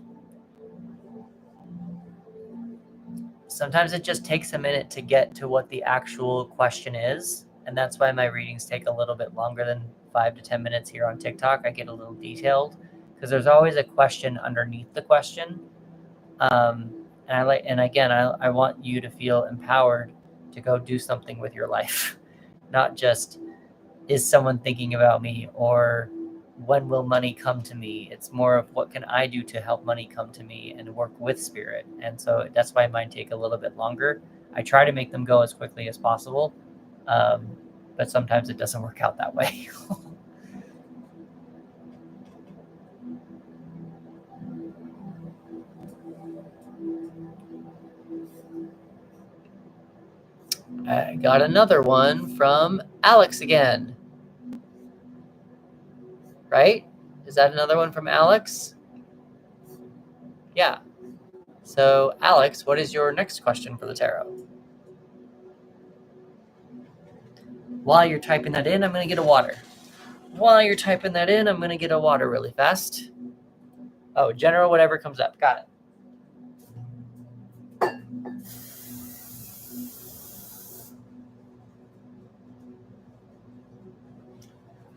Sometimes it just takes a minute to get to what the actual question is. And that's why my readings take a little bit longer than 5 to 10 minutes here on TikTok. I get a little detailed because there's always a question underneath the question. And I want you to feel empowered to go do something with your life, not just is someone thinking about me or when will money come to me. It's more of what can I do to help money come to me and work with spirit. And so that's why mine take a little bit longer. I try to make them go as quickly as possible, but sometimes it doesn't work out that way. I got another one from Alex again. Right? Is that another one from Alex? Yeah. So, Alex, what is your next question for the tarot? While you're typing that in, I'm going to get a water. While you're typing that in, I'm going to get a water really fast. Oh, general, whatever comes up. Got it.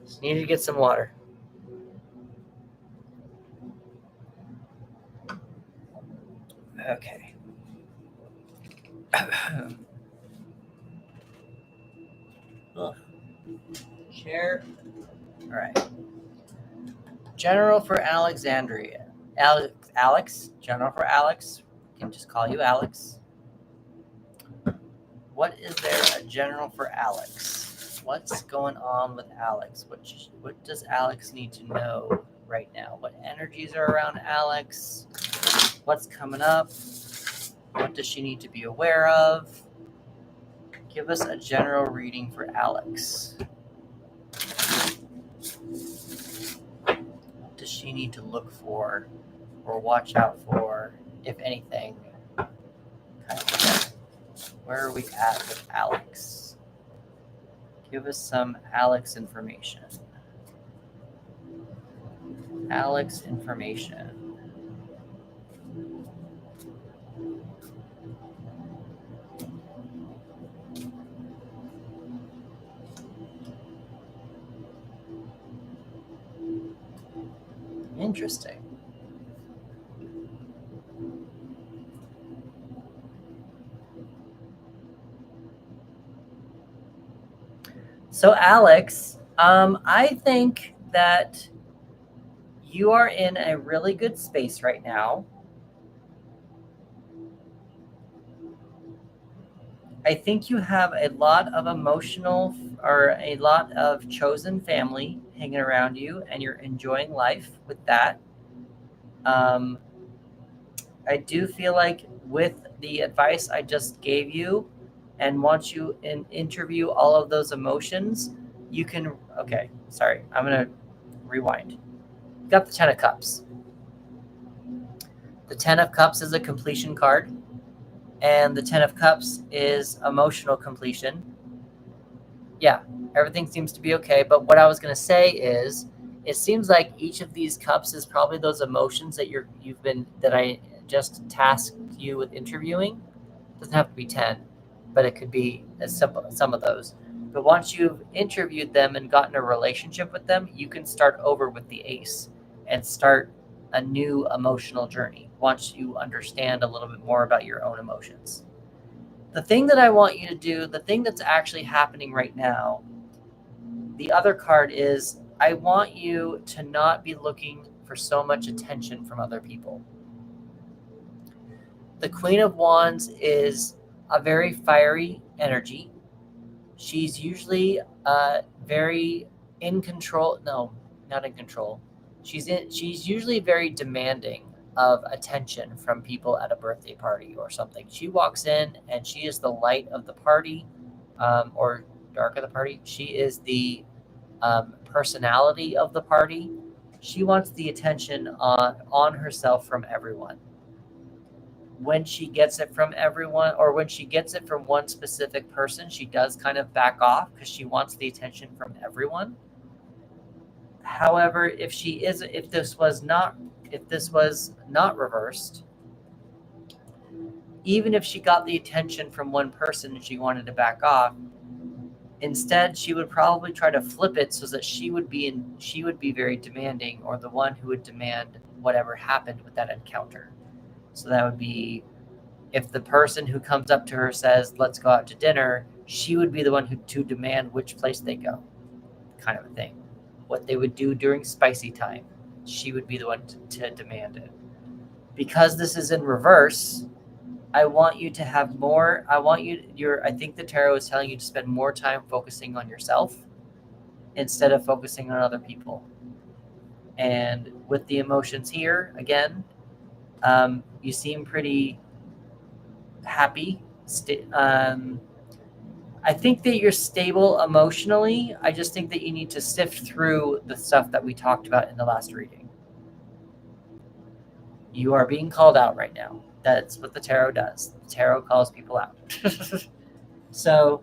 Just need to get some water. Okay. Chair. All right. General for Alexandria. Alex. General for Alex. We can just call you Alex. What is there a general for Alex? What's going on with Alex? What does Alex need to know right now? What energies are around Alex? What's coming up? What does she need to be aware of? Give us a general reading for Alex. What does she need to look for or watch out for, if anything? Where are we at with Alex? Give us some Alex information. Alex information. Interesting. So, Alex, I think that you are in a really good space right now. I think you have a lot of emotional or a lot of chosen family hanging around you, and you're enjoying life with that. Um, I do feel like with the advice I just gave you, and once you interview all of those emotions, you can. Okay, sorry, I'm gonna rewind. You got the Ten of Cups. The Ten of Cups is a completion card, and the Ten of Cups is emotional completion. Yeah, everything seems to be okay. But what I was gonna say is, it seems like each of these cups is probably those emotions that you've been that I just tasked you with interviewing. It doesn't have to be 10, but it could be some of those. But once you've interviewed them and gotten a relationship with them, you can start over with the ace and start a new emotional journey once you understand a little bit more about your own emotions. The thing that I want you to do, the thing that's actually happening right now, the other card is I want you to not be looking for so much attention from other people. The Queen of Wands is a very fiery energy. She's usually very in control. No, not in control. She's usually very demanding of attention from people at a birthday party or something. She walks in and she is the light of the party, or dark of the party. She is the personality of the party. She wants the attention on herself from everyone. When she gets it from everyone, or when she gets it from one specific person, she does kind of back off because she wants the attention from everyone. However, if this was not reversed, even if she got the attention from one person and she wanted to back off, instead she would probably try to flip it so that she would be very demanding, or the one who would demand whatever happened with that encounter. So that would be, if the person who comes up to her says, let's go out to dinner, she would be the one to demand which place they go, kind of a thing. What they would do during spicy time, she would be the one to demand it. Because this is in reverse, I want you to have more. I think the tarot is telling you to spend more time focusing on yourself instead of focusing on other people. And with the emotions here, again, you seem pretty happy. I think that you're stable emotionally. I just think that you need to sift through the stuff that we talked about in the last reading. You are being called out right now. That's what the tarot does. The tarot calls people out. So,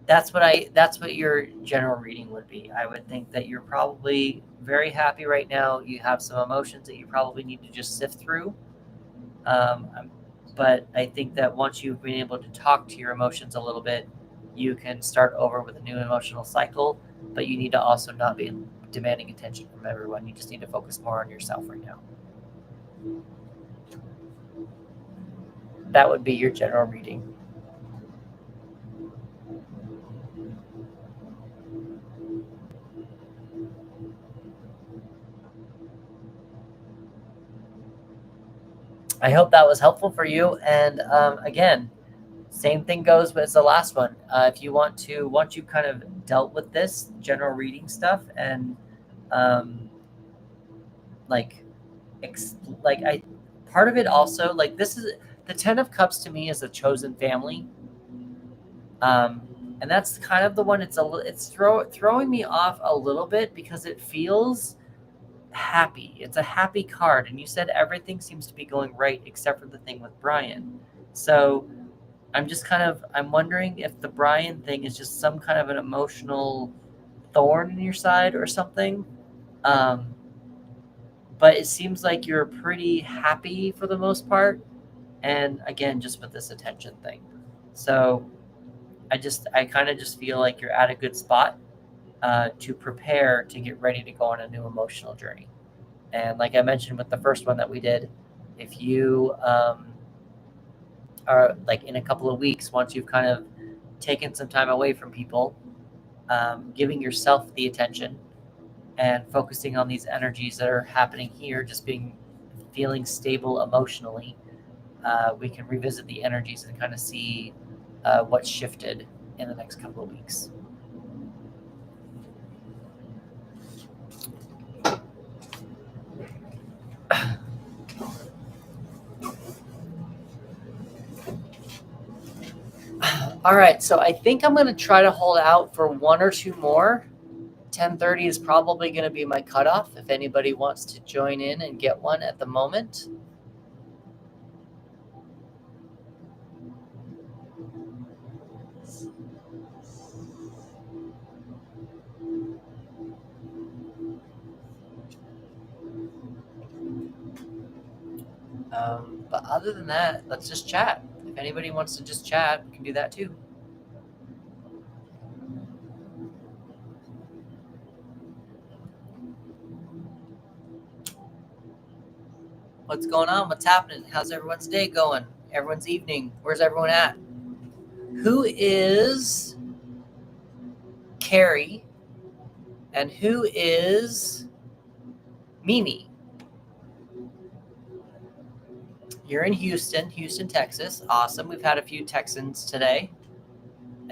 that's what your general reading would be. I would think that you're probably very happy right now. You have some emotions that you probably need to just sift through. But I think that once you've been able to talk to your emotions a little bit, you can start over with a new emotional cycle. But you need to also not be demanding attention from everyone. You just need to focus more on yourself right now. That would be your general reading. I hope that was helpful for you. And again, same thing goes with the last one. If you want to, once you kind of dealt with this general reading stuff and like, part of it also, like, this is the Ten of Cups to me is a chosen family. And that's kind of the one. It's throwing me off a little bit because it feels happy. It's a happy card, and you said everything seems to be going right except for the thing with Brian. So I'm wondering if the Brian thing is just some kind of an emotional thorn in your side or something. But it seems like you're pretty happy for the most part, and again, just with this attention thing. So I kind of just feel like you're at a good spot. to prepare to get ready to go on a new emotional journey. And like I mentioned with the first one that we did, if you are like in a couple of weeks, once you've kind of taken some time away from people, giving yourself the attention and focusing on these energies that are happening here, just feeling stable emotionally, we can revisit the energies and kind of see what's shifted in the next couple of weeks. All right, so I think I'm going to try to hold out for one or two more. 10:30 is probably going to be my cutoff if anybody wants to join in and get one at the moment. But other than that, let's just chat. If anybody wants to just chat, we can do that too. What's going on? What's happening? How's everyone's day going? Everyone's evening? Where's everyone at? Who is Carrie? And who is Mimi? You're in Houston, Texas. Awesome. We've had a few Texans today.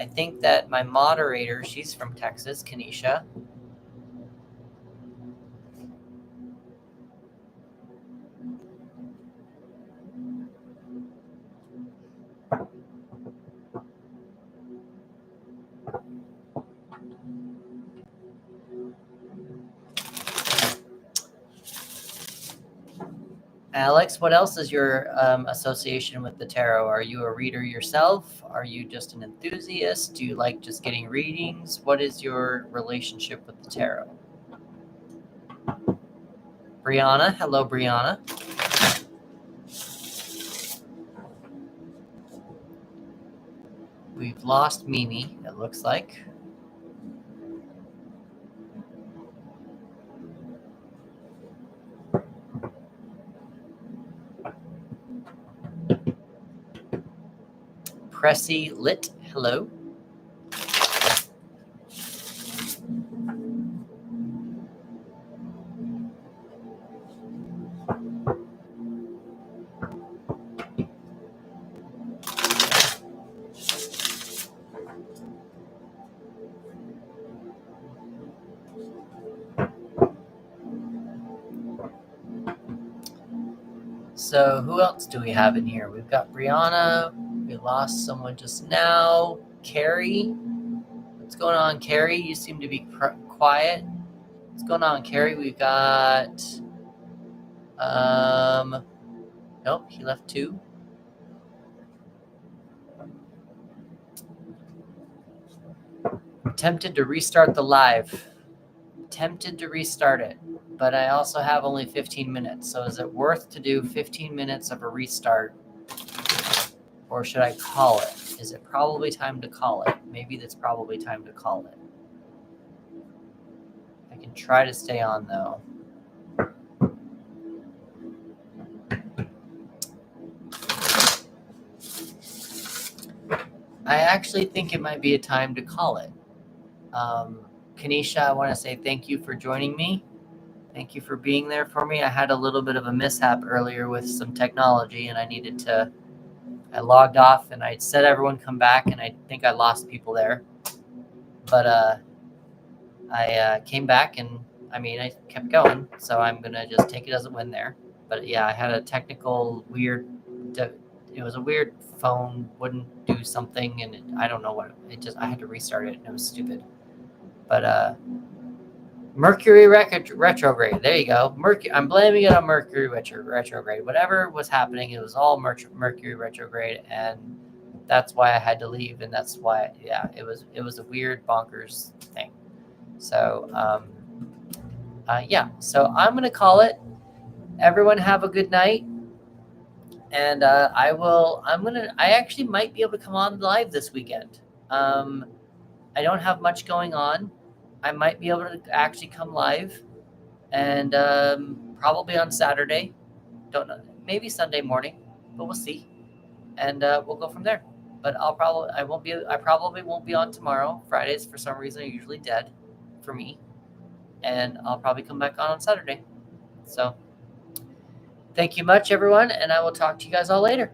I think that my moderator, she's from Texas, Kanisha. Alex, what else is your association with the tarot? Are you a reader yourself? Are you just an enthusiast? Do you like just getting readings? What is your relationship with the tarot? Brianna, hello, Brianna. We've lost Mimi, it looks like. Pressy Lit, hello. So who else do we have in here? We've got Brianna. We lost someone just now. Carrie. What's going on, Carrie? You seem to be quiet. What's going on, Carrie? We've got... Nope, he left too. Tempted to restart the live. Tempted to restart it. But I also have only 15 minutes. So is it worth to do 15 minutes of a restart? Or should I call it? Is it probably time to call it? Maybe it's probably time to call it. I can try to stay on though. I actually think it might be a time to call it. Kanisha, I want to say thank you for joining me. Thank you for being there for me. I had a little bit of a mishap earlier with some technology and I logged off and I said everyone come back and I think I lost people there. But I came back and I kept going. So I'm going to just take it as a win there. But yeah, I had a technical it was a weird phone, wouldn't do something and I don't know what, I had to restart it and it was stupid. But Mercury retrograde. There you go. I'm blaming it on Mercury retrograde. Whatever was happening, it was all Mercury retrograde, and that's why I had to leave. And that's why, yeah, it was a weird bonkers thing. So, yeah. So I'm gonna call it. Everyone have a good night, and I actually might be able to come on live this weekend. I don't have much going on. I might be able to actually come live, and probably on Saturday. Don't know, maybe Sunday morning, but we'll see, and we'll go from there. But I probably won't be on tomorrow. Fridays for some reason are usually dead for me, and I'll probably come back on Saturday. So thank you much, everyone, and I will talk to you guys all later.